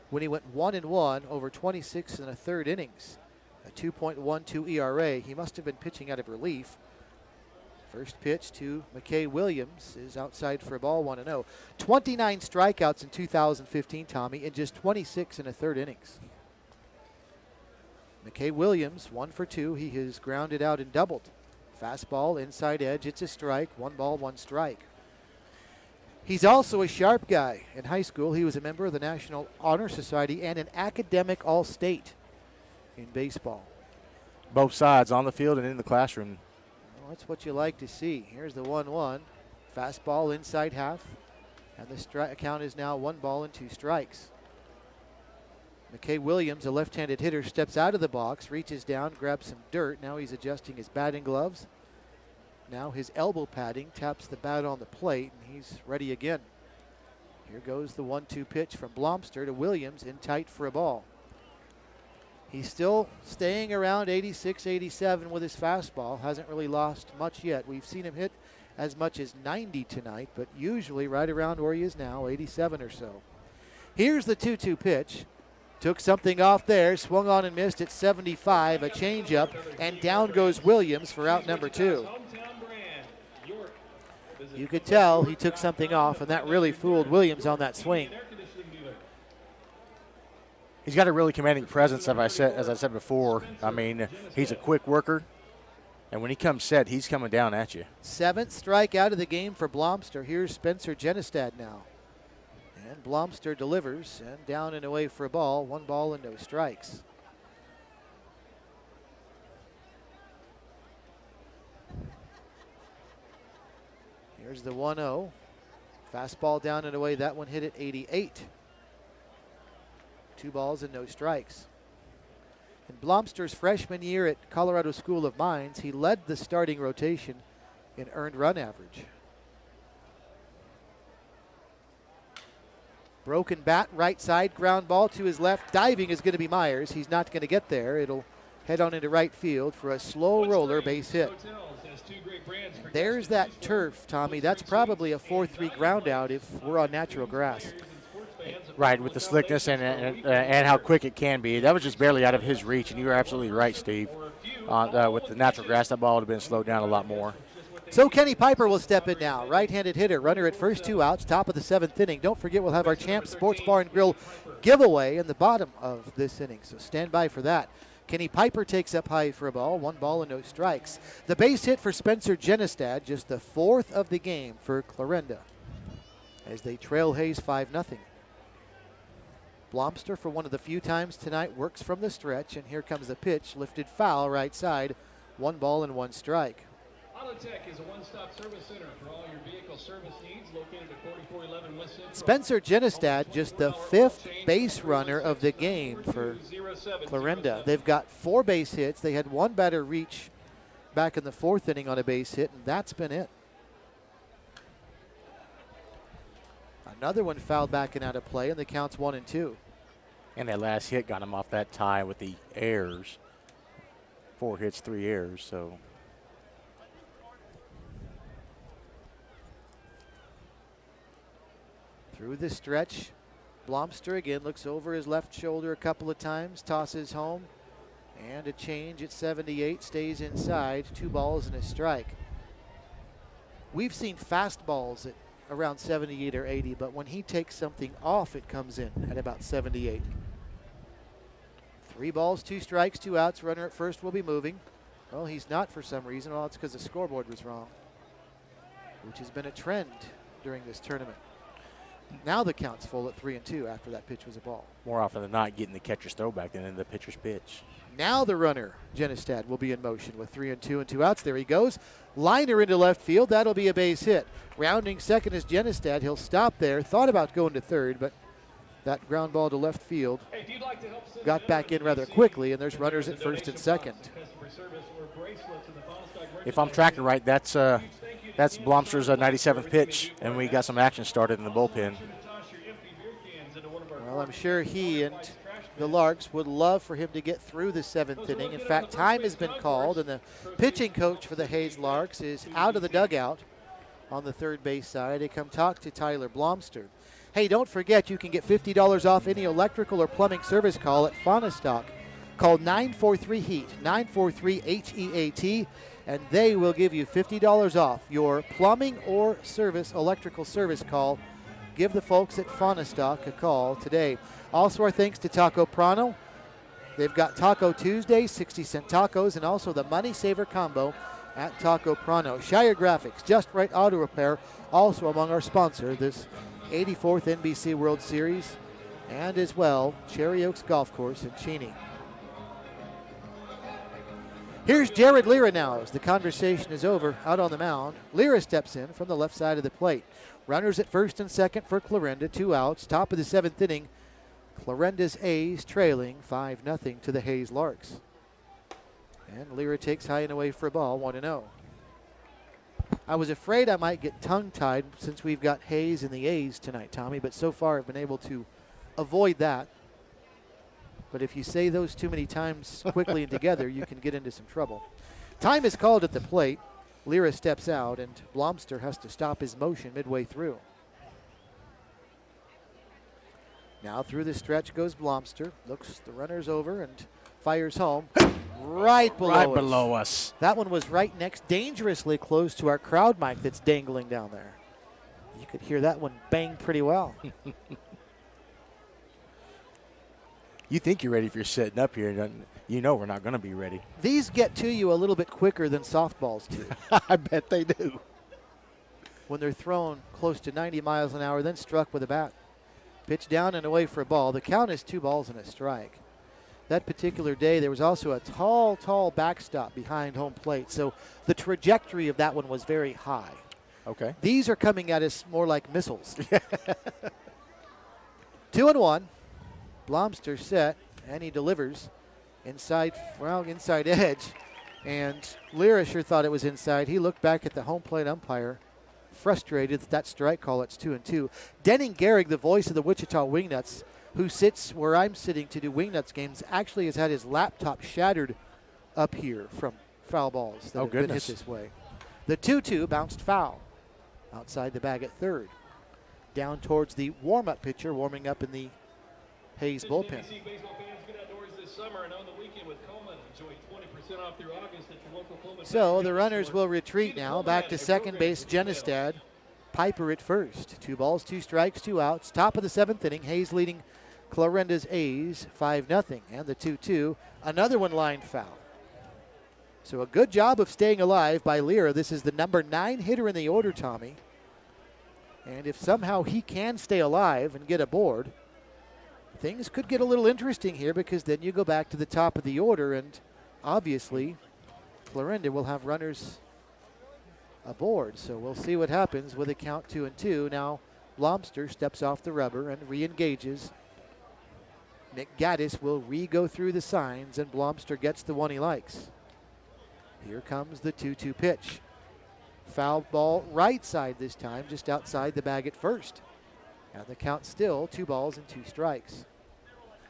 E: when he went 1-1 over 26 and a third innings. A 2.12 ERA. He must have been pitching out of relief. First pitch to McKay Williams is outside for a ball, 1-0. 29 strikeouts in 2015, Tommy, in just 26 and a third innings. McKay Williams, 1 for 2. He has grounded out and doubled. Fastball, inside edge, it's a strike. 1 ball, 1 strike. He's also a sharp guy. In high school, he was a member of the National Honor Society and an academic all-state in baseball.
B: Both sides, on the field and in the classroom.
E: Well, that's what you like to see. Here's the 1-1. Fastball inside half. And the count is now 1 ball and 2 strikes. McKay Williams, a left-handed hitter, steps out of the box, reaches down, grabs some dirt. Now he's adjusting his batting gloves. Now his elbow padding, taps the bat on the plate, and he's ready again. Here goes the 1-2 pitch from Blobster to Williams, in tight for a ball. He's still staying around 86, 87 with his fastball. Hasn't really lost much yet. We've seen him hit as much as 90 tonight, but usually right around where he is now, 87 or so. Here's the 2-2 pitch. Took something off there, swung on and missed at 75, a changeup, and down goes Williams for out number 2. You could tell he took something off, and that really fooled Williams on that swing.
B: He's got a really commanding presence, as I said before. I mean, he's a quick worker, and when he comes set, he's coming down at you.
E: 7th strikeout of the game for Blobster. Here's Spencer Jettestad now. And Blobster delivers, and down and away for a ball. 1 ball and no strikes. Here's the 1-0. Fastball down and away. That one hit at 88. 2 balls and no strikes. In Blobster's freshman year at Colorado School of Mines, he led the starting rotation in earned run average. Broken bat, right side, ground ball to his left. Diving is going to be Myers. He's not going to get there. It'll head on into right field for a slow roller base hit. There's that turf, Tommy. That's probably a 4-3 ground out if we're on natural grass.
B: Right, with the slickness and how quick it can be. That was just barely out of his reach, and you were absolutely right, Steve. With the natural grass, that ball would have been slowed down a lot more.
E: So Kenny Piper will step in now. Right-handed hitter, runner at first, 2 outs, top of the 7th inning. Don't forget we'll have our Champs Sports Bar and Grill giveaway in the bottom of this inning, so stand by for that. Kenny Piper takes up high for a ball, 1 ball and no strikes. The base hit for Spencer Genestad, just the 4th of the game for Clarinda, as they trail Hayes 5-0. Blobster, for one of the few times tonight, works from the stretch, and here comes the pitch, lifted foul right side, 1 ball and 1 strike.
F: Autotech is a one-stop service center for all your vehicle service needs, located at 4411 West Central.
E: Spencer Genestad, just the 5th base runner of the game for Clarinda. They've got 4 base hits. They had 1 batter reach back in the 4th inning on a base hit, and that's been it. Another one fouled back and out of play, and the count's 1-2.
B: And that last hit got him off that tie with the errors. 4 hits, 3 errors, so.
E: Through the stretch, Blobster again looks over his left shoulder a couple of times, tosses home, and a change at 78, stays inside, 2 balls and a strike. We've seen fastballs at around 78 or 80, but when he takes something off, it comes in at about 78. 3 balls, 2 strikes, 2 outs, runner at first will be moving. Well, he's not for some reason. Well, it's because the scoreboard was wrong, which has been a trend during this tournament. Now the count's full at 3-2 after that pitch was a ball.
B: More often than not, getting the catcher's throwback than in the pitcher's pitch.
E: Now the runner, Genestad, will be in motion with 3-2 and 2 outs. There he goes. Liner into left field. That'll be a base hit. Rounding second is Genestad. He'll stop there. Thought about going to third, but that ground ball to left field got back in rather quickly, and there's runners at first and second.
B: If I'm tracking right, that's Blobster's 97th pitch, and we got some action started in the bullpen.
E: Well, I'm sure he and the Larks would love for him to get through the 7th inning. In fact, time has been called, and the pitching coach for the Hayes Larks is out of the dugout on the third base side. They come talk to Tyler Blobster. Hey, don't forget you can get $50 off any electrical or plumbing service call at Faunastock. Call 943-HEAT, 943-HEAT, and they will give you $50 off your plumbing or electrical service call. Give the folks at Faunastock a call today. Also, our thanks to Taco Prano. They've got Taco Tuesday, 60-cent tacos, and also the Money Saver Combo at Taco Prano. Shire Graphics, Just Right Auto Repair, also among our sponsor, this 84th NBC World Series, and as well, Cherry Oaks Golf Course in Cheney. Here's Jared Lira now as the conversation is over out on the mound. Lira steps in from the left side of the plate. Runners at first and second for Clarinda, 2 outs. Top of the 7th inning, Clarinda's A's trailing 5-0 to the Hayes Larks. And Lira takes high and away for a ball, 1-0. I was afraid I might get tongue-tied since we've got Hayes and the A's tonight, Tommy, but so far I've been able to avoid that. But if you say those too many times quickly and together, you can get into some trouble. Time is called at the plate. Lira steps out, and Blobster has to stop his motion midway through. Now through the stretch goes Blobster. Looks the runners over and fires home. Right below us. That one was right next, dangerously close to our crowd mic that's dangling down there. You could hear that one bang pretty well.
B: You think you're ready if you're sitting up here. You know we're not going to be ready.
E: These get to you a little bit quicker than softballs do.
B: I bet they do.
E: When they're thrown close to 90 miles an hour, then struck with a bat. Pitch down and away for a ball. The count is 2 balls and a strike. That particular day, there was also a tall backstop behind home plate, so the trajectory of that one was very high.
B: Okay.
E: These are coming at us more like missiles. 2-1. Blobster set, and he delivers inside edge. And Lira sure thought it was inside. He looked back at the home plate umpire, frustrated that strike call. It's 2-2. Denning Gehrig, the voice of the Wichita Wingnuts, who sits where I'm sitting to do Wingnuts games, actually has had his laptop shattered up here from foul balls that
B: Oh,
E: have been hit
B: goodness.
E: this way. The 2-2 bounced foul outside the bag at third. Down towards the warm-up pitcher, warming up in the Hayes bullpen.
F: NBC baseball fans, get outdoors this summer and on the weekend with Coleman. Enjoy 20% off through August at your local Coleman.
E: So the runners will retreat now. Back to second base, Genestad. Piper at first. 2 balls, 2 strikes, 2 outs. Top of the 7th inning. Hayes leading Clarinda's A's 5-0. And the 2-2, another one lined foul. So a good job of staying alive by Lira. This is the number 9 hitter in the order, Tommy. And if somehow he can stay alive and get aboard, things could get a little interesting here, because then you go back to the top of the order, and obviously Clarinda will have runners aboard. So we'll see what happens with a count 2-2. Now Blobster steps off the rubber and re-engages. Nick Gaddis will re-go through the signs, and Blobster gets the one he likes. Here comes the 2-2 pitch. Foul ball right side this time, just outside the bag at first. And the count still 2 balls and 2 strikes.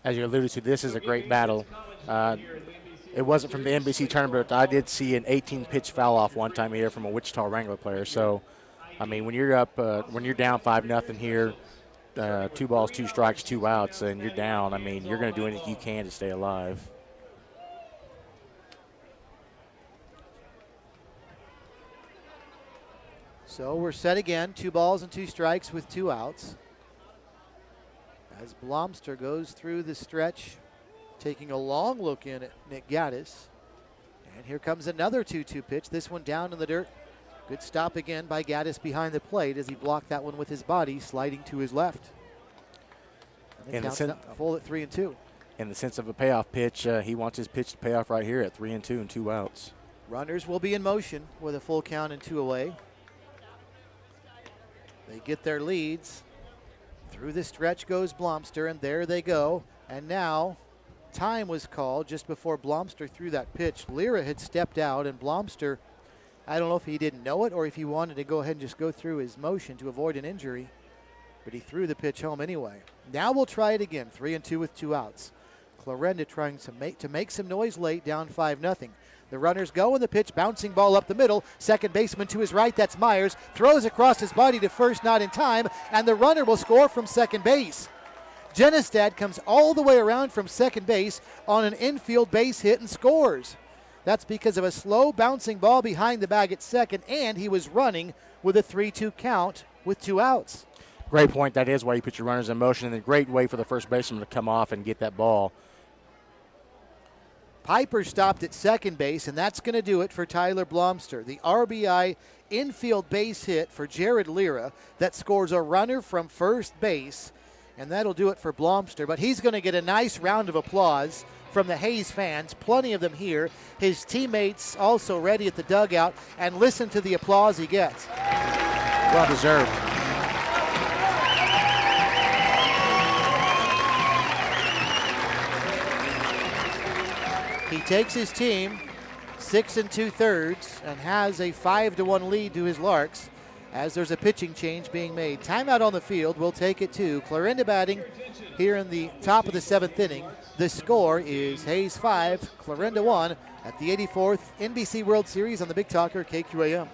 B: As you alluded to, this is a great battle. It wasn't from the NBC tournament, but I did see an 18-pitch foul-off one time here from a Wichita Wrangler player. So, I mean, when you're up, when you're down 5-0 here, 2 balls, 2 strikes, 2 outs, and you're down, I mean, you're going to do anything you can to stay alive.
E: So we're set again, 2 balls and 2 strikes with 2 outs. As Blobster goes through the stretch, taking a long look in at Nick Gaddis. And here comes another 2-2 pitch, this one down in the dirt. Good stop again by Gaddis behind the plate as he blocked that one with his body, sliding to his left. And the count's full at 3-2.
B: In the sense of a payoff pitch, he wants his pitch to pay off right here at 3-2 and 2 outs.
E: Runners will be in motion with a full count and 2 away. They get their leads. Through the stretch goes Blobster, and there they go. And now time was called just before Blobster threw that pitch. Lira had stepped out, and Blobster, I don't know if he didn't know it or if he wanted to go ahead and just go through his motion to avoid an injury, but he threw the pitch home anyway. Now we'll try it again, 3-2 with 2 outs. Clarinda trying to make some noise late, down 5-0. The runners go, and the pitch, bouncing ball up the middle. Second baseman to his right, that's Myers. Throws across his body to first, not in time, and the runner will score from second base. Genestad comes all the way around from second base on an infield base hit and scores. That's because of a slow bouncing ball behind the bag at second, and he was running with a 3-2 count with 2 outs.
B: Great point. That is why you put your runners in motion, and a great way for the first baseman to come off and get that ball.
E: Piper stopped at second base, and that's going to do it for Tyler Blobster. The RBI infield base hit for Jared Lira that scores a runner from first base, and that'll do it for Blobster. But he's going to get a nice round of applause from the Hayes fans, plenty of them here. His teammates also ready at the dugout, and listen to the applause he gets.
B: Well deserved.
E: He takes his team 6 2/3 and has a 5-1 lead to his Larks as there's a pitching change being made. Timeout on the field. We'll take it to Clarinda batting here in the top of the 7th inning. The score is Hayes 5, Clarinda 1 at the 84th NBC World Series on the Big Talker KQAM.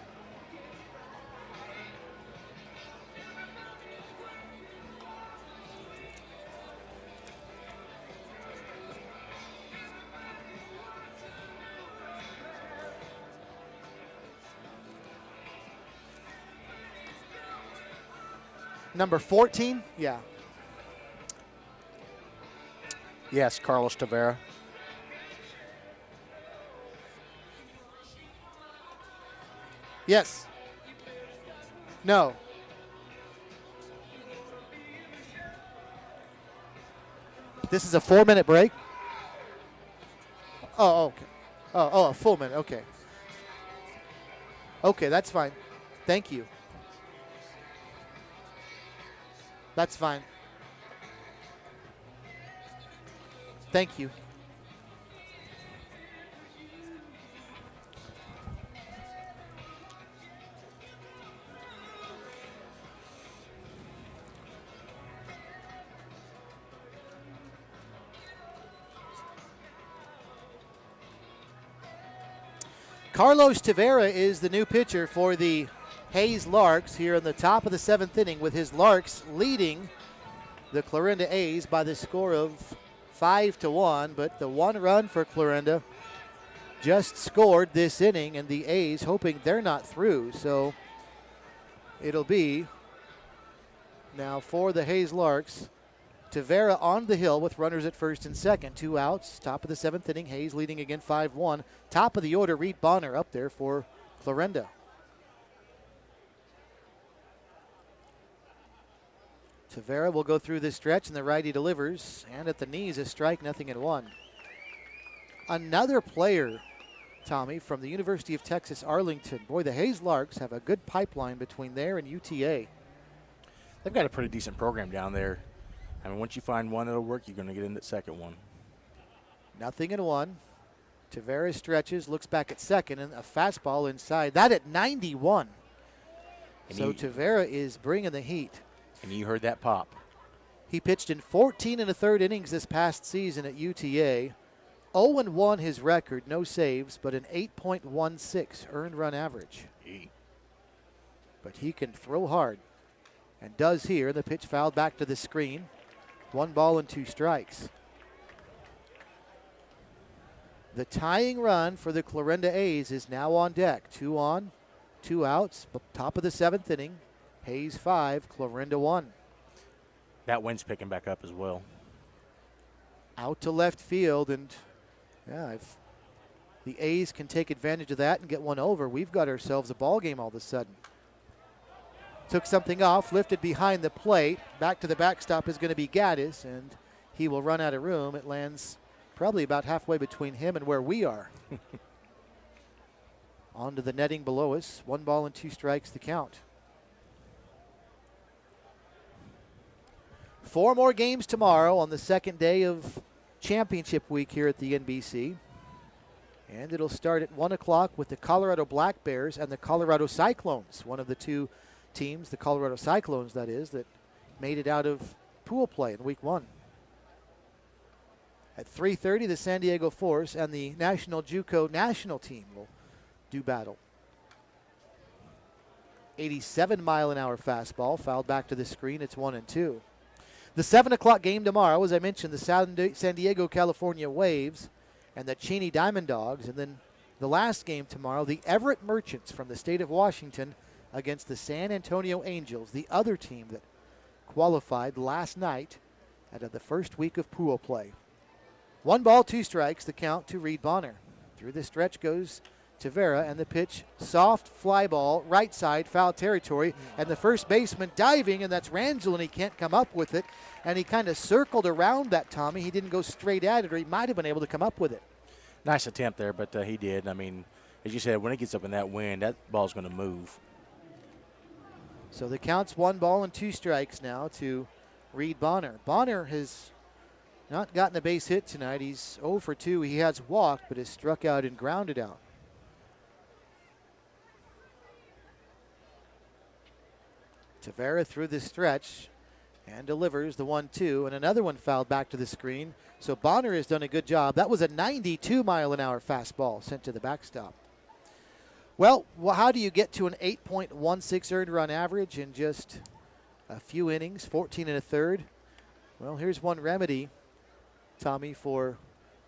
E: Number 14? Yeah.
B: Yes, Carlos Tavera.
E: Yes. No. This is a 4-minute break? Oh, okay. Oh, a full minute. Okay. Okay, that's fine. Thank you. That's fine. Thank you. Carlos Tavera is the new pitcher for the Hayes Larks here in the top of the 7th inning, with his Larks leading the Clarinda A's by the score of 5-1. But the one run for Clarinda just scored this inning, and the A's hoping they're not through. So it'll be now for the Hayes Larks. Tavera on the hill with runners at first and second. 2 outs. Top of the 7th inning. Hayes leading again 5-1. Top of the order, Reed Bonner up there for Clarinda. Tavera will go through this stretch, and the righty delivers. And at the knees, a strike, 0-1. Another player, Tommy, from the University of Texas, Arlington. Boy, the Hayes Larks have a good pipeline between there and UTA.
B: They've got a pretty decent program down there. I mean, once you find one that'll work, you're going to get in that second one.
E: 0-1. Tavera stretches, looks back at second, and a fastball inside. That at 91.
B: And
E: so Tavera is bringing the heat.
B: And you heard that pop.
E: He pitched in 14 1/3 innings this past season at UTA. 0-1 his record, no saves, but an 8.16 earned run average. But he can throw hard, and does here. The pitch fouled back to the screen. 1 ball and 2 strikes. The tying run for the Clarinda A's is now on deck. 2 on, 2 outs, top of the 7th inning. Hayes 5, Clarinda 1.
B: That wind's picking back up as well.
E: Out to left field, and yeah, if the A's can take advantage of that and get one over, we've got ourselves a ball game all of a sudden. Took something off, lifted behind the plate. Back to the backstop is going to be Gaddis, and he will run out of room. It lands probably about halfway between him and where we are. Onto the netting below us. 1 ball and 2 strikes to count. 4 more games tomorrow on the second day of championship week here at the NBC. And it'll start at 1 o'clock with the Colorado Black Bears and the Colorado Cyclones, one of the 2 teams, the Colorado Cyclones that is, that made it out of pool play in week 1. At 3:30, the San Diego Force and the National JUCO national team will do battle. 87-mile-an-hour fastball fouled back to the screen. It's 1-2. The 7 o'clock game tomorrow, as I mentioned, the San Diego California Waves and the Cheney Diamond Dogs. And then the last game tomorrow, the Everett Merchants from the state of Washington against the San Antonio Angels, the other team that qualified last night out of the first week of pool play. 1 ball, 2 strikes, the count to Reed Bonner. Through the stretch goes Tavera, and the pitch, soft fly ball, right side, foul territory, and the first baseman diving, and that's Randall, and he can't come up with it. And he kind of circled around that, Tommy. He didn't go straight at it, or he might have been able to come up with it.
B: Nice attempt there, but he did. I mean, as you said, when it gets up in that wind, that ball's going to move.
E: So the count's 1 ball and 2 strikes now to Reed Bonner. Bonner has not gotten a base hit tonight. He's 0 for 2. He has walked, but has struck out and grounded out. Tavera through the stretch and delivers the 1-2, and another one fouled back to the screen. So Bonner has done a good job. That was a 92-mile-an-hour fastball sent to the backstop. Well, how do you get to an 8.16 earned run average in just a few innings, 14 1/3? Well, here's one remedy, Tommy, for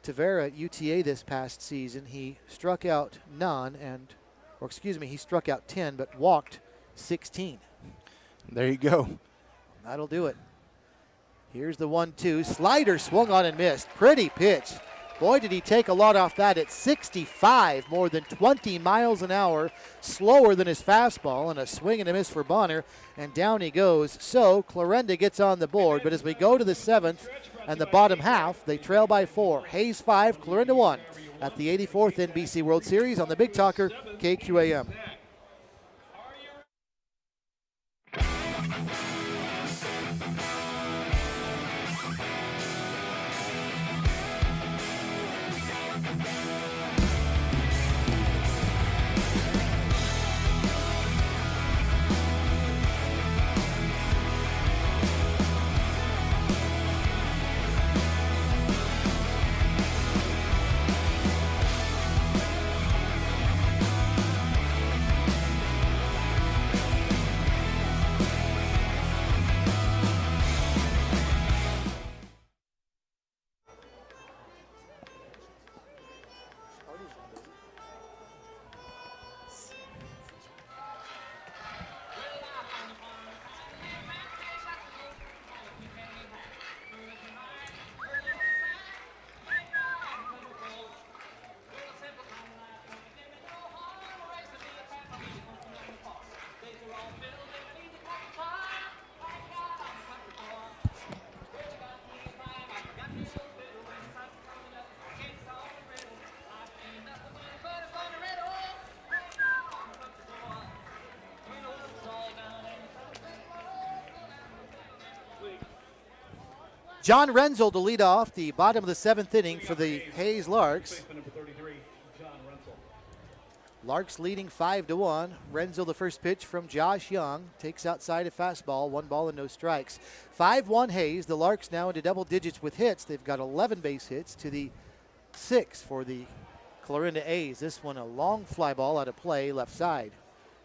E: Tavera at UTA this past season. He struck out he struck out 10, but walked 16.
B: There you go.
E: That'll do it. Here's the 1-2. Slider swung on and missed. Pretty pitch. Boy, did he take a lot off that at 65, more than 20 miles an hour, slower than his fastball, and a swing and a miss for Bonner, and down he goes. So Clarinda gets on the board, but as we go to the 7th and the bottom half, they trail by 4. Hayes 5, Clarinda 1 at the 84th NBC World Series on the Big Talker, KQAM. John Randall to lead off the bottom of the 7th inning for the Hayes Larks. Larks leading 5-1. Randall, the first pitch from Josh Young, takes outside a fastball, 1 ball and no strikes. 5-1 Hayes. The Larks now into double digits with hits. They've got 11 base hits to the 6 for the Clarinda A's. This one a long fly ball out of play left side.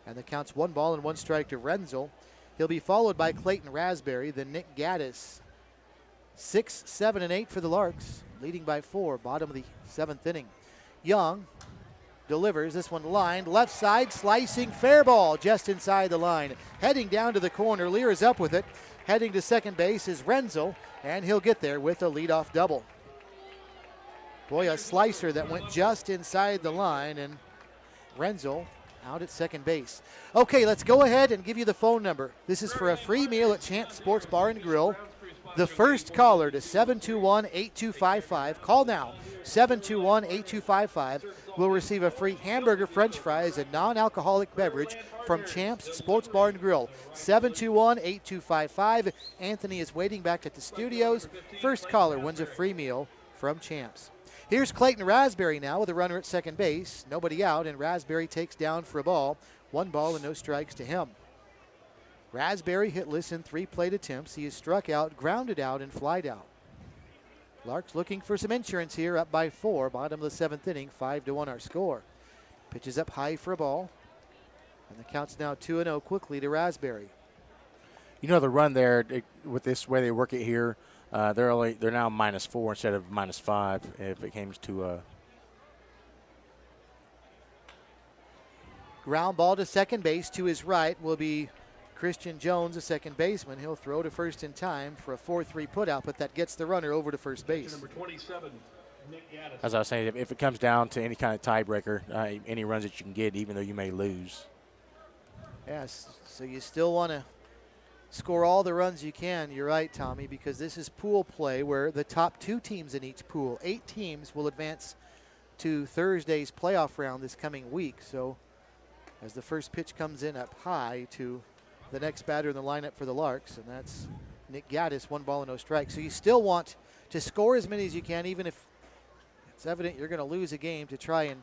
E: And the count's 1 ball and 1 strike to Randall. He'll be followed by Clayton Raspberry, then Nick Gaddis. 6, 7, and 8 for the Larks, leading by 4, bottom of the 7th inning. Young delivers this one lined, left side, slicing, fair ball just inside the line. Heading down to the corner, Lear is up with it. Heading to second base is Randall, and he'll get there with a leadoff double. Boy, a slicer that went just inside the line, and Randall out at second base. Okay, let's go ahead and give you the phone number. This is for a free meal at Champ Sports Bar and Grill. The first caller to 721-8255, call now, 721-8255, will receive a free hamburger, french fries, and non-alcoholic beverage from Champ's Sports Bar and Grill. 721-8255. Anthony is waiting back at the studios. First caller wins a free meal from Champ's. Here's Clayton Raspberry now with a runner at second base. Nobody out, and Raspberry takes down for a ball. 1 ball and no strikes to him. Raspberry hitless in 3 plate attempts. He is struck out, grounded out, and flied out. Larks looking for some insurance here, up by 4, bottom of the 7th inning, 5-1 our score. Pitches up high for a ball, and the count's now 2-0 quickly to Raspberry.
B: You know, the run there, with this way they work it here, they're now -4 instead of -5 if it came to
E: Ground ball to second base. To his right will be Christian Jones, a second baseman. He'll throw to first in time for a 4-3 putout, but that gets the runner over to first base.
F: Number 27, Nick Gaddis.
B: as I was saying, if it comes down to any kind of tiebreaker, any runs that you can get, even though you may lose.
E: Yes, so you still want to score all the runs you can. You're right, Tommy, because this is pool play where the top 2 teams in each pool, 8 teams, will advance to Thursday's playoff round this coming week. So as the first pitch comes in up high to the next batter in the lineup for the Larks, and that's Nick Gaddis, 1 ball and no strikes. So you still want to score as many as you can, even if it's evident you're going to lose a game, to try and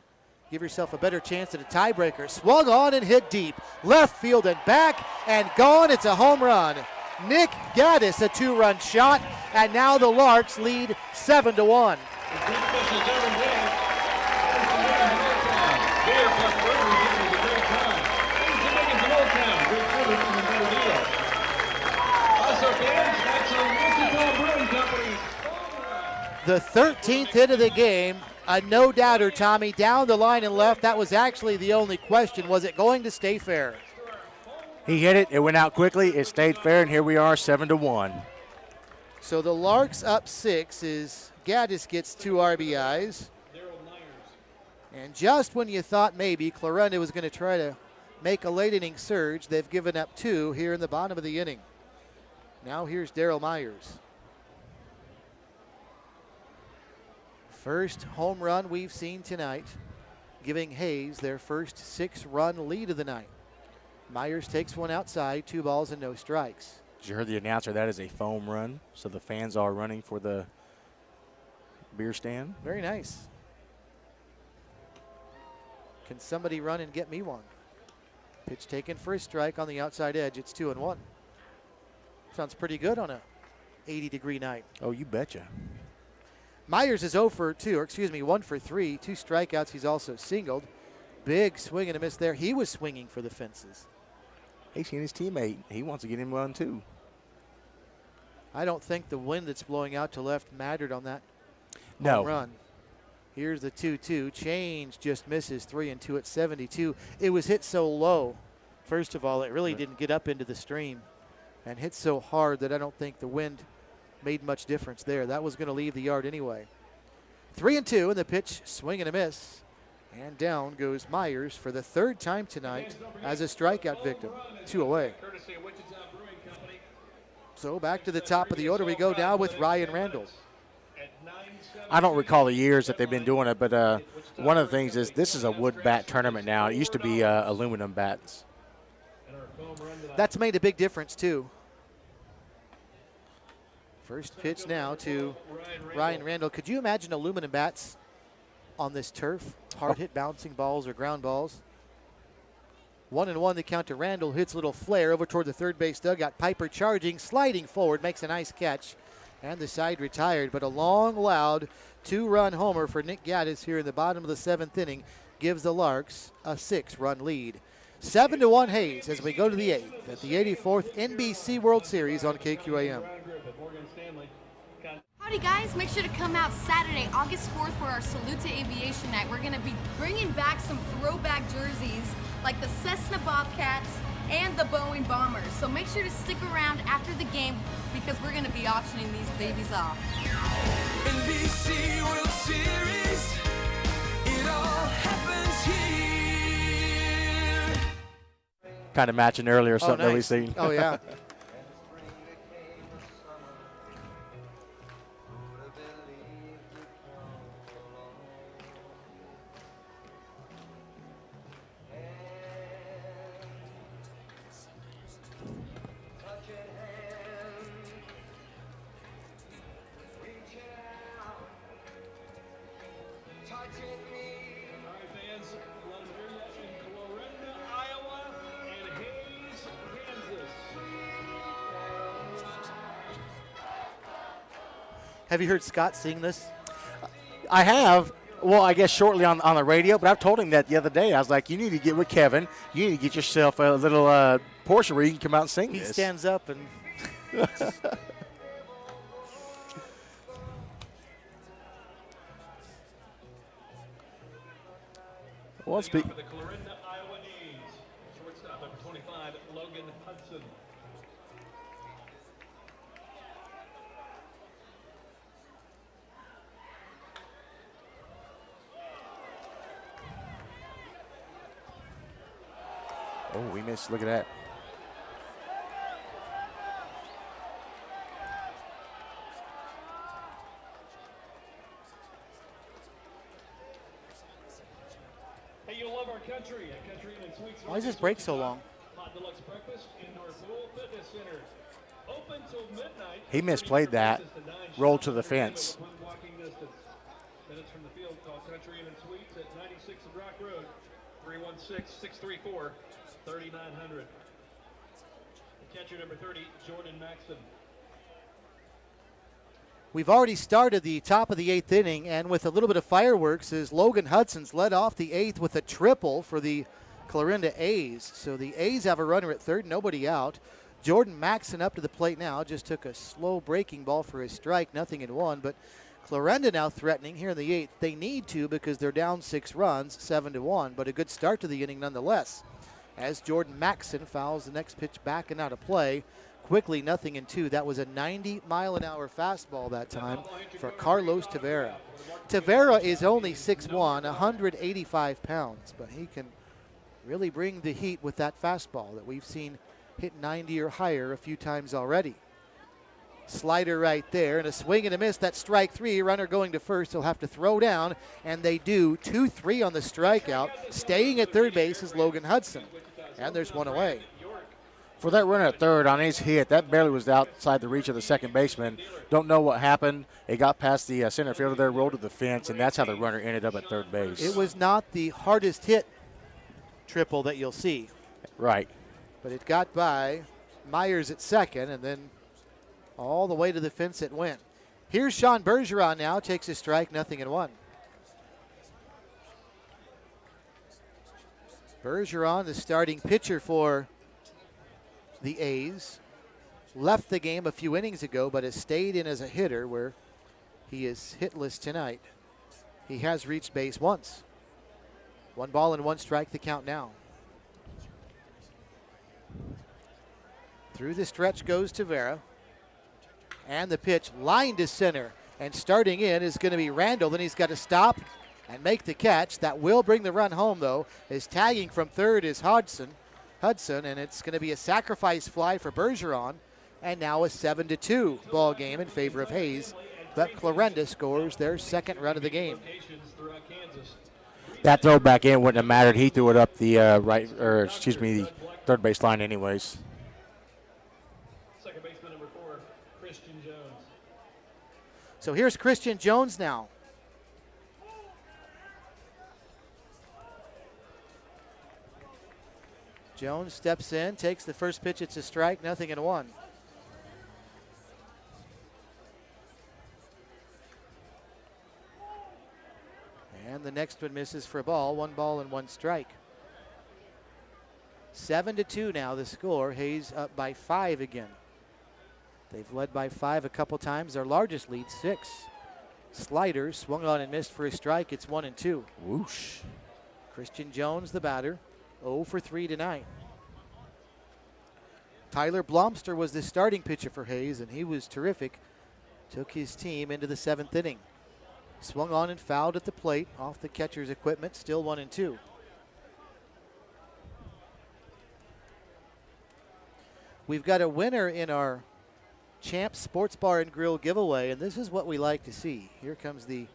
E: give yourself a better chance at a tiebreaker. Swung on and hit deep. Left field and back and gone. It's a home run. Nick Gaddis, a 2-run shot, and now the Larks lead 7-1. The 13th hit of the game, a no-doubter, Tommy, down the line and left. That was actually the only question. Was it going to stay fair?
B: He hit it. It went out quickly. It stayed fair, and here we are, 7-1.
E: So the Larks up 6 as Gaddis gets 2 RBIs. And just when you thought maybe Clarinda was going to try to make a late inning surge, they've given up 2 here in the bottom of the inning. Now here's Darrell Myers. First home run we've seen tonight, giving Hayes their first 6-run lead of the night. Myers takes one outside, 2 balls and no strikes.
B: As you heard the announcer, that is a foam run, so the fans are running for the beer stand.
E: Very nice. Can somebody run and get me one? Pitch taken for a strike on the outside edge. It's 2-1. Sounds pretty good on a 80-degree night.
B: Oh, you betcha.
E: Myers is 1 for 3, 2 strikeouts. He's also singled. Big swing and a miss there. He was swinging for the fences.
B: He's seen his teammate. He wants to get him one, too.
E: I don't think the wind that's blowing out to left mattered on that
B: No.
E: run. Here's the 2-2. Change just misses. 3-2 at 72. It was hit so low. First of all, it really didn't get up into the stream, and hit so hard that I don't think the wind made much difference there. That was going to leave the yard anyway. 3-2, and the pitch, swing and a miss. And down goes Myers for the 3rd time tonight as a strikeout victim. 2 away. So back to the top of the order we go now with Ryan Randall.
B: I don't recall the years that they've been doing it, but one of the things is this is a wood bat tournament now. It used to be aluminum bats.
E: That's made a big difference, too. First pitch now to Ryan Randall. Could you imagine aluminum bats on this turf? Hard hit bouncing balls or ground balls. 1-1 the count to Randall. Hits a little flare over toward the third base dugout. Piper charging, sliding forward, makes a nice catch. And the side retired, but a long, loud 2-run homer for Nick Gaddis here in the bottom of the 7th inning gives the Larks a 6-run lead. 7-1 Hayes as we go to the 8th at the 84th NBC World Series on KQAM.
C: Howdy guys, make sure to come out Saturday, August 4th for our Salute to Aviation Night. We're going to be bringing back some throwback jerseys like the Cessna Bobcats and the Boeing Bombers. So make sure to stick around after the game because we're going to be auctioning these babies off.
D: NBC World Series, it all happens here.
B: Kind of matching earlier, something that we've
E: nice.
B: seen.
E: Oh, yeah. Have you heard Scott sing this?
B: I have. Well, I guess shortly on the radio, but I've told him that the other day. I was like, you need to get with Kevin. You need to get yourself a little portion where you can come out and sing
E: He
B: this.
E: stands up and
B: well, speak.
F: For the Clarinda, Iowa A's, shortstop number 25, Logan Hudson.
B: Oh, we missed. Look at that.
F: Hey, you'll love our country. Country Inn and Suites.
E: why does this break so long?
F: Hot deluxe breakfast, indoor pool, fitness center. Open till midnight.
B: He misplayed that. Rolled to the fence.
F: Walking distance. Minutes from the field. Call Country Inn and Suites at 96 of Rock Road. 316-634-3900. Catcher number 30, Jordan Maxson.
E: We've already started the top of the 8th inning, and with a little bit of fireworks as Logan Hudson's led off the 8th with a triple for the Clarinda A's. So the A's have a runner at third, nobody out. Jordan Maxson up to the plate now, just took a slow breaking ball for his strike, 0-1, but Clarinda now threatening here in the 8th. They need to because they're down 6 runs, 7-1, but a good start to the inning nonetheless. As Jordan Maxson fouls the next pitch back and out of play. Quickly, 0-2. That was a 90-mile-an-hour fastball that time for Carlos Tavera. Tavera is only 6'1", 185 pounds, but he can really bring the heat with that fastball that we've seen hit 90 or higher a few times already. Slider right there, and a swing and a miss. That's strike 3. Runner going to first. He'll have to throw down, and they do. 2-3 on the strikeout. Staying at third base is Logan Hudson, and there's one away.
B: For that runner at third on his hit, that barely was outside the reach of the second baseman. Don't know what happened. It got past the center fielder there, rolled to the fence, and that's how the runner ended up at third base.
E: It was not the hardest hit triple that you'll see.
B: Right.
E: But it got by Myers at second, and then all the way to the fence it went. Here's Shawn Bergeron now, takes a strike, 0-1. Bergeron, the starting pitcher for the A's, left the game a few innings ago, but has stayed in as a hitter where he is hitless tonight. He has reached base once. 1 ball and 1 strike the count now. Through the stretch goes Tavera. And the pitch lined to center. And starting in is going to be Randall. Then he's got to stop and make the catch. That will bring the run home, though. As tagging from third is Hudson, and it's going to be a sacrifice fly for Bergeron. And now a 7-2 ball game in favor of Hayes. But Clarinda scores their second run of the game.
B: That throw back in wouldn't have mattered. He threw it up the the third base line anyways.
F: Second baseman number 4, Christian Jones.
E: So here's Christian Jones now. Jones steps in, takes the first pitch. It's a strike, 0-1. And the next one misses for a ball. 1 ball and 1 strike. 7-2 now the score. Hayes up by 5 again. They've led by 5 a couple times. Their largest lead, 6. Slider swung on and missed for a strike. It's 1-2.
B: Whoosh.
E: Christian Jones, the batter, 0 for 3 tonight. Tyler Blobster was the starting pitcher for Hayes, and he was terrific. Took his team into the 7th inning. Swung on and fouled at the plate off the catcher's equipment. Still 1-2. We've got a winner in our Champs Sports Bar and Grill giveaway, and this is what we like to see. Here comes the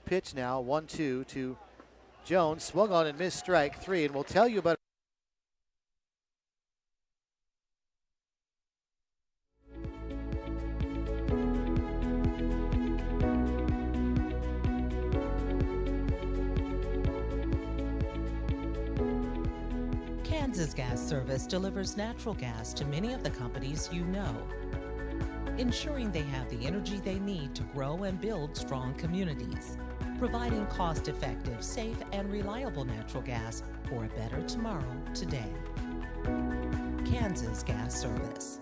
E: pitch now, 1-2 to Jones. Swung on and missed, strike 3, and we'll tell you about
N: Kansas Gas Service delivers natural gas to many of the companies you know, ensuring they have the energy they need to grow and build strong communities, providing cost-effective, safe, and reliable natural gas for a better tomorrow today. Kansas Gas Service.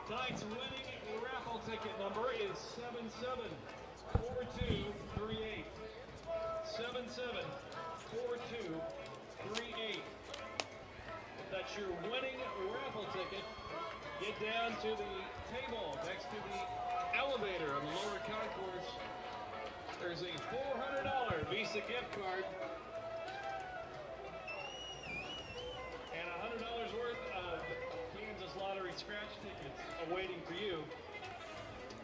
F: Tonight's winning raffle ticket number is 774238. 774238. If that's your winning raffle ticket, get down to the table next to the elevator on the lower concourse. There's a $400 Visa gift card and $100 worth of Kansas Lottery scratch tickets awaiting for you.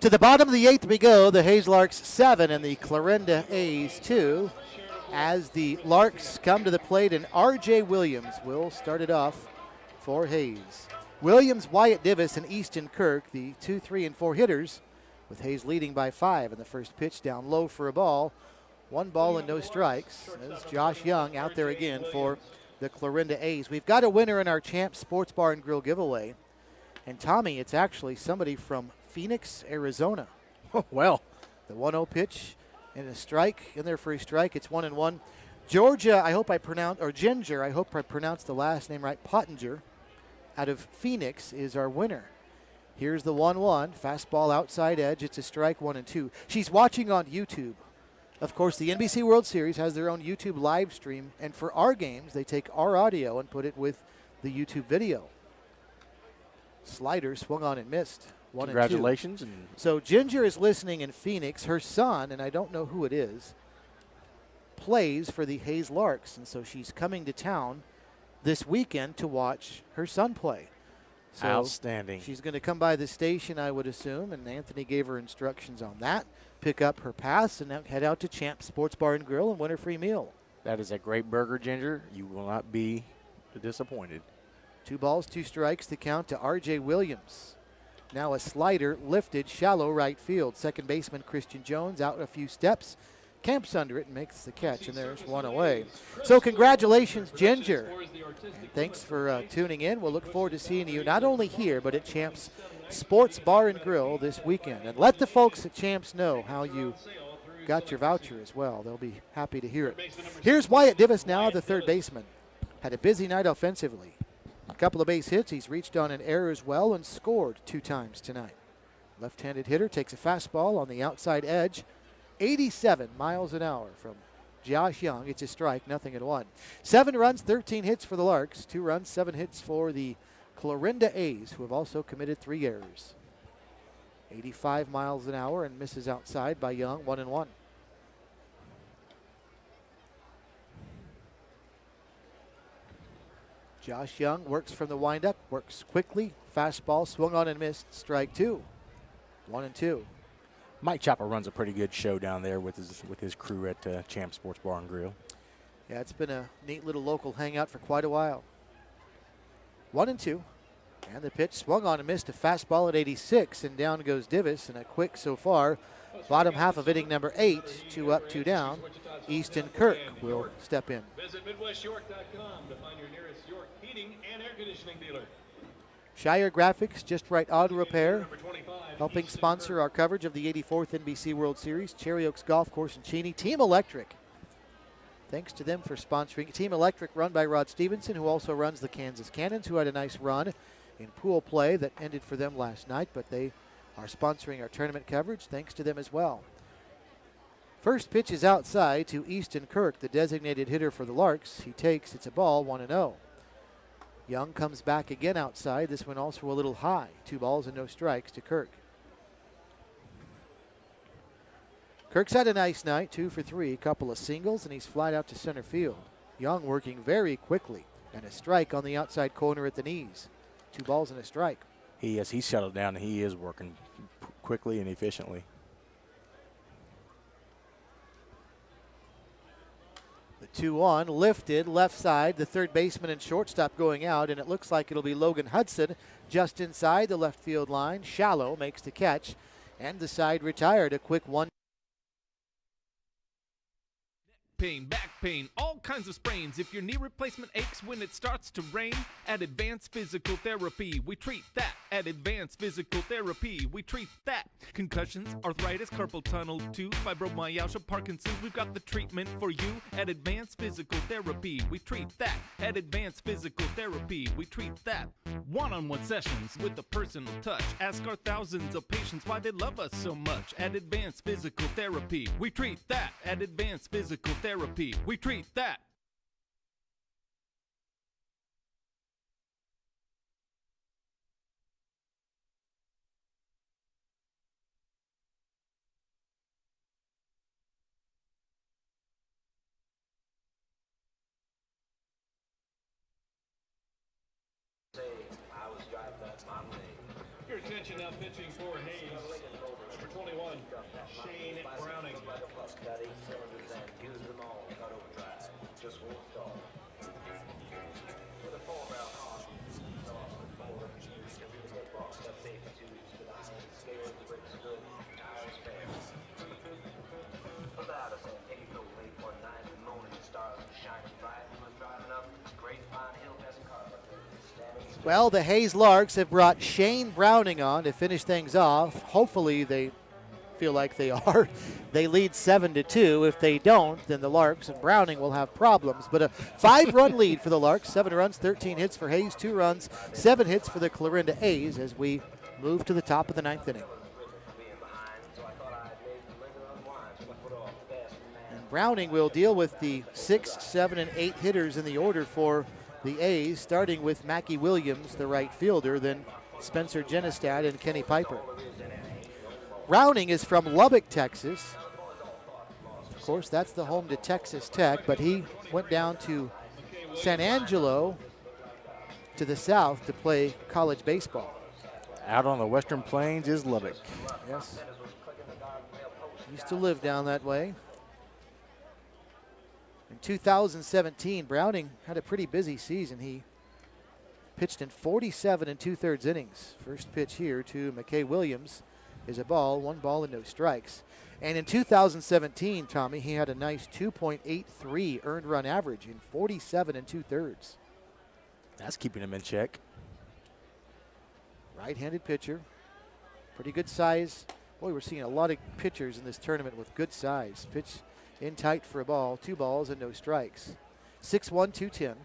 E: to the bottom of the 8th we go. The Hayes Larks 7 and the Clarinda A's 2. As the Larks come to the plate, and R.J. Williams will start it off for Hayes. Williams, Wyatt Divis, and Easton Kirk, the 2, 3, and 4 hitters, with Hayes leading by 5. And the first pitch down low for a ball. 1 ball and no strikes. As Josh Young out there again for the Clarinda A's. We've got a winner in our Champs Sports Bar and Grill giveaway. And Tommy, it's actually somebody from Phoenix, Arizona.
B: Oh, well.
E: The 1-0 pitch and a strike in there for a strike. It's 1-1. Georgia, Ginger, I hope I pronounced the last name right, Pottinger, out of Phoenix, is our winner. Here's the 1-1, fastball outside edge. It's a strike, 1-2. She's watching on YouTube. Of course, the NBC World Series has their own YouTube live stream, and for our games, they take our audio and put it with the YouTube video. Slider swung on and missed. 1-2.
B: Congratulations.
E: So Ginger is listening in Phoenix. Her son, and I don't know who it is, plays for the Hayes Larks, and so she's coming to town this weekend to watch her son play. So
B: outstanding.
E: She's going to come by the station, I would assume, and Anthony gave her instructions on that. Pick up her pass and head out to Champs Sports Bar and Grill and win a free meal.
B: That is a great burger, Ginger. You will not be disappointed.
E: 2 balls, 2 strikes to count to R.J. Williams. Now a slider lifted shallow right field. Second baseman Christian Jones out a few steps, camps under it and makes the catch, and there's 1 away. So congratulations, Ginger. And thanks for tuning in. We'll look forward to seeing you not only here, but at Champs Sports Bar and Grill this weekend. And let the folks at Champs know how you got your voucher as well. They'll be happy to hear it. Here's Wyatt Divis now, the third baseman. Had a busy night offensively. A couple of base hits. He's reached on an error as well and scored 2 times tonight. Left-handed hitter takes a fastball on the outside edge. 87 miles an hour from Josh Young. It's a strike, 0-1. 7 runs, 13 hits for the Larks. 2 runs, 7 hits for the Clarinda A's, who have also committed 3 errors. 85 miles an hour and misses outside by Young, 1-1. Josh Young works from the windup, works quickly. Fastball swung on and missed. Strike two. 1-2.
B: Mike Chapel runs a pretty good show down there with his crew at Champ Sports Bar and Grill.
E: Yeah, it's been a neat little local hangout for quite a while. 1-2. And the pitch swung on and missed. A fastball at 86, and down goes Divis. And a quick so far. Bottom half of inning number 8. 2 up, 2 down. Easton Kirk will step in.
F: Visit MidwestYork.com to find your nearest York heating and air conditioning dealer.
E: Shire Graphics, Just Right Auto Repair, helping sponsor our coverage of the 84th NBC World Series. Cherry Oaks Golf Course in Cheney. Team Electric. Thanks to them for sponsoring. Team Electric run by Rod Stevenson, who also runs the Kansas Cannons, who had a nice run in pool play that ended for them last night, but they are sponsoring our tournament coverage. Thanks to them as well. First pitch is outside to Easton Kirk, the designated hitter for the Larks. He takes, it's a ball, 1-0. Young comes back again outside. This one also a little high. 2 balls and no strikes to Kirk. Kirk's had a nice night, 2 for 3, a couple of singles, and he's flied out to center field. Young working very quickly, and a strike on the outside corner at the knees. 2 balls and a strike.
B: He's settled down, and he is working quickly and efficiently.
E: The 2-1 lifted left side, the third baseman and shortstop going out, and it looks like it'll be Logan Hudson just inside the left field line. Shallow makes the catch, and the side retired. A quick 1.
P: Pain, back pain, all kinds of sprains. If your knee replacement aches when it starts to rain, at Advanced Physical Therapy, we treat that. At Advanced Physical Therapy, we treat that. Concussions, arthritis, carpal tunnel, tooth, fibromyalgia, Parkinson's, we've got the treatment for you. At Advanced Physical Therapy, we treat that. At Advanced Physical Therapy, we treat that. One-on-one sessions with a personal touch. Ask our thousands of patients why they love us so much. At Advanced Physical Therapy, we treat that. At Advanced Physical Therapy, we treat that.
F: Your attention now, pitching for Hayes. Number 21, Shane Browning.
E: Well, the Hayes Larks have brought Shane Browning on to finish things off. Hopefully they feel like they are. They lead 7-2. If they don't, then the Larks and Browning will have problems. But a 5-run lead for the Larks. 7 runs, 13 hits for Hayes, 2 runs, 7 hits for the Clarinda A's as we move to the top of the 9th inning. And Browning will deal with the 6, 7, and 8 hitters in the order for the A's, starting with Mackie Williams, the right fielder, then Spencer Genestad and Kenny Piper. Browning is from Lubbock, Texas. Of course, that's the home to Texas Tech, but he went down to San Angelo to the south to play college baseball.
B: Out on the Western Plains is Lubbock.
E: Yes. Used to live down that way. In 2017, Browning had a pretty busy season. He pitched in 47 2/3 innings. First pitch here to McKay Williams is a ball, 1 ball and no strikes. And in 2017, Tommy, he had a nice 2.83 earned run average in 47 2/3.
B: That's keeping him in check.
E: Right-handed pitcher, pretty good size. Boy, we're seeing a lot of pitchers in this tournament with good size. Pitch in tight for a ball, 2 balls and no strikes. 6'1", 210.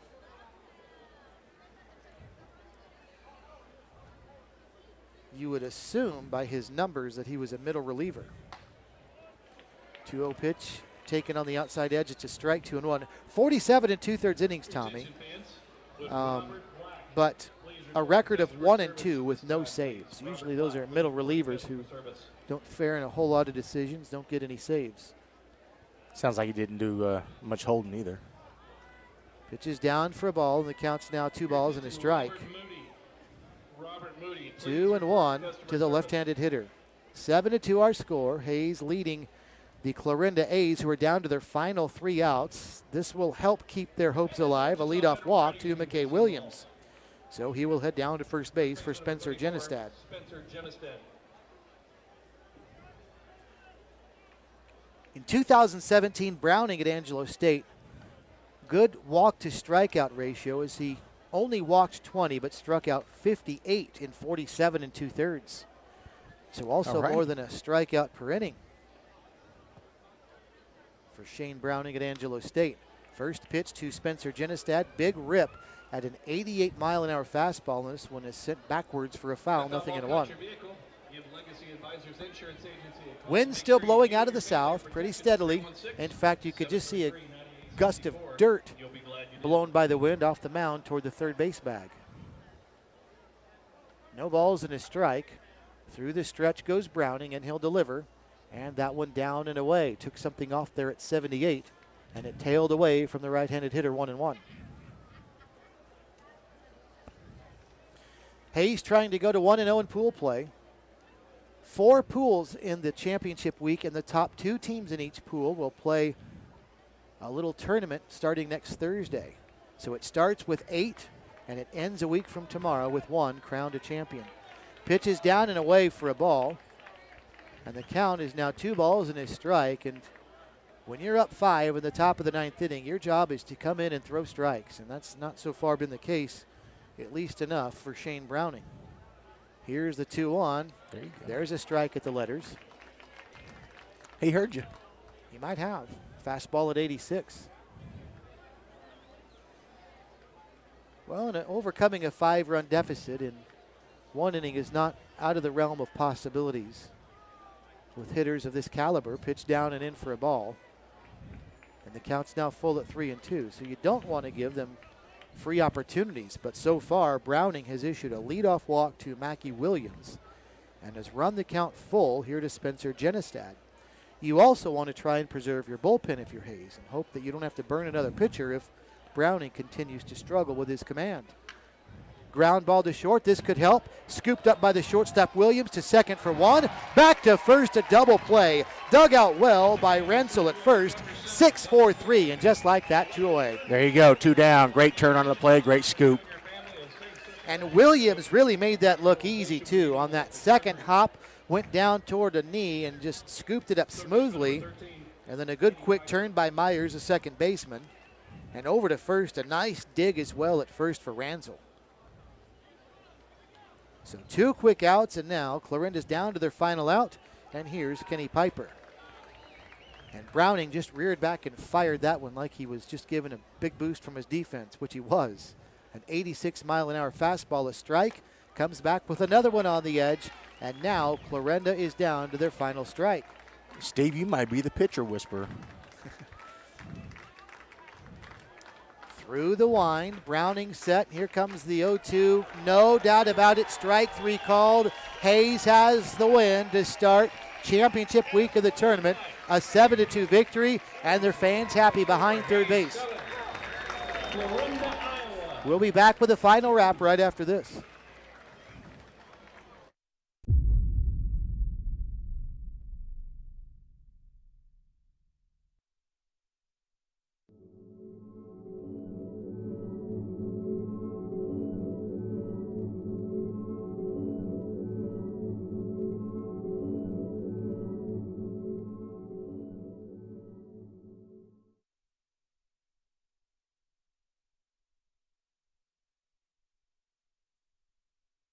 E: You would assume by his numbers that he was a middle reliever. 2-0 pitch taken on the outside edge. It's a strike, 2-1. 47 2/3 innings, Tommy. But a record of 1-2 with no saves. Usually those are middle relievers who don't fare in a whole lot of decisions, don't get any saves.
B: Sounds like he didn't do much holding either.
E: Pitch is down for a ball, and the count's now 2 balls and a strike. 2-1 to the left-handed hitter. 7-2 our score. Hayes leading the Clarinda A's, who are down to their final 3 outs. This will help keep their hopes alive. A leadoff walk to McKay Williams. So he will head down to first base for Spencer Genestad. In 2017, Browning at Angelo State, good walk to strikeout ratio as he only walked 20 but struck out 58 in 47 2/3. So also more than a strikeout per inning for Shane Browning at Angelo State. First pitch to Spencer Genestad, big rip at an 88-mile-an-hour fastball, and this one is sent backwards for a foul, 0-1. Wind still blowing out of the south pretty steadily. In fact, you could just see a gust of dirt blown by the wind off the mound toward the third base bag. No balls and a strike. Through the stretch goes Browning, and he'll deliver. And that one down and away. Took something off there at 78, and it tailed away from the right-handed hitter, 1-1. Hayes trying to go to 1-0 in pool play. 4 pools in the championship week, and the top 2 teams in each pool will play a little tournament starting next Thursday. So it starts with 8, and it ends a week from tomorrow with 1 crowned a champion. Pitch is down and away for a ball, and the count is now 2 balls and a strike. And when you're up 5 in the top of the 9th inning, your job is to come in and throw strikes, and that's not so far been the case, at least enough for Shane Browning. Here's the 2-1.
B: There you go.
E: There's a strike at the letters.
B: He heard you.
E: He might have. Fastball at 86. Well, and overcoming a 5-run deficit in 1 inning is not out of the realm of possibilities with hitters of this caliber. Pitch down and in for a ball. And the count's now full at 3-2. So you don't want to give them free opportunities, but so far Browning has issued a leadoff walk to Mackie Williams and has run the count full here to Spencer Genestad. You also want to try and preserve your bullpen if you're Hayes and hope that you don't have to burn another pitcher if Browning continues to struggle with his command. Ground ball to short. This could help. Scooped up by the shortstop Williams to second for 1. Back to first, a double play. Dug out well by Randall at first. 6-4-3, and just like that, 2 away.
B: There you go, 2 down. Great turn on the play, great scoop.
E: And Williams really made that look easy, too. On that second hop, went down toward a knee and just scooped it up smoothly. And then a good quick turn by Myers, the second baseman. And over to first, a nice dig as well at first for Randall. So 2 quick outs, and now Clarinda's down to their final out, and here's Kenny Piper. And Browning just reared back and fired that one like he was just given a big boost from his defense, which he was. An 86-mile-an-hour fastball, a strike, comes back with another one on the edge, and now Clarinda is down to their final strike.
B: Steve, you might be the pitcher whisperer.
E: Through the wind, Browning set. Here comes the 0-2. No doubt about it. Strike 3 called. Hayes has the win to start championship week of the tournament. A 7-2 victory, and their fans happy behind third base. We'll be back with the final wrap right after this.